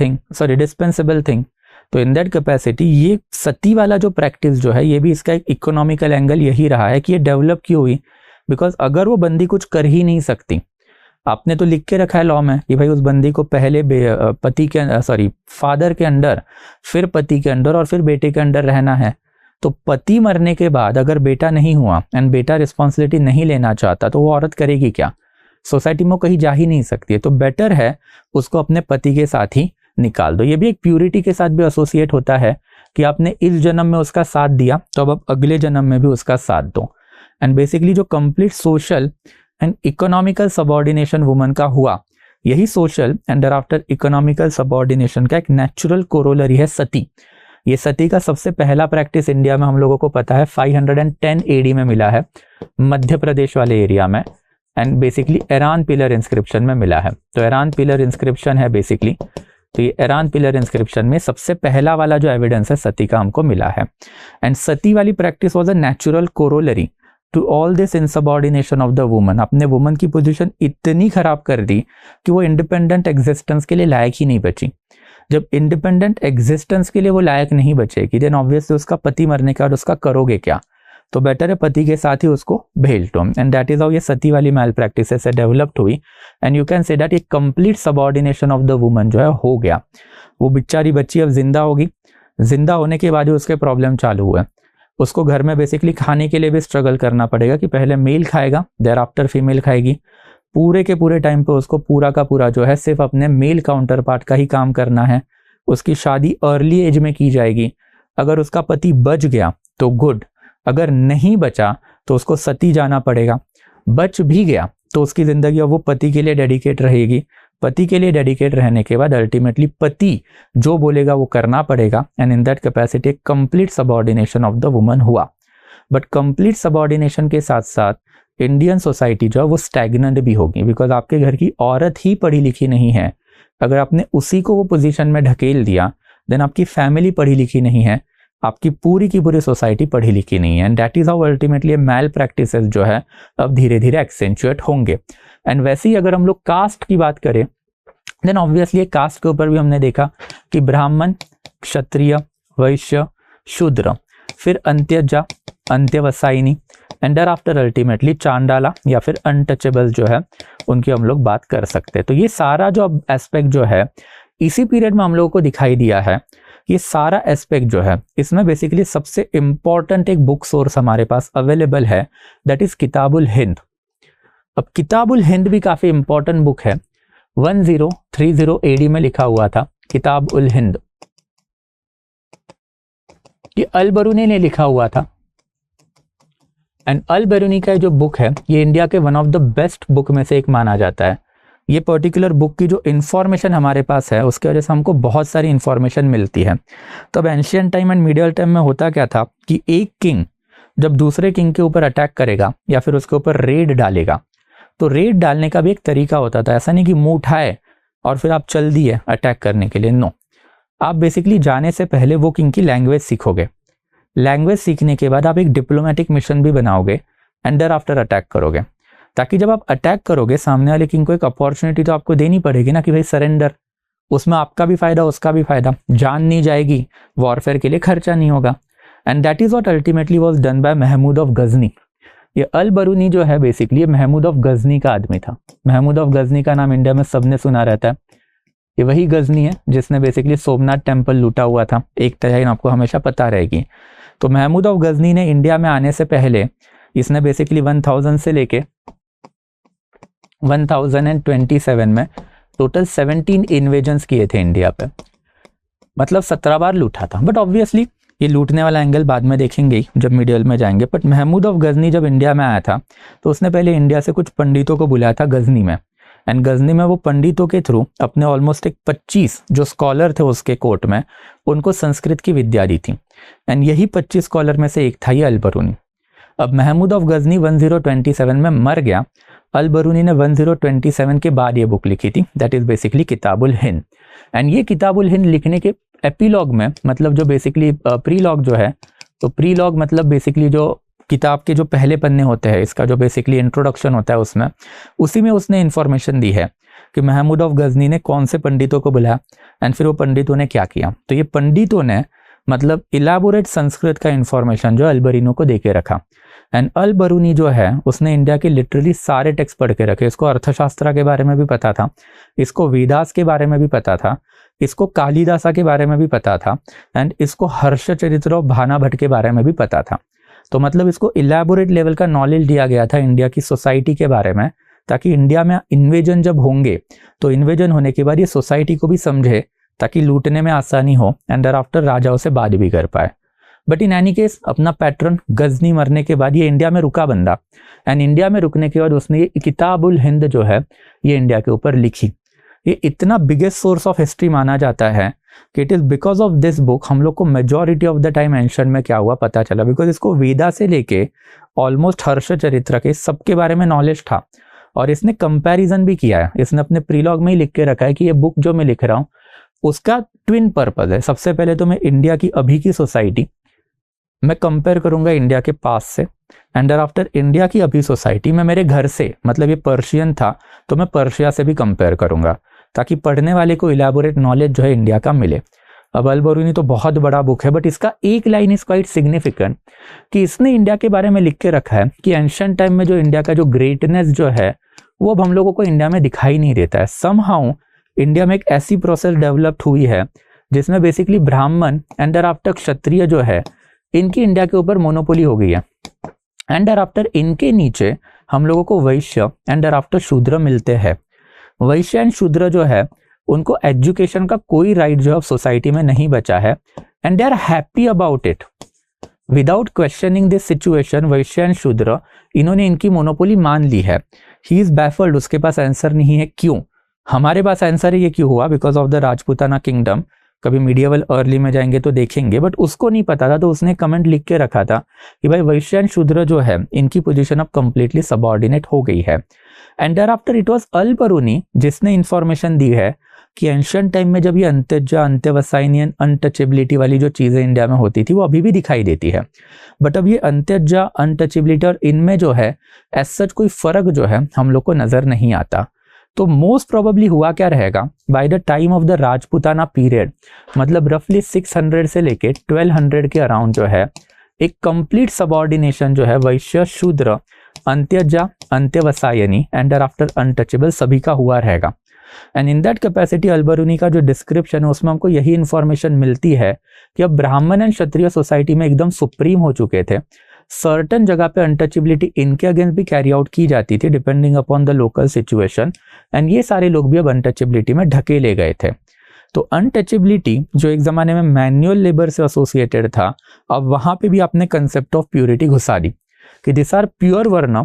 A: thing. तो इन दैट कैपेसिटी ये सती वाला जो प्रैक्टिस जो है ये भी इसका एक इकोनॉमिकल एंगल यही रहा है कि ये डेवलप क्यों हुई। बिकॉज अगर वो बंदी कुछ कर ही नहीं सकती, आपने तो लिख के रखा है लॉ में कि भाई उस बंदी को पहले फादर के अंडर, फिर पति के अंडर और फिर बेटे के अंडर रहना है, तो पति मरने के बाद अगर बेटा नहीं हुआ एंड बेटा रिस्पॉन्सिबिलिटी नहीं लेना चाहता तो वो औरत करेगी क्या? सोसाइटी में कहीं जा ही नहीं सकती है। तो बेटर है उसको अपने पति के साथ ही निकाल दो। ये भी एक प्यूरिटी के साथ भी एसोसिएट होता है कि आपने इस जन्म में उसका साथ दिया तो अब अगले जन्म में भी उसका साथ दो। एंड बेसिकली जो complete social and economical subordination woman का हुआ, यही social and thereafter economical subordination का एक नेचुरल कोरोलरी है सती। ये सती का सबसे पहला प्रैक्टिस इंडिया में हम लोगों को पता है 510 AD में मिला है, मध्य प्रदेश वाले एरिया में, and basically Eran pillar inscription में मिला है। तो एरान पिलर इंस्क्रिप्शन है बेसिकली, तो ये एरान पिलर इंस्क्रिप्शन में सबसे पहला वाला जो एविडेंस है सती का हमको मिला है। एंड सती वाली practice was a natural corollary to all this insubordination of the woman. अपने वुमन की पोजीशन इतनी खराब कर दी कि वो इंडिपेंडेंट एग्जिस्टेंस के लिए लायक ही नहीं बची। जब इंडिपेंडेंट एग्जिस्टेंस के लिए वो लायक नहीं बचेगी देन ऑब्वियसली उसका पति मरने के बाद उसका करोगे क्या? तो बेटर है पति के साथ ही उसको भेज दो। एंड दैट इज हाउ ये सती वाली मैल प्रैक्टिस से डेवलप्ड हुई। And you can say that ये complete subordination of the woman जो है हो गया। वो बेचारी बच्ची अब जिंदा होगी, जिंदा होने के बाद ही उसके प्रॉब्लम चालू हुए। उसको घर में बेसिकली खाने के लिए भी स्ट्रगल करना पड़ेगा कि पहले मेल खाएगा देयर आफ्टर फीमेल खाएगी। पूरे के पूरे टाइम पे उसको पूरा का पूरा जो है सिर्फ अपने मेल काउंटर पार्ट का ही काम करना है। उसकी शादी अर्ली एज में की जाएगी। अगर उसका पति बच गया तो गुड, अगर नहीं बचा तो उसको सती जाना पड़ेगा। बच भी गया तो उसकी जिंदगी अब वो पति के लिए डेडिकेट रहेगी। पति के लिए डेडिकेट रहने के बाद अल्टीमेटली पति जो बोलेगा वो करना पड़ेगा। And in that capacity complete subordination of the woman हुआ। बट कंप्लीट सबऑर्डिनेशन के साथ साथ इंडियन सोसाइटी जो है वो स्टैग्नेंट भी होगी, बिकॉज आपके घर की औरत ही पढ़ी लिखी नहीं है। अगर आपने उसी को वो पोजीशन में ढकेल दिया देन आपकी फैमिली पढ़ी लिखी नहीं है, आपकी पूरी की पूरी सोसाइटी पढ़ी लिखी नहीं है। And that is how ultimately malpractices जो है अब धीरे धीरे एक्सेंचुएट होंगे। एंड वैसे ही अगर हम लोग कास्ट की बात करें देन ऑब्वियसली कास्ट के ऊपर भी हमने देखा कि ब्राह्मण, क्षत्रिय, वैश्य, शूद्र, फिर अंत्यजा, अंत्यवसायिनी, एंड आफ्टर अल्टीमेटली चांडाला या फिर अनटचेबल जो है उनकी हम लोग बात कर सकते हैं। तो ये सारा जो एस्पेक्ट जो है इसी पीरियड में हम लोगों को दिखाई दिया है। ये सारा एस्पेक्ट जो है इसमें बेसिकली सबसे इंपॉर्टेंट एक बुक सोर्स हमारे पास अवेलेबल है, दैट इज किताबुल हिंद। अब किताबुल हिंद भी काफी इंपॉर्टेंट बुक है। 1030 AD में लिखा हुआ था किताब उल हिंद। ये अल बरूनी ने लिखा हुआ था। एंड अल बरूनी का जो बुक है ये इंडिया के one of the best book में से एक माना जाता है। ये पर्टिकुलर बुक की जो इन्फॉर्मेशन हमारे पास है उसके वजह से हमको बहुत सारी इन्फॉर्मेशन मिलती है। तो अब ancient time and medial time में होता क्या था कि एक किंग जब दूसरे किंग के ऊपर अटैक करेगा या फिर उसके ऊपर रेड डालेगा तो रेड डालने का भी एक तरीका होता था। ऐसा नहीं कि मुंह उठाए और फिर आप चल दिए अटैक करने के लिए, नो। आप बेसिकली जाने से पहले वो किंग की लैंग्वेज सीखोगे। लैंग्वेज सीखने के बाद आप एक डिप्लोमेटिक मिशन भी बनाओगे एंड देयर आफ्टर अटैक करोगे, ताकि जब आप अटैक करोगे सामने वाले किंग को एक अपॉर्चुनिटी तो आपको देनी पड़ेगी ना कि भाई सरेंडर। उसमें आपका भी फायदा उसका भी फायदा, जान नहीं जाएगी, वॉरफेयर के लिए खर्चा नहीं होगा। And that is what ultimately was done by Mahmud of Ghazni. ये अल बरूनी जो है बेसिकली ये महमूद ऑफ गजनी का आदमी था। महमूद ऑफ गजनी का नाम इंडिया में सबने सुना रहता है। ये वही गजनी है जिसने बेसिकली सोमनाथ टेम्पल लूटा हुआ था, एक तरह आपको हमेशा पता रहेगी। तो महमूद ऑफ गजनी ने इंडिया में आने से पहले इसने बेसिकली 1000 से लेके 1027 में टोटल 17 इन्वेजन्स किए थे इंडिया पे, मतलब 17 बार लूटा था। बट ऑब्वियसली ये लूटने वाला एंगल बाद में देखेंगे जब मिडियल में जाएंगे। बट महमूद ऑफ गजनी जब इंडिया में आया था तो उसने पहले इंडिया से कुछ पंडितों को बुलाया था गजनी में। एंड गजनी में वो पंडितों के थ्रू अपने ऑलमोस्ट एक 25 जो स्कॉलर थे उसके कोर्ट में उनको संस्कृत की विद्या दी थी। एंड यही 25 स्कॉलर में से एक था ये अल बरूनी। अब महमूद ऑफ गजनी 1027 में मर गया। अल बरूनी ने 1027 के बाद ये बुक लिखी थी, that is basically Kitabul Hind. And ये किताबुल हिंद लिखने के एपीलॉग में, मतलब जो बेसिकली प्रीलॉग जो है, तो प्रीलॉग मतलब बेसिकली जो किताब के जो पहले पन्ने होते हैं, इसका जो बेसिकली इंट्रोडक्शन होता है उसमें, उसी में उसने इन्फॉर्मेशन दी है कि महमूद ऑफ गजनी ने कौन से पंडितों को बुलाया एंड फिर वो पंडितों ने क्या किया। तो ये पंडितों ने मतलब इलाबोरेट संस्कृत का इन्फॉर्मेशन जो अल बरूनी को देके रखा। एंड अल बरूनी जो है उसने इंडिया के लिटरली सारे टेक्स्ट पढ़ के रखे। इसको अर्थशास्त्र के बारे में भी पता था, इसको वेदास के बारे में भी पता था, इसको कालिदासा के बारे में भी पता था, एंड इसको हर्षचरित्र और भाना भट्ट के बारे में भी पता था। तो मतलब इसको इलेबोरेट लेवल का नॉलेज दिया गया था इंडिया की सोसाइटी के बारे में, ताकि इंडिया में इन्वेजन जब होंगे तो इन्वेजन होने के बाद ये सोसाइटी को भी समझे, ताकि लूटने में आसानी हो एंड देयर आफ्टर राजाओं से बात भी कर पाए। बट इन एनी केस अपना पैटर्न गजनी मरने के बाद ये इंडिया में रुका बंदा, एंड इंडिया में रुकने के बाद उसने ये किताबुल हिंद जो है ये इंडिया के ऊपर लिखी। ये इतना बिगेस्ट सोर्स ऑफ हिस्ट्री माना जाता है कि it is because of this book हम लोग को majority of the time ancient में क्या हुआ पता चला, बिकॉज इसको वेदा से लेके ऑलमोस्ट हर्षचरित्र के सबके बारे में नॉलेज था। और इसने कंपैरिजन भी किया है, इसने अपने प्रीलॉग में ही लिख के रखा है कि ये बुक जो मैं लिख रहा हूँ उसका ट्विन पर्पज है। सबसे पहले तो मैं इंडिया की अभी की सोसाइटी मैं कंपेयर करूंगा इंडिया के पास से, एंड आफ्टर इंडिया की अभी सोसाइटी मैं मेरे घर से, मतलब ये पर्शियन था तो मैं पर्शिया से भी कंपेयर करूंगा, ताकि पढ़ने वाले को इलेबोरेट नॉलेज जो है इंडिया का मिले। अब अल बरूनी तो बहुत बड़ा बुक है, बट इसका एक लाइन इज क्वाइट सिग्निफिकेंट कि इसने इंडिया के बारे में लिख के रखा है कि एंशिएंट टाइम में जो इंडिया का जो ग्रेटनेस जो है वो अब हम लोगों को इंडिया में दिखाई नहीं देता है। समहाउ इंडिया में एक ऐसी प्रोसेस डेवलप्ड हुई है जिसमें बेसिकली ब्राह्मण एंड देयर आफ्टर क्षत्रिय जो है इनकी इंडिया के ऊपर मोनोपोली हो गई है, एंड देयर आफ्टर इनके नीचे हम लोगों को वैश्य एंड देयर आफ्टर शूद्र मिलते हैं। वैश्य एंड शूद्र जो है उनको एजुकेशन का कोई राइट जो है सोसाइटी में नहीं बचा है, and they are happy about it without questioning this situation. Vaishya and Shudra इन्होंने इनकी मोनोपोली मान ली है। ही इज बैफल्ड, उसके पास आंसर नहीं है। क्यों? हमारे पास आंसर है ये क्यों हुआ, because of the Rajputana kingdom. कभी मीडिएवल अर्ली में जाएंगे तो देखेंगे, बट उसको नहीं पता था, तो उसने कमेंट लिख के रखा था कि भाई वैश्य एंड शूद्र जो है इनकी पोजीशन अब कंप्लीटली सबऑर्डिनेट हो गई है। And thereafter it was al Biruni जिसने इंफॉर्मेशन दी है कि एंशिएंट टाइम में जब ये अंत्यजा, अंत्यवसायनियन, अनटचेबिलिटी वाली जो चीजें इंडिया में होती थी वो अभी भी दिखाई देती है, बट अब ये अंत्यजा, अनटचेबिलिटी और इनमें जो है एज सच कोई फर्क जो है हम लोग को नजर नहीं आता। तो मोस्ट प्रोबेबली हुआ क्या रहेगा, bye the time of the Rajputana period, मतलब रफली 600 से लेके 1200 के अराउंड जो है एक कंप्लीट सबऑर्डिनेशन जो है Vaishya, Shudra, Antyaja, Antyavasayini and after untouchable सभी का हुआ रहेगा। And in that capacity al Biruni का जो डिस्क्रिप्शन है उसमें हमको यही इंफॉर्मेशन मिलती है कि अब ब्राह्मण एंड क्षत्रिय सोसाइटी में एकदम सुप्रीम हो चुके थे। सर्टन जगह पे अनटचेबिलिटी इनके अगेंस्ट भी कैरी आउट की जाती थी depending upon the local situation, and ये सारे लोग भी अब अनटचेबिलिटी में ढकेले गए थे। तो अनटचेबिलिटी जो एक जमाने में मैनुअल लेबर से एसोसिएटेड था, अब वहां पे भी आपने कंसेप्ट ऑफ प्योरिटी घुसा दी कि दिस आर प्योर वर्ण।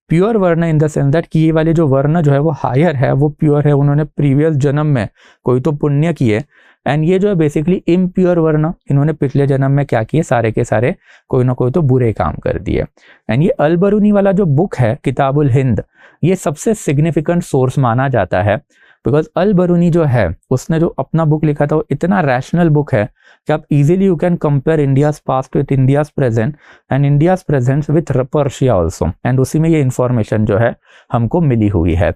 A: प्योर वर्ण इन द सेंस दैट कि ये वाले जो वर्ण जो है वो हायर है, वो प्योर है, उन्होंने प्रीवियस जन्म में कोई तो पुण्य किए, एंड ये जो है बेसिकली इम्प्योर वर्ण, इन्होंने पिछले जन्म में क्या किए, सारे के सारे कोई ना कोई तो बुरे काम कर दिए। एंड ये अल बरूनी वाला जो बुक है किताबुल हिंद, ये सबसे सिग्निफिकेंट सोर्स माना जाता है, बिकॉज अल बरूनी जो है उसने जो अपना बुक लिखा था वो इतना रैशनल बुक है कि आप easily you can compare India's past with India's present and India's present with Persia also, and उसी में ये इंफॉर्मेशन जो है हमको मिली हुई है।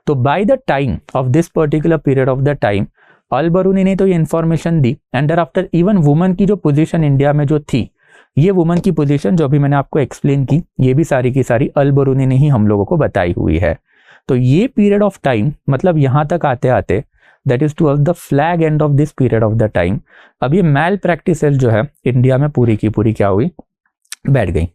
A: तो by the time of this particular period of the time all बरूनी ने तो ये information the, and after even woman की जो पोजीशन इंडिया में जो थी, ये वुमन की पोजीशन जो अभी मैंने आपको एक्सप्लेन की, ये भी सारी की सारी अल बरूनी ने ही हम लोगों को बताई हुई है। तो ये पीरियड ऑफ टाइम, मतलब यहां तक आते आते that is towards the flag end of this period of the time, अब ये मैल प्रैक्टिसेस जो है इंडिया में पूरी की पूरी क्या हुई, बैठ गई।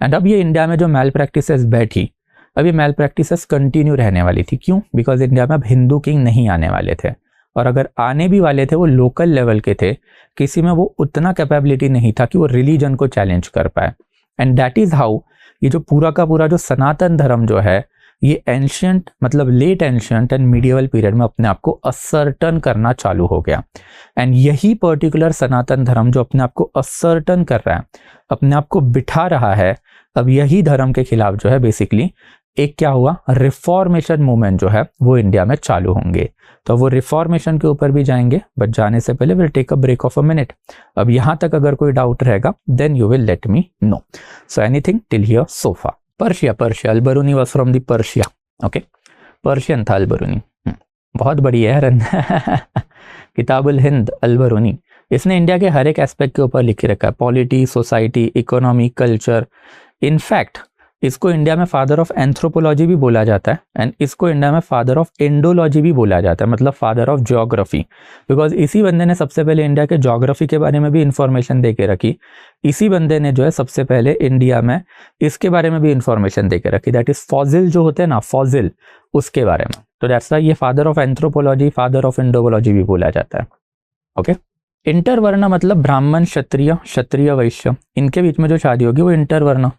A: एंड अब ये इंडिया में जो मैल प्रैक्टिसेस बैठी, अब ये मैल प्रैक्टिसेस कंटिन्यू रहने वाली थी। क्यों? बिकॉज इंडिया में अब हिंदू किंग नहीं आने वाले थे, और अगर आने भी वाले थे वो लोकल लेवल के थे, किसी में वो उतना कैपेबिलिटी नहीं था कि वो रिलीजन को चैलेंज कर पाए। एंड दैट इज हाउ ये जो पूरा का पूरा जो सनातन धर्म जो है ये एंशियंट, मतलब late ancient and medieval period में अपने आप को असर्टन करना चालू हो गया। एंड यही पर्टिकुलर सनातन धर्म जो अपने आप को असर्टन कर रहा है, अपने आप को बिठा रहा है, अब यही धर्म के खिलाफ जो है बेसिकली एक क्या हुआ, रिफॉर्मेशन मूवमेंट जो है वो इंडिया में चालू होंगे। तो वो रिफॉर्मेशन के ऊपर भी जाएंगे, बट जाने से पहले will take a break of a minute. अब यहां तक अगर कोई डाउट रहेगा then you will let me know. So anything till here so far. Persia, al Biruni was from the Persia, okay, Persian था अल बरूनी। बहुत बढ़िया है किताबुल हिंद अल बरूनी, इसने इंडिया के हर एक एस्पेक्ट के ऊपर लिख रखा है, polity, society, economy, culture, in fact इसको इंडिया में फादर ऑफ एंथ्रोपोलॉजी भी बोला जाता है, एंड इसको इंडिया में फादर ऑफ इंडोलॉजी भी बोला जाता है, मतलब फादर ऑफ ज्योग्राफी, बिकॉज इसी बंदे ने सबसे पहले इंडिया के ज्योग्राफी के बारे में भी इंफॉर्मेशन दे के रखी। इसी बंदे ने जो है सबसे पहले इंडिया में इसके बारे में भी इंफॉर्मेशन दे के रखी, दैट इज फॉसिल जो होते हैं ना, फॉसिल, उसके बारे में। तो दैट्स व्हाई ये father of anthropology, father of Indology भी बोला जाता है। ओके, इंटरवर्ण मतलब ब्राह्मण, क्षत्रिय, क्षत्रिय वैश्य, इनके बीच में जो शादी होगी वो इंटरवर्ण।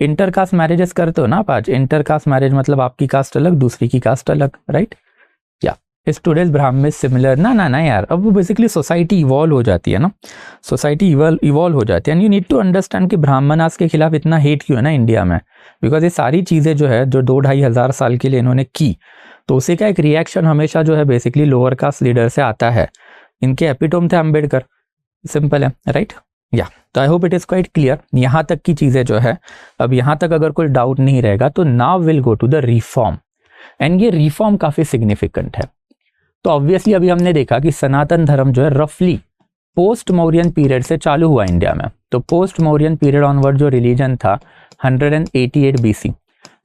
A: इंटरकास्ट मैरिजेस करते हो ना आप आज, इंटरकास्ट मैरिज मतलब आपकी कास्ट अलग, दूसरी की कास्ट अलग, राइट? या इस टुडेज ब्राह्मण सिमिलर ना यार, अब वो बेसिकली सोसाइटी इवॉल्व हो जाती है ना, सोसाइटी इवॉल्व हो जाती है। And you need to understand कि ब्राह्मणास के खिलाफ इतना हेट क्यों है ना इंडिया में, बिकॉज ये सारी चीज़ें जो है जो 2-2.5 हज़ार साल के लिए इन्होंने की, तो उसी का एक रिएक्शन हमेशा जो है बेसिकली लोअर कास्ट लीडर से आता है। इनके एपिटोम थे अम्बेडकर, सिंपल है, राइट? या तो I hope it is quite clear. यहाँ तक की चीज़ें जो है, अब यहाँ तक अगर कोई डाउट नहीं रहेगा तो now will go to the reform, and ये रिफॉर्म काफ़ी सिग्निफिकेंट है। तो ऑब्वियसली अभी हमने देखा कि सनातन धर्म जो है रफली पोस्ट मौर्यन पीरियड से चालू हुआ इंडिया में। तो पोस्ट मौर्यन पीरियड ऑनवर्ड जो रिलीजन था 188 BC,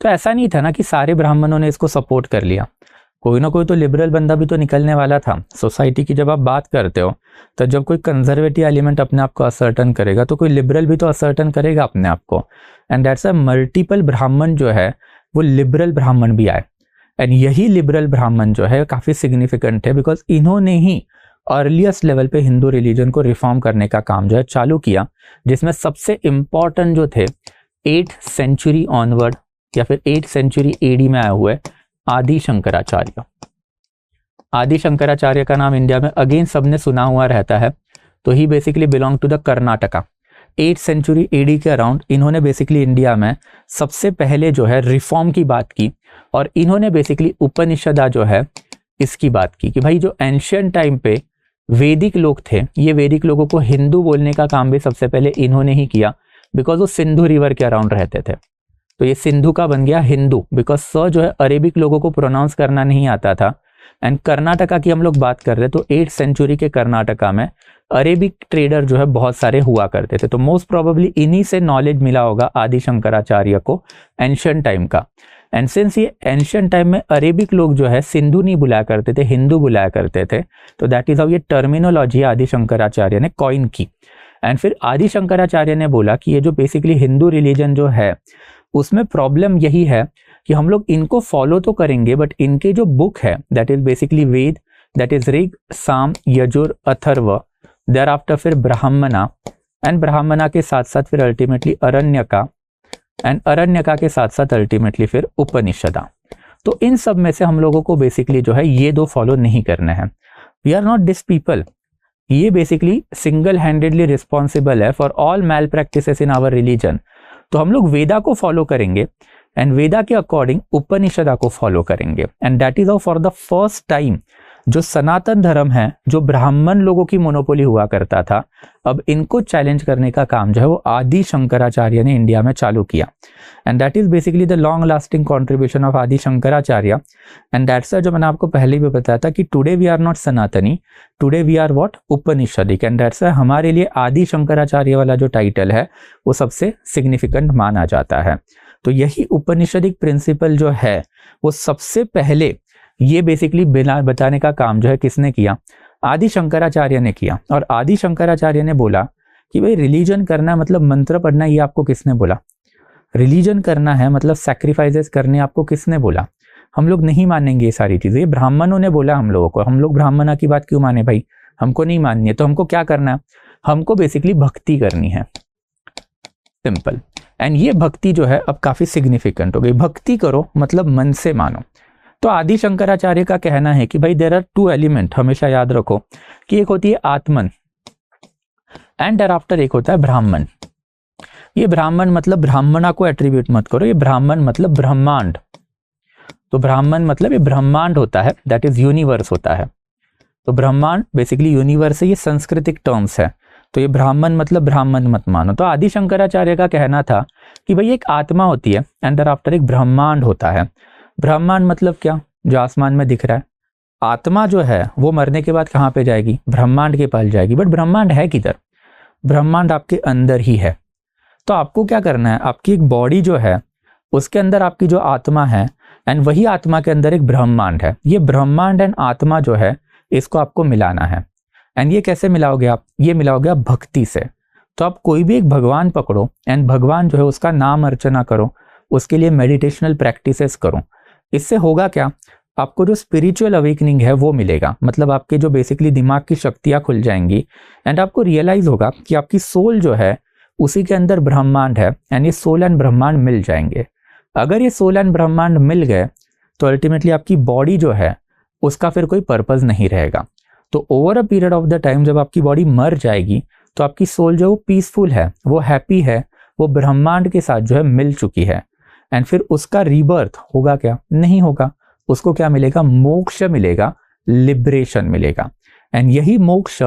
A: तो ऐसा नहीं था ना कि सारे ब्राह्मणों ने इसको सपोर्ट कर लिया, कोई ना कोई तो लिबरल बंदा भी तो निकलने वाला था। सोसाइटी की जब आप बात करते हो तो जब कोई कंजर्वेटिव एलिमेंट अपने आप को असर्टन करेगा तो कोई लिबरल भी तो असर्टन करेगा अपने आप को, एंड दैट्स अ मल्टीपल ब्राह्मण जो है वो लिबरल ब्राह्मण भी आए। एंड यही लिबरल ब्राह्मण जो है काफ़ी सिग्निफिकेंट है, बिकॉज इन्होंने ही अर्लीस्ट लेवल पे हिंदू रिलीजन को रिफॉर्म करने का काम जो है चालू किया, जिसमें सबसे इम्पॉर्टेंट जो थे 8th सेंचुरी ऑनवर्ड या फिर 8th सेंचुरी AD में आए हुए आदि शंकराचार्य। आदि शंकराचार्य का नाम इंडिया में अगेन सबने सुना हुआ रहता है, तो he basically belong to the Karnataka. 8th century AD के अराउंड इन्होंने बेसिकली इंडिया में सबसे पहले जो है रिफॉर्म की बात की, और इन्होंने बेसिकली उपनिषदा जो है इसकी बात की कि भाई जो एंशियंट टाइम पे वैदिक लोग थे, ये वैदिक लोगों को हिंदू बोलने का काम भी सबसे पहले इन्होंने ही किया, बिकॉज वो सिंधु रिवर के अराउंड रहते थे। तो ये सिंधु का बन गया हिंदू, बिकॉज स जो है अरेबिक लोगों को प्रोनाउंस करना नहीं आता था। एंड कर्नाटका की हम लोग बात कर रहे हैं तो 8th सेंचुरी के कर्नाटका में अरेबिक ट्रेडर जो है बहुत सारे हुआ करते थे, तो मोस्ट प्रोबेबली इन्हीं से नॉलेज मिला होगा आदि शंकराचार्य को एंशियंट टाइम का। एंड सिंस ये एंशियंट टाइम में अरेबिक लोग जो है सिंधु नहीं बुलाया करते थे, हिंदू बुलाया करते थे, तो दैट इज हाउ ये टर्मिनोलॉजी आदि शंकराचार्य ने कॉइन की। एंड फिर आदि शंकराचार्य ने बोला कि ये जो बेसिकली हिंदू रिलीजन जो है उसमें प्रॉब्लम यही है कि हम लोग इनको फॉलो तो करेंगे, बट इनके जो बुक है that is basically Veda, that is Rig, Sama, Yajur, Atharva, there after फिर ब्राह्मणा, एंड ब्राह्मणा के साथ साथ फिर अल्टीमेटली अरण्यका, एंड अरण्यका के साथ साथ अल्टीमेटली फिर उपनिषदा। तो इन सब में से हम लोगों को बेसिकली जो है ये 2 फॉलो नहीं करने हैं। We are not this people, ये बेसिकली सिंगल हैंडेडली रिस्पॉन्सिबल है for all malpractices in our religion. तो हम लोग वेदा को फॉलो करेंगे, एंड वेदा के अकॉर्डिंग उपनिषदा को फॉलो करेंगे, and that is how for the first time जो सनातन धर्म है, जो ब्राह्मण लोगों की मोनोपोली हुआ करता था, अब इनको चैलेंज करने का काम जो है वो आदि शंकराचार्य ने इंडिया में चालू किया। And that is basically the long lasting contribution of आदि शंकराचार्य। एंड दैट्स जो मैंने आपको पहले भी बताया था कि today we are not Sanatani, today we are what, Upanishadic. And that's हमारे लिए आदि शंकराचार्य वाला जो टाइटल है वो सबसे सिग्निफिकेंट माना जाता है। तो यही उपनिषदिक प्रिंसिपल जो है वो सबसे पहले ये बेसिकली बिना बताने का काम जो है किसने किया, आदि शंकराचार्य ने किया। और आदि शंकराचार्य ने बोला कि भाई रिलीजन करना मतलब मंत्र पढ़ना, ये आपको किसने बोला? रिलीजन करना है मतलब सैक्रिफाइसेस करने आपको किसने बोला? हम लोग नहीं मानेंगे ये सारी चीजें, ये ब्राह्मणों ने बोला हम लोगों को। हम लोग ब्राह्मणा की बात क्यों माने भाई? हमको नहीं माननी है, तो हमको क्या करना है? हमको बेसिकली भक्ति करनी है, सिंपल। एंड ये भक्ति जो है अब काफी सिग्निफिकेंट हो गई। भक्ति करो मतलब मन से मानो। तो आदि शंकराचार्य का कहना है कि भाई देयर आर 2 एलिमेंट, हमेशा याद रखो कि एक होती है आत्मन एंड देयर आफ्टर एक होता है ब्राह्मण। ये ब्राह्मण मतलब ब्राह्मणा को एट्रीब्यूट मत करो, ये ब्राह्मण मतलब ब्रह्मांड। तो ब्राह्मण मतलब ये ब्रह्मांड होता है, दैट इज यूनिवर्स होता है। तो ब्रह्मांड बेसिकली यूनिवर्स है, ये सांस्कृतिक टर्म्स है। तो ये ब्राह्मण मतलब ब्राह्मण मत मानो। तो आदि शंकराचार्य का कहना था कि भाई एक आत्मा होती है एंड देयर आफ्टर एक ब्रह्मांड होता है। ब्रह्मांड मतलब क्या? जो आसमान में दिख रहा है। आत्मा जो है वो मरने के बाद कहाँ पे जाएगी? ब्रह्मांड के पास जाएगी। बट ब्रह्मांड है किधर? ब्रह्मांड आपके अंदर ही है। तो आपको क्या करना है, आपकी एक बॉडी जो है उसके अंदर आपकी जो आत्मा है, एंड वही आत्मा के अंदर एक ब्रह्मांड है। ये ब्रह्मांड एंड आत्मा जो है इसको आपको मिलाना है। एंड ये कैसे मिलाओगे आप, ये मिलाओगे आप भक्ति से। तो आप कोई भी एक भगवान पकड़ो एंड भगवान जो है उसका नाम अर्चना करो, उसके लिए मेडिटेशनल प्रैक्टिसेस करो। इससे होगा क्या, आपको जो स्पिरिचुअल अवेकनिंग है वो मिलेगा, मतलब आपके जो बेसिकली दिमाग की शक्तियां खुल जाएंगी एंड आपको रियलाइज होगा कि आपकी सोल जो है उसी के अंदर ब्रह्मांड है, एंड ये सोल एंड ब्रह्मांड मिल जाएंगे। अगर ये सोल एंड ब्रह्मांड मिल गए तो अल्टीमेटली आपकी बॉडी जो है उसका फिर कोई पर्पस नहीं रहेगा। तो over a period of the time जब आपकी बॉडी मर जाएगी तो आपकी सोल जो है वो पीसफुल है, वो हैप्पी है, वो ब्रह्मांड के साथ जो है मिल चुकी है। एंड फिर उसका रीबर्थ होगा क्या, नहीं होगा। उसको क्या मिलेगा, मोक्ष मिलेगा, लिबरेशन मिलेगा। एंड यही मोक्ष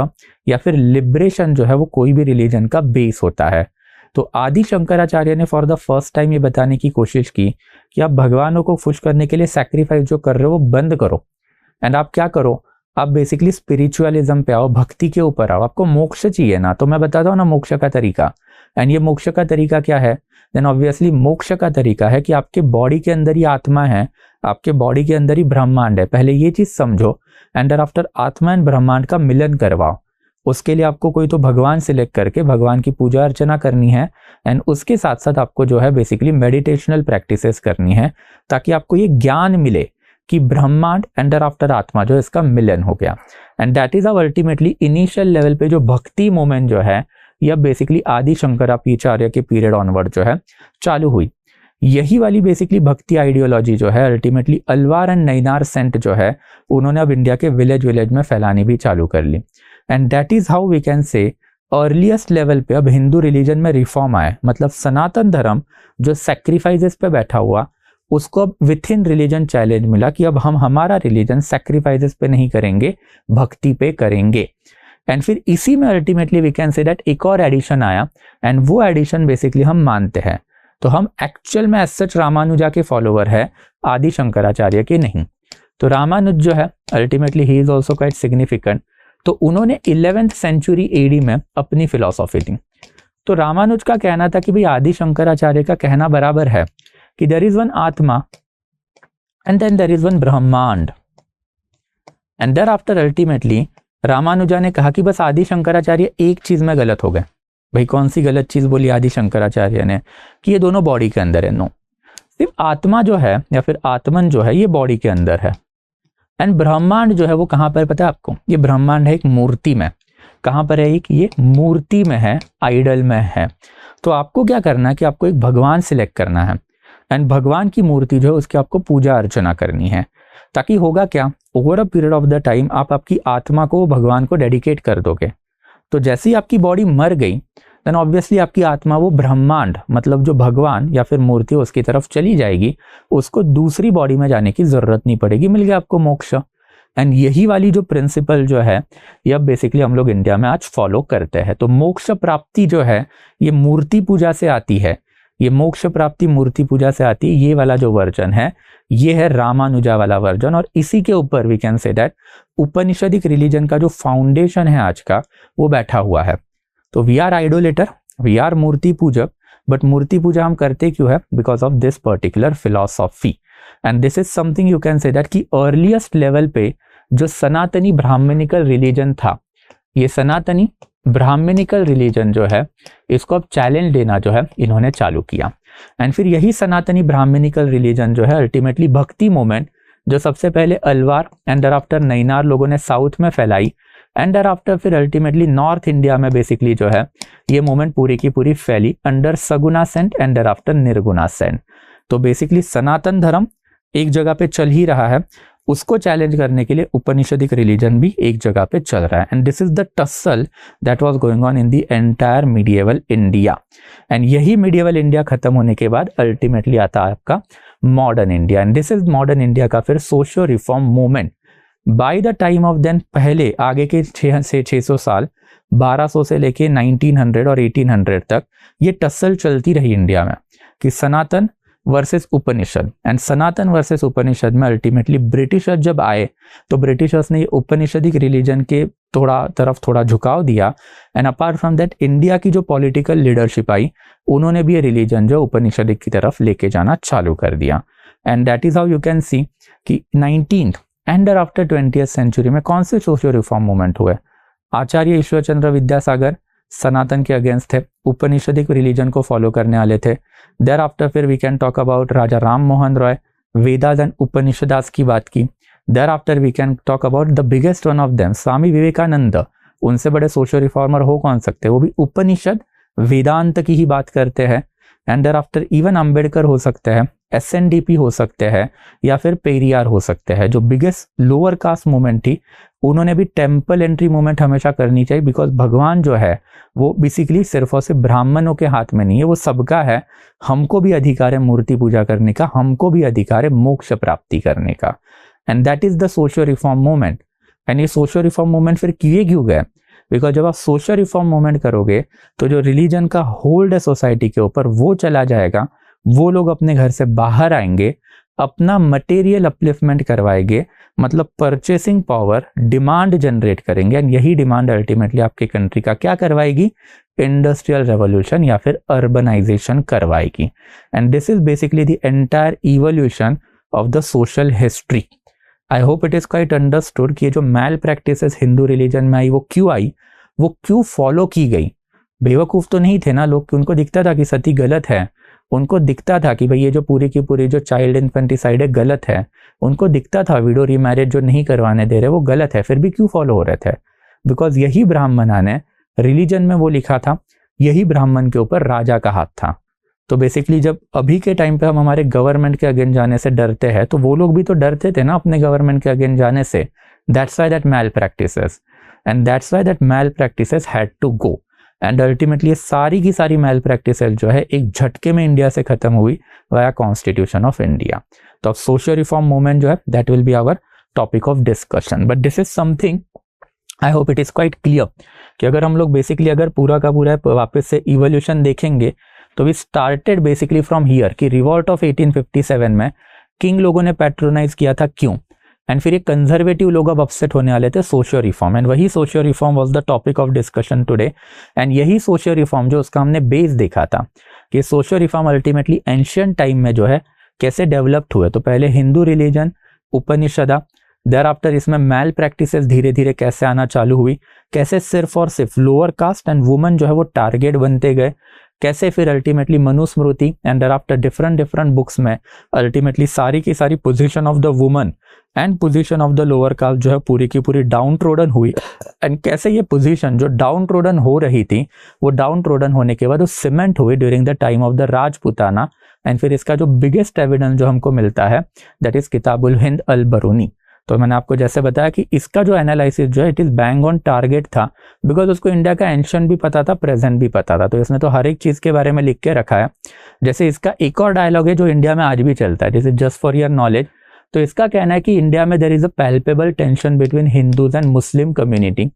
A: या फिर लिबरेशन जो है वो कोई भी रिलीजन का बेस होता है। तो आदि शंकराचार्य ने फॉर द फर्स्ट टाइम ये बताने की कोशिश की कि आप भगवानों को खुश करने के लिए सैक्रिफाइस जो कर रहे हो वो बंद करो, एंड आप क्या करो, आप बेसिकली स्पिरिचुअलिज्म पे आओ, भक्ति के ऊपर आओ। आपको मोक्ष चाहिए ना, तो मैं बताता हूँ ना मोक्ष का तरीका। एंड ये मोक्ष का तरीका क्या है, देन ऑब्वियसली मोक्ष का तरीका है कि आपके बॉडी के अंदर ही आत्मा है, आपके बॉडी के अंदर ही ब्रह्मांड है। पहले ये चीज समझो एंड आफ्टर आत्मा एंड ब्रह्मांड का मिलन करवाओ। उसके लिए आपको कोई तो भगवान सिलेक्ट करके भगवान की पूजा अर्चना करनी है, एंड उसके साथ साथ आपको जो है बेसिकली मेडिटेशनल प्रैक्टिसेस करनी है, ताकि आपको ये ज्ञान मिले कि ब्रह्मांड एंड आफ्टर आत्मा जो इसका मिलन हो गया। And that is initially initial level पे जो भक्ति मोमेंट जो है यह बेसिकली आदि शंकराचार्य के पीरियड ऑनवर्ड जो है चालू हुई। यही वाली बेसिकली भक्ति आइडियोलॉजी जो है ultimately Alvar and Nayanar saint जो है उन्होंने अब इंडिया के विलेज में फैलानी भी चालू कर ली। And that is how we can say earliest level पे अब हिंदू रिलीजन में रिफॉर्म आए, मतलब सनातन धर्म जो सैक्रिफाइसेस पे बैठा हुआ उसको अब विथ इन रिलीजन चैलेंज मिला कि अब हम हमारा रिलीजन सैक्रिफाइसेस पे नहीं करेंगे, भक्ति पे करेंगे। एंड फिर इसी में ultimately we can say that एक और एडिशन आया, एंड वो एडिशन बेसिकली हम मानते हैं। तो हम एक्चुअल में एज सच रामानुजा के फॉलोवर है, आदि शंकराचार्य के नहीं। तो रामानुज जो है ultimately he is also quite significant. तो उन्होंने 11th सेंचुरी एडी में अपनी फिलॉसफी दी। तो रामानुज का कहना था कि भाई आदि शंकराचार्य का कहना बराबर है कि there is one atma and then there is one brahmand. And thereafter ultimately Ramanuja ने कहा कि बस आदि शंकराचार्य एक चीज में गलत हो गए। भाई कौन सी गलत चीज बोली आदि शंकराचार्य ने, कि ये दोनों बॉडी के अंदर है। नो, सिर्फ आत्मा जो है या फिर आत्मन जो है ये बॉडी के अंदर है, एंड ब्रह्मांड जो है वो कहां पर पता है आपको, ये ब्रह्मांड है एक मूर्ति में। कहां पर है एक, ये मूर्ति में है, आइडल में है। तो आपको क्या करना है कि आपको एक भगवान सिलेक्ट करना है, एंड भगवान की मूर्ति जो है उसकी आपको पूजा अर्चना करनी है। ताकि होगा क्या, over a period of the time आप आपकी आत्मा को भगवान को डेडिकेट कर दोगे। तो जैसे ही आपकी बॉडी मर गई देन ऑब्वियसली आपकी आत्मा वो ब्रह्मांड मतलब जो भगवान या फिर मूर्ति उसकी तरफ चली जाएगी, उसको दूसरी बॉडी में जाने की जरूरत नहीं पड़ेगी, मिल गया आपको मोक्ष। एंड यही वाली जो प्रिंसिपल जो है ये बेसिकली हम लोग इंडिया में आज फॉलो करते हैं। तो मोक्ष प्राप्ति जो है ये मूर्ति पूजा से आती है, ये मोक्ष प्राप्ति मूर्ति पूजा से आती है। ये वाला जो वर्जन है ये है रामानुजा वाला वर्जन, और इसी के ऊपर we can say that Upanishadic religion का जो फाउंडेशन है आज का वो बैठा हुआ है। तो we are idolater, we are murti pujak, but मूर्ति पूजा हम करते क्यों है, because of this particular philosophy. And this is something you can say that कि अर्लीस्ट लेवल पे जो सनातनी ब्राह्मणिकल रिलीजन था, ये सनातनी ब्राह्मणिकल रिलीजन जो है इसको अब चैलेंज देना जो है इन्होंने चालू किया। एंड फिर यही सनातनी ब्राह्मणिकल रिलीजन जो है अल्टीमेटली भक्ति मूवमेंट जो सबसे पहले अलवार एंड दराफ्टर नैनार लोगों ने साउथ में फैलाई, एंड दराफ्टर फिर अल्टीमेटली नॉर्थ इंडिया में बेसिकली जो है ये मूवमेंट पूरी की पूरी फैली under saguna saint and thereafter nirguna saint. तो बेसिकली सनातन धर्म एक जगह पे चल ही रहा है, उसको चैलेंज करने के लिए उपनिषदिक रिलीजन भी एक जगह पे चल रहा है। And this is the tussle that was going on in the entire medieval India. And यही मीडिएवल इंडिया खत्म होने के बाद अल्टीमेटली आता है आपका modern India, and this is modern India का फिर socio reform movement. By the time of then पहले आगे के 600 साल 1200 से लेके 1900 और 1800 तक ये टसल चलती रही इंडिया में कि Sanatan versus Upanishad, and Sanatan versus Upanishad में अल्टीमेटली ब्रिटिशर्स जब आए तो ब्रिटिशर्स ने उपनिषदिक रिलीजन के थोड़ा झुकाव दिया, and apart from that India की जो पॉलिटिकल लीडरशिप आई उन्होंने भी ये रिलीजन जो उपनिषदिक की तरफ लेके जाना चालू कर दिया। And that is how you can see कि 19th and after 20th century में कौन से सोशियो रिफॉर्म मूवमेंट हुए। आचार्य ईश्वरचंद्र विद्यासागर सनातन के अगेंस्ट थे, उपनिषदिक रिलीजन को फॉलो करने वाले थे। देयर आफ्टर फिर we can talk about Raja Ram Mohan Roy, Vedas and Upanishads की बात की। Thereafter we can talk about the biggest one of them Swami Vivekananda, उनसे बड़े सोशल रिफॉर्मर हो कौन सकते, वो भी उपनिषद वेदांत की ही बात करते हैं। And thereafter even Ambedkar हो सकते हैं, SNDP हो सकते हैं, या फिर पेरियार हो सकते हैं। जो बिगेस्ट लोअर कास्ट मूवमेंट थी उन्होंने भी टेम्पल एंट्री मूवमेंट हमेशा करनी चाहिए, बिकॉज भगवान जो है वो बेसिकली सिर्फ और सिर्फ ब्राह्मणों के हाथ में नहीं है, वो सबका है। हमको भी अधिकार है मूर्ति पूजा करने का, हमको भी अधिकार है मोक्ष प्राप्ति करने का, and that is the social reform movement. And ये सोशल रिफॉर्म मूवमेंट फिर किए क्यों गए, बिकॉज जब आप सोशल रिफॉर्म मूवमेंट करोगे तो जो रिलीजन का होल्ड है सोसाइटी के ऊपर वो चला जाएगा, वो लोग अपने घर से बाहर आएंगे, अपना मटेरियल अपलिफ्टमेंट करवाएंगे, मतलब परचेसिंग पावर, डिमांड जनरेट करेंगे, एंड यही डिमांड अल्टीमेटली आपकी कंट्री का क्या करवाएगी, इंडस्ट्रियल रेवोल्यूशन या फिर अर्बनाइजेशन करवाएगी। And this is basically the entire evolution of the social history. I hope it is quite understood कि जो मैल प्रैक्टिसेस हिंदू रिलीजन में आई वो क्यों फॉलो की गई। बेवकूफ तो नहीं थे ना लोग, उनको दिखता था कि सती गलत है, उनको दिखता था कि भाई ये जो पूरी की पूरी जो चाइल्ड इन्फेंटिसाइड है गलत है, उनको दिखता था विडो रीमैरिज जो नहीं करवाने दे रहे वो गलत है, फिर भी क्यों फॉलो हो रहे थे, बिकॉज यही ब्राह्मणा ने रिलीजन में वो लिखा था, यही ब्राह्मण के ऊपर राजा का हाथ था। तो बेसिकली जब अभी के टाइम पे हम हमारे गवर्नमेंट के अगेंस्ट जाने से डरते हैं तो वो लोग भी तो डरते थे ना अपने गवर्नमेंट के अगेंस्ट जाने से। That's why that malpractices, and that's why that malpractices had to go, and ultimately ये सारी की सारी मैल प्रैक्टिसेस जो है एक झटके में इंडिया से खत्म हुई वाया कॉन्स्टिट्यूशन ऑफ इंडिया। तो अब सोशल रिफॉर्म मूवमेंट जो है that will be our topic of discussion, but this is something I hope it is quite clear कि अगर हम लोग बेसिकली अगर पूरा का पूरा वापस से इवोल्यूशन देखेंगे तो we started basically from here कि रिवॉल्ट ऑफ 1857 में किंग लोगों ने पैट्रोनाइज किया था, क्यों, एंड फिर ये कंजर्वेटिव लोग अब अपसेट होने वाले थे सोशियो रिफॉर्म, एंड वही socio reform was the topic of discussion today. And यही सोशियो रिफॉर्म जो उसका हमने बेस देखा था कि socio reform ultimately ancient time में जो है कैसे डेवलप्ड हुए। तो पहले हिंदू रिलीजन, उपनिषदा, देयर आफ्टर इसमें मैल प्रैक्टिसेस धीरे धीरे कैसे आना चालू हुई, कैसे सिर्फ और सिर्फ लोअर कास्ट एंड वुमेन जो है वो टारगेट बनते गए, कैसे फिर ultimately Manusmriti and thereafter different books में अल्टीमेटली सारी की सारी position of the woman and position of the lower caste जो है पूरी की पूरी डाउन ट्रोडन हुई, एंड कैसे ये पोजीशन जो डाउन ट्रोडन हो रही थी वो डाउन ट्रोडन होने के बाद वो सीमेंट हुई during the time of the Rajputana. And फिर इसका जो बिगेस्ट एविडेंस जो हमको मिलता है दैट इज किताबुल हिंद अल बरूनी। तो मैंने आपको जैसे बताया कि इसका जो एनालिसिस जो है it is bang on target था, बिकॉज उसको इंडिया का एंशिएंट भी पता था, प्रेजेंट भी पता था, तो इसने तो हर एक चीज के बारे में लिख के रखा है। जैसे इसका एक और डायलॉग है जो इंडिया में आज भी चलता है, जैसे जस्ट फॉर योर नॉलेज। तो इसका कहना है कि इंडिया में there is a palpable tension between Hindus and Muslim community.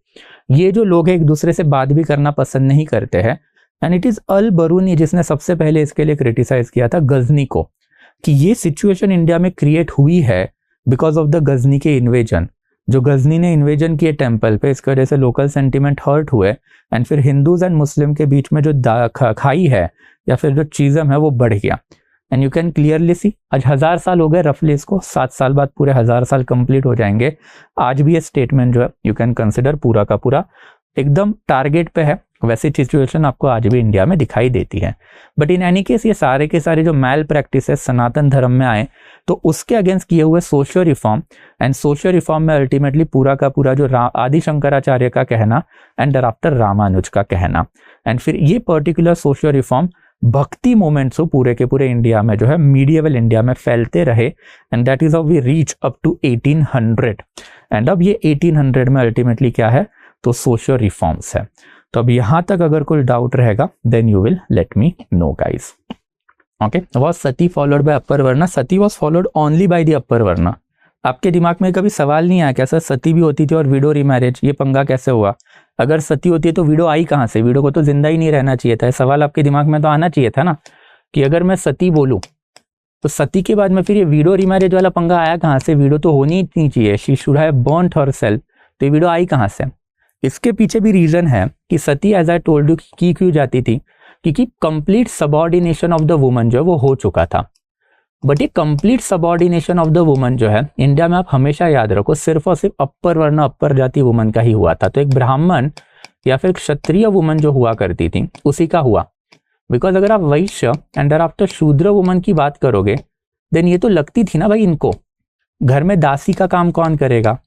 A: ये जो लोग हैं एक दूसरे से बात भी करना पसंद नहीं करते हैं, and it is all Biruni जिसने सबसे पहले इसके लिए क्रिटिसाइज किया था गजनी को कि ये सिचुएशन इंडिया में क्रिएट हुई है बिकॉज ऑफ द गजनी के इन्वेजन। जो गजनी ने इन्वेजन किए टेम्पल पे, इसकी वजह से लोकल सेंटिमेंट हर्ट हुए, एंड फिर हिंदूज एंड मुस्लिम के बीच में जो खाई है या फिर जो चीज़म है वो बढ़ गया। एंड यू कैन क्लियरली सी आज 1000 साल हो गए रफली, इसको 7 साल बाद पूरे 1000 साल कंप्लीट हो जाएंगे। आज भी ये स्टेटमेंट जो है यू कैन कंसिडर पूरा का पूरा एकदम टारगेट पे है। वैसी सिचुएशन आपको आज भी इंडिया में दिखाई देती है। बट इन एनी केस ये सारे के सारे जो मैल प्रैक्टिसेस सनातन धर्म में आए तो उसके अगेंस्ट किए हुए socio reform, and socio reform में अल्टीमेटली पूरा का पूरा जो आदि शंकराचार्य का कहना एंड आफ्टर रामानुज का कहना, एंड फिर ये पर्टिकुलर सोशियो रिफॉर्म भक्ति मोमेंट्स हो पूरे के पूरे इंडिया में जो है मीडिएवल इंडिया में फैलते रहे, and that is how we reach up to 1800। एंड अब ये 1800 में अल्टीमेटली क्या है तो सोशियो रिफॉर्म्स है। तो अब यहां तक अगर कोई डाउट रहेगा then you will let me know guys. Okay, was sati followed by upper varna? Sati was followed only by the upper varna. आपके दिमाग में कभी सवाल नहीं आया क्या सर सती भी होती थी और विडो रीमैरिज, ये पंगा कैसे हुआ? अगर सती होती है तो विडो आई कहां से? विडो को तो जिंदा ही नहीं रहना चाहिए था। सवाल आपके दिमाग में तो आना चाहिए था ना कि अगर मैं सती बोलूं तो सती के बाद में फिर ये वीडो रिमैरिज वाला पंगा आया कहाँ से? वीडो तो होनी ही नहीं चाहिए, she should have burned herself, तो ये वीडो आई कहाँ से? इसके पीछे भी रीजन है कि सती एज आई टोल्ड यू की क्यों जाती थी, क्योंकि complete subordination of the woman जो है वो हो चुका था। बट ये complete subordination of the woman जो है इंडिया में आप हमेशा याद रखो सिर्फ और सिर्फ अपर वर्ण अपर जाति वुमन का ही हुआ था। तो एक ब्राह्मण या फिर क्षत्रिय वुमन जो हुआ करती थी उसी का हुआ। बिकॉज अगर आप वैश्य एंड आफ्टर शूद्र वुमन की बात करोगे देन ये तो लगती थी ना भाई, इनको घर में दासी का काम कौन करेगा,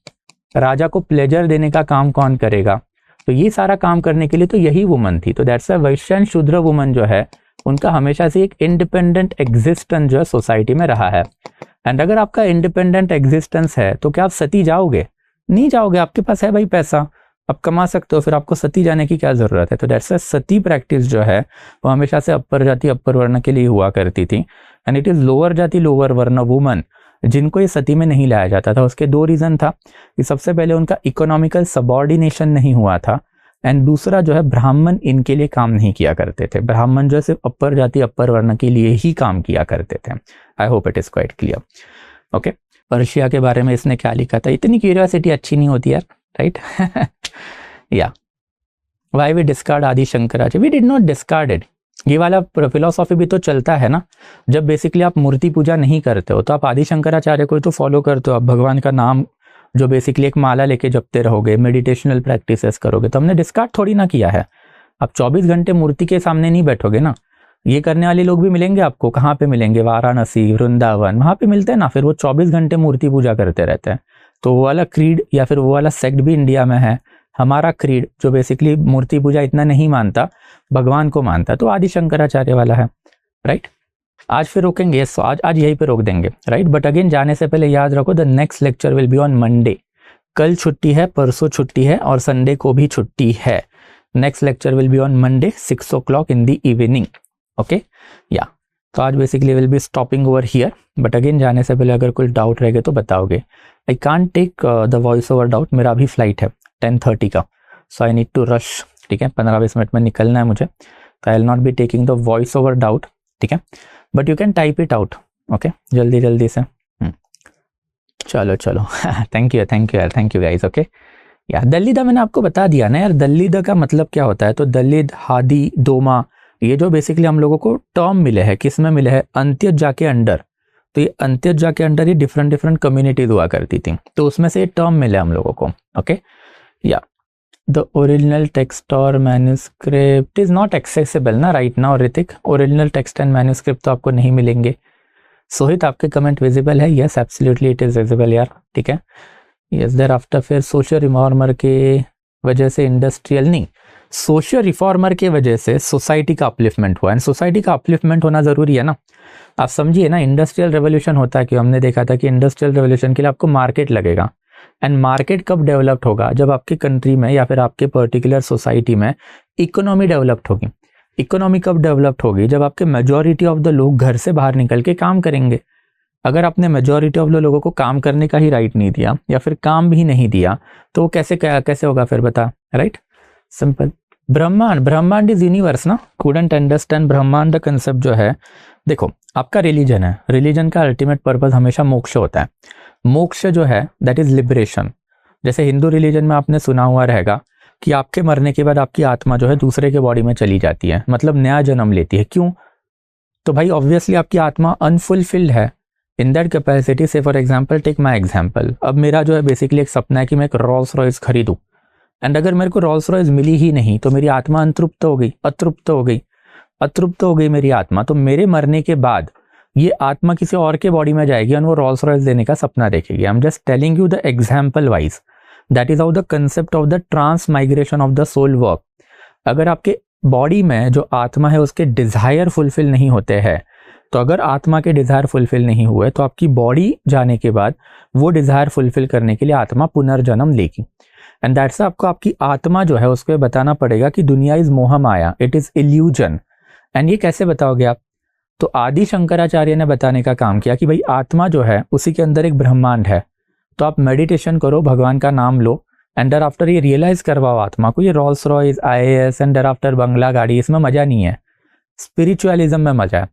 A: राजा को प्लेजर देने का काम कौन करेगा, तो ये सारा काम करने के लिए तो यही वुमन थी। तो दैट्स व्हाई वैश्य एंड शूद्र वुमन जो है उनका हमेशा से एक इंडिपेंडेंट एग्जिस्टेंस जो है सोसाइटी में रहा है। एंड अगर आपका इंडिपेंडेंट एग्जिस्टेंस है तो क्या आप सती जाओगे? नहीं जाओगे, आपके पास है भाई पैसा, आप कमा सकते हो, फिर आपको सती जाने की क्या जरूरत है? तो दैट्स व्हाई सती प्रैक्टिस जो है वो हमेशा से अपर जाति अपर वर्ण के लिए हुआ करती थी। एंड इट इज लोअर जाति लोअर वर्ण वुमन जिनको ये सती में नहीं लाया जाता था। उसके दो रीजन था कि सबसे पहले उनका इकोनॉमिकल सबऑर्डिनेशन नहीं हुआ था, एंड दूसरा जो है ब्राह्मण इनके लिए काम नहीं किया करते थे। ब्राह्मण जो है सिर्फ अपर जाति अपर वर्ण के लिए ही काम किया करते थे। आई hope it is quite clear. Okay, Persia के बारे में इसने क्या लिखा था? इतनी क्यूरियोसिटी अच्छी नहीं होती यार, राइट? या why we discard Adi Shankaracharya? We did not discard it. ये वाला फिलोसॉफी भी तो चलता है ना, जब बेसिकली आप मूर्ति पूजा नहीं करते हो तो आप आदि शंकराचार्य को तो फॉलो करते हो, आप भगवान का नाम जो बेसिकली एक माला लेके जपते रहोगे, मेडिटेशनल प्रैक्टिसेस करोगे, तो हमने डिस्कार्ड थोड़ी ना किया है। आप 24 घंटे मूर्ति के सामने नहीं बैठोगे ना। ये करने वाले लोग भी मिलेंगे आपको, कहाँ पे मिलेंगे? वाराणसी, वृंदावन, वहां पे मिलते हैं ना। फिर वो 24 घंटे मूर्ति पूजा करते रहते हैं। तो वो वाला क्रीड या फिर वो वाला सेक्ट भी इंडिया में है। हमारा क्रीड जो बेसिकली मूर्ति पूजा इतना नहीं मानता, भगवान को मानता, तो आदि शंकराचार्य वाला है, राइट? आज फिर रोकेंगे, यस, आज यहीं पे रोक देंगे, राइट? बट अगेन जाने से पहले याद रखो the next lecture will be on Monday. कल छुट्टी है, परसों छुट्टी है और संडे को भी छुट्टी है। Next lecture will be on Monday 6 o'clock in the evening. Okay, या तो आज basically will be stopping over here. But again जाने से पहले अगर कोई डाउट रहेगा तो बताओगे। I can't take the voice over doubt, मेरा अभी फ्लाइट है 10:30 का, so I need to rush, ठीक है? 15-20 मिनट में निकलना है मुझे, तो I will not be taking the voice over doubt, ठीक है? But you can type it out, okay? जल्दी जल्दी से। चलो थैंक यू यार, थैंक यू गाइस। ओके, यार दलिदा मैंने आपको बता दिया ना यार, दलिदा का मतलब क्या होता है? तो दलित, हादी, दोमा, ये जो बेसिकली हम लोगों को टर्म मिले हैं, किस में मिले हैं? अंत्यजा के अंडर। तो ये अंत्यजा के अंडर ही डिफरेंट कम्युनिटीज हुआ करती थी, तो उसमें से ये टर्म मिले हम लोगों को। ओके, या द ओरिजिनल टेक्स्ट और मैन्यूस्क्रिप्ट इज नॉट एक्सेसिबल ना right now Hrithik. Original text and manuscript तो आपको नहीं मिलेंगे। सोहित, आपके कमेंट विजिबल है? Yes, absolutely it is visible यार, ठीक है? यस, देयर आफ्टर फिर सोशल रिफॉर्मर के वजह से इंडस्ट्रियल नहीं, सोशल रिफॉर्मर के वजह से सोसाइटी का अपलिफ्टमेंट हुआ। एंड सोसाइटी का अपलिफ्टमेंट होना जरूरी है ना, आप समझिए ना। इंडस्ट्रियल रेवोल्यूशन होता है कि हमने देखा था कि इंडस्ट्रियल रेवोल्यूशन के लिए आपको मार्केट लगेगा। एंड मार्केट कब डेवलप्ड होगा? जब आपके कंट्री में या फिर आपके पर्टिकुलर सोसाइटी में इकोनॉमी डेवलप्ड होगी। इकोनॉमी कब डेवलप्ड होगी? जब आपके मेजॉरिटी ऑफ द लोग घर से बाहर निकल के काम करेंगे। अगर आपने मेजॉरिटी ऑफ द लोगों को काम करने का ही राइट नहीं दिया या फिर काम भी नहीं दिया तो कैसे होगा फिर बता, राइट? सिंपल। ब्रह्मांड इज यूनिवर्स ना, कुडंट अंडरस्टैंड ब्रह्मांड कंसेप्ट जो है। देखो, आपका रिलीजन है, रिलीजन का अल्टीमेट पर्पस हमेशा मोक्ष होता है। मोक्ष जो है दैट इज लिबरेशन। जैसे हिंदू रिलीजन में आपने सुना हुआ रहेगा कि आपके मरने के बाद आपकी आत्मा जो है दूसरे के बॉडी में चली जाती है, मतलब नया जन्म लेती है। क्यों? तो भाई ऑब्वियसली आपकी आत्मा अनफुलफिल्ड है in that capacity. Say for example, take my example, अब मेरा जो है बेसिकली एक सपना है कि मैं एक रोल्स रॉयस खरीदूं, एंड अगर मेरे को रोल्स रॉयस मिली ही नहीं तो मेरी आत्मा अतृप्त हो गई मेरी आत्मा। तो मेरे मरने के बाद ये आत्मा किसी और के बॉडी में जाएगी और वो रोल्स रॉयस देने का सपना देखेगी। I am just telling you the example wise, that is how the concept of the transmigration of the soul work. अगर आपके बॉडी में जो आत्मा है उसके डिजायर फुलफिल नहीं होते हैं, तो अगर आत्मा के डिजायर फुलफिल नहीं हुए तो आपकी बॉडी जाने के बाद वो डिजायर फुलफिल करने के लिए आत्मा पुनर्जन्म लेगी। एंड दैट्स आपको आपकी आत्मा जो है उसको बताना पड़ेगा कि दुनिया इज मोह माया, इट इज इल्यूजन। एंड ये कैसे बताओगे आप? तो आदि शंकराचार्य ने बताने का काम किया कि भाई आत्मा जो है उसी के अंदर एक ब्रह्मांड है। तो आप मेडिटेशन करो, भगवान का नाम लो, एंड डर आफ्टर ये रियलाइज करवाओ आत्मा को, ये रोल्स रॉयस, IAS एंड डर आफ्टर बंगला गाड़ी, इसमें मजा नहीं है। स्पिरिचुअलिज्म में मजा है।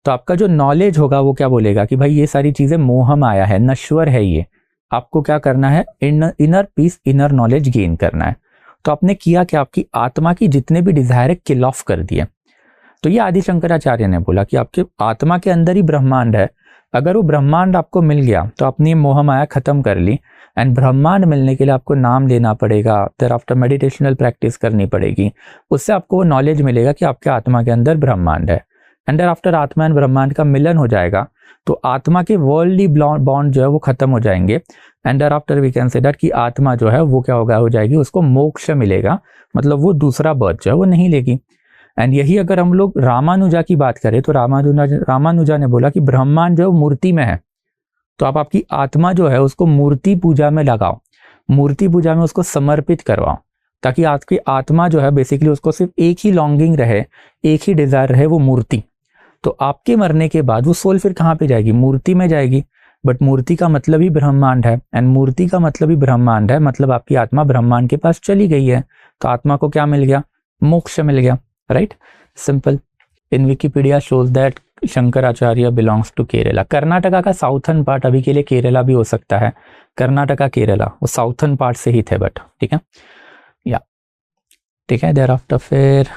A: तो आपका जो नॉलेज होगा वो क्या बोलेगा कि भाई ये सारी चीजें मोह माया है, नश्वर है, ये आपको क्या करना है, inner peace, inner knowledge gain करना है। तो आपने किया कि आपकी आत्मा की जितने भी डिजायर है किल ऑफ कर दिए। तो ये आदि शंकराचार्य ने बोला कि आपके आत्मा के अंदर ही ब्रह्मांड है, अगर वो ब्रह्मांड आपको मिल गया तो आपने मोह माया खत्म कर ली। एंड ब्रह्मांड मिलने के लिए आपको नाम लेना पड़ेगा, देयर आफ्टर मेडिटेशनल प्रैक्टिस करनी पड़ेगी, उससे आपको वो नॉलेज मिलेगा कि आपके आत्मा के अंदर ब्रह्मांड है। एंड देयर आफ्टर आत्मा एंड ब्रह्मांड का मिलन हो जाएगा तो आत्मा के वर्ल्डली बॉन्ड जो है वो खत्म हो जाएंगे। And thereafter we can say that कि आत्मा जो है वो क्या होगा, हो जाएगी, उसको मोक्ष मिलेगा, मतलब वो दूसरा बर्थ जो है वो नहीं लेगी। एंड यही अगर हम लोग रामानुजा की बात करें तो रामानुजा ने बोला कि ब्रह्मांड जो है मूर्ति में है, तो आप आपकी आत्मा जो है उसको मूर्ति पूजा में लगाओ, मूर्ति पूजा में उसको समर्पित करवाओ, ताकि आपकी आत्मा जो है बेसिकली उसको सिर्फ एक ही लॉन्गिंग रहे, एक ही डिजायर रहे, वो मूर्ति। तो आपके मरने के बाद वो सोल फिर कहाँ पे जाएगी, मूर्ति में जाएगी। बट मूर्ति का मतलब ही ब्रह्मांड है, एंड मूर्ति का मतलब ही ब्रह्मांड है, मतलब आपकी आत्मा ब्रह्मांड के पास चली गई है, तो आत्मा को क्या मिल गया, मोक्ष मिल गया, right, simple. In Wikipedia shows that Shankaracharya belongs to Kerala. Karnataka का साउथर्न पार्ट, अभी के लिए केरला भी हो सकता है, कर्नाटका केरला वो साउथर्न पार्ट से ही थे, बट ठीक है, या ठीक है। देयर आफ्टर फिर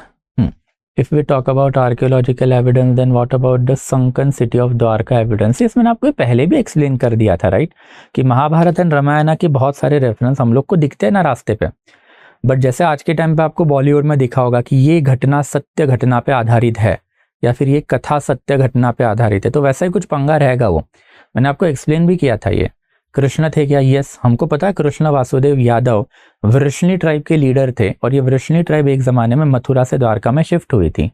A: if we talk about archaeological evidence then what about the sunken city of Dwarka evidence. इसमें मैंने आपको पहले भी एक्सप्लेन कर दिया था, राइट, कि महाभारत एंड रामायण के बहुत सारे रेफरेंस हम लोग को दिखते हैं ना रास्ते पे, बट जैसे आज के टाइम पे आपको बॉलीवुड में दिखा होगा कि ये घटना सत्य घटना पे आधारित है, या फिर ये कथा सत्य घटना पे आधारित है, तो वैसा ही कुछ पंगा रहेगा। वो मैंने आपको एक्सप्लेन भी किया था। ये कृष्ण थे क्या, यस, हमको पता है कृष्ण वासुदेव यादव वृष्णि ट्राइब के लीडर थे, और ये वृष्णि ट्राइब एक जमाने में मथुरा से द्वारका में शिफ्ट हुई थी।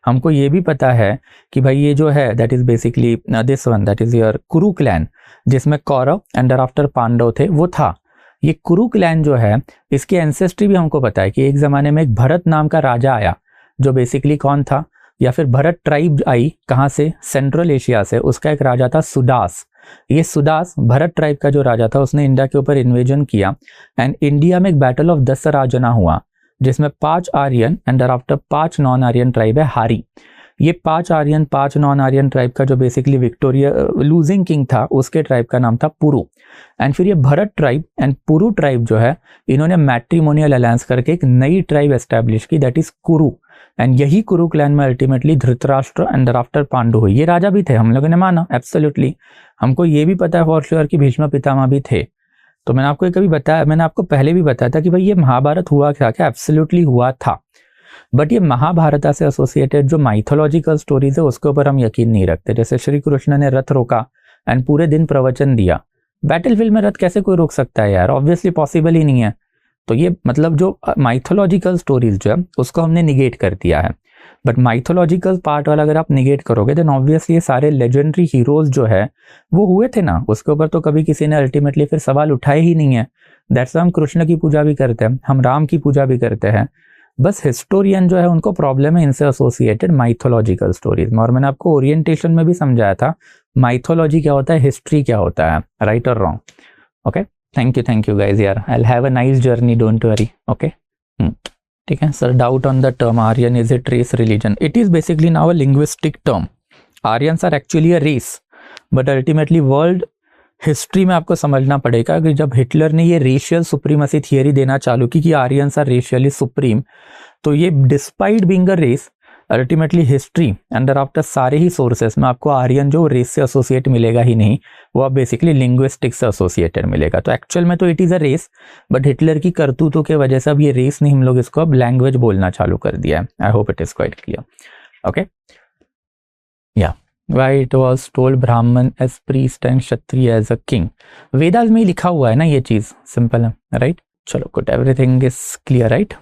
A: हमको ये भी पता है कि भाई ये जो है that is basically this one, that is your कुरु क्लैन, जिसमें कौरव एंड आफ्टर पांडव थे, वो था। ये कुरु क्लैन जो है इसकी एंसेस्ट्री भी हमको पता है कि एक जमाने में एक भरत नाम का राजा आया, जो बेसिकली कौन था, या फिर भरत ट्राइब आई कहाँ से, सेंट्रल एशिया से, उसका एक राजा था सुदास। ये सुदास भरत ट्राइब का जो राजा था उसने इंडिया के ऊपर इन्वेजन किया, एंड इंडिया में एक बैटल ऑफ दसराजना हुआ, जिसमें 5 Aryan and after 5 non Aryan tribe है हारी। ये 5 आर्यन 5 नॉन आर्यन ट्राइब का जो बेसिकली विक्टोरिया लूजिंग किंग था, उसके ट्राइब का नाम था पुरु। एंड फिर ये Bharat tribe and Puru tribe जो है, इन्होंने मैट्रिमोनियल अलायंस करके एक नई ट्राइब एस्टेब्लिश की, दैट इज कुरु। एंड यही कुरु क्लैन में ultimately Dhritarashtra and after Pandu हुई। ये राजा भी थे, हम लोगों ने माना, एब्सोल्युटली। हमको ये भी पता है फॉर श्योर कि भीष्म पितामह भी थे। तो मैंने आपको कभी बताया, मैंने आपको पहले भी बताया था कि भाई ये महाभारत हुआ क्या, एब्सोल्युटली हुआ था। बट ये महाभारत से एसोसिएटेड जो माइथोलॉजिकल स्टोरीज है उसके ऊपर हम यकीन नहीं रखते। जैसे श्री कृष्ण ने रथ रोका एंड पूरे दिन प्रवचन दिया, बैटलफील्ड में रथ कैसे कोई रोक सकता है यार, ऑब्वियसली पॉसिबल ही नहीं है। तो ये मतलब जो माइथोलॉजिकल स्टोरीज जो है उसको हमने निगेट कर दिया है। बट माइथोलॉजिकल पार्ट वाला अगर आप निगेट करोगे देन ऑब्वियसली ये सारे लेजेंडरी हीरोज जो है वो हुए थे ना, उसके ऊपर तो कभी किसी ने अल्टीमेटली फिर सवाल उठाए ही नहीं है। दैट्स हम कृष्ण की पूजा भी करते हैं, हम राम की पूजा भी करते हैं। बस हिस्टोरियन जो है उनको प्रॉब्लम है इनसे एसोसिएटेड माइथोलॉजिकल स्टोरीज में। और मैंने आपको ओरिएंटेशन में भी समझाया था माइथोलॉजी क्या होता है, हिस्ट्री क्या होता है, राइट और wrong. Okay, thank you guys यार, I will have a nice journey, don't worry. Okay, ठीक है sir. Doubt on the term Aryan, is it race religion? It is basically now a linguistic term. Aryans are actually a race, but ultimately world history में आपको समझना पड़ेगा कि जब Hitler ने ये रेशियल सुप्रीमेसी थियरी देना चालू की कि आर्यंस आर रेशियली सुप्रीम, तो ये despite being a race ultimately history under after सारे ही सोर्सेस में आपको आर्यन जो रेस से एसोसिएट मिलेगा ही नहीं, वो आप बेसिकली लिंग्विस्टिक्स से एसोसिएटेड मिलेगा। तो एक्चुअल में तो it is a race, but Hitler की करतूतों के वजह से अब ये रेस नहीं, हम लोग इसको अब लैंग्वेज बोलना चालू कर दिया है। आई hope it is quite clear. Okay, या why it was told Brahman as priest and Kshatriya as a king? Vedas में ही लिखा हुआ है ना ये चीज, सिंपल है, राइट। चलो good, everything is clear, right.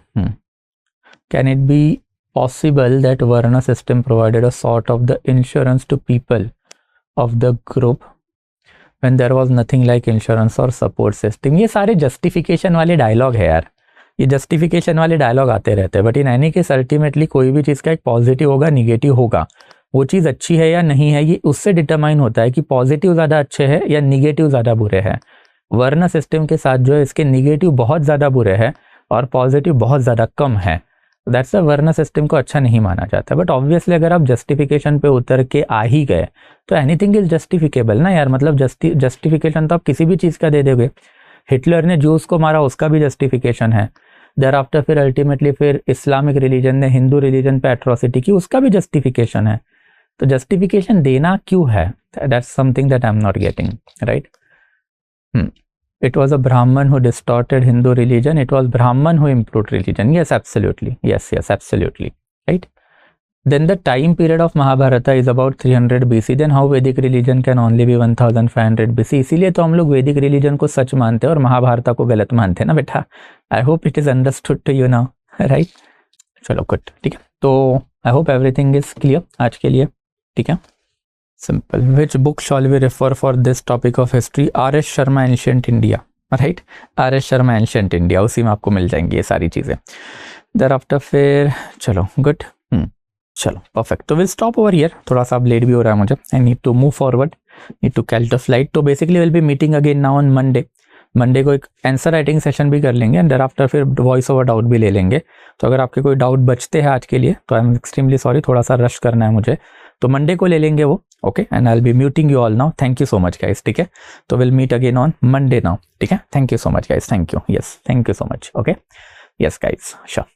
A: Can it be possible that Varna system provided a sort of the insurance to people of the group when there was nothing like insurance or support system? ये सारे justification वाले dialogue है यार, ये justification वाले dialogue आते रहते हैं, but in any case ultimately कोई भी चीज़ का एक पॉजिटिव होगा, निगेटिव होगा। वो चीज़ अच्छी है या नहीं है ये उससे डिटरमाइन होता है कि पॉजिटिव ज़्यादा अच्छे है या निगेटिव ज़्यादा बुरे हैं। वर्ण सिस्टम के साथ जो है इसके निगेटिव बहुत ज़्यादा बुरे हैं और पॉजिटिव बहुत ज़्यादा कम है। दैट्स अ वर्ण सिस्टम को अच्छा नहीं माना जाता। बट ऑब्वियसली अगर आप जस्टिफिकेशन पे उतर के आ ही गए तो एनीथिंग इज जस्टिफिकेबल ना यार, मतलब जस्टिफिकेशन तो आप किसी भी चीज़ का दे दोगे। हिटलर ने जूस को मारा, उसका भी जस्टिफिकेशन है। देर आफ्टर फिर अल्टीमेटली फिर इस्लामिक रिलीजन ने हिंदू रिलीजन पे एट्रोसिटी की, उसका भी जस्टिफिकेशन है। तो जस्टिफिकेशन देना क्यों है? That's something that I am not getting, right? It was a Brahman who distorted Hindu religion. It was Brahman who improved religion. Yes, absolutely. Yes, absolutely. Right? Then the time period of Mahabharata is about 300 BC. Then how Vedic religion can only be 1500 BC? इसीलिए तो हम लोग वैदिक religion को सच मानते हैं और महाभारत को गलत मानते हैं ना बेटा। I hope it is understood to you now, right? चलो गुड, ठीक है। तो I hope everything is clear आज के लिए, ठीक है। Simple. Which book shall we refer for this topic of history? R S. Sharma ancient India, right? R S. Sharma ancient India, उसी में आपको मिल जाएंगी ये सारी चीज़ें। देर आफ्टर फिर चलो गुड, चलो परफेक्ट। तो विल स्टॉप ओवर हियर, थोड़ा सा अब लेट भी हो रहा है मुझे। I need to move forward, need to catch the flight. तो basically will be meeting again now on Monday. Monday को एक आंसर राइटिंग सेशन भी कर लेंगे एंड देर आफ्टर फिर वॉइस ओवर डाउट भी ले लेंगे। तो अगर आपके कोई डाउट बचते हैं आज के लिए तो आई एम एक्सट्रीमली सॉरी, थोड़ा सा रश करना है मुझे, तो मंडे को ले लेंगे वो, okay. And I will be muting you all now. Thank you so much guys, ठीक है। तो will meet again on Monday now, ठीक है। Thank you so much guys, thank you, yes thank you so much, okay, yes guys, sure.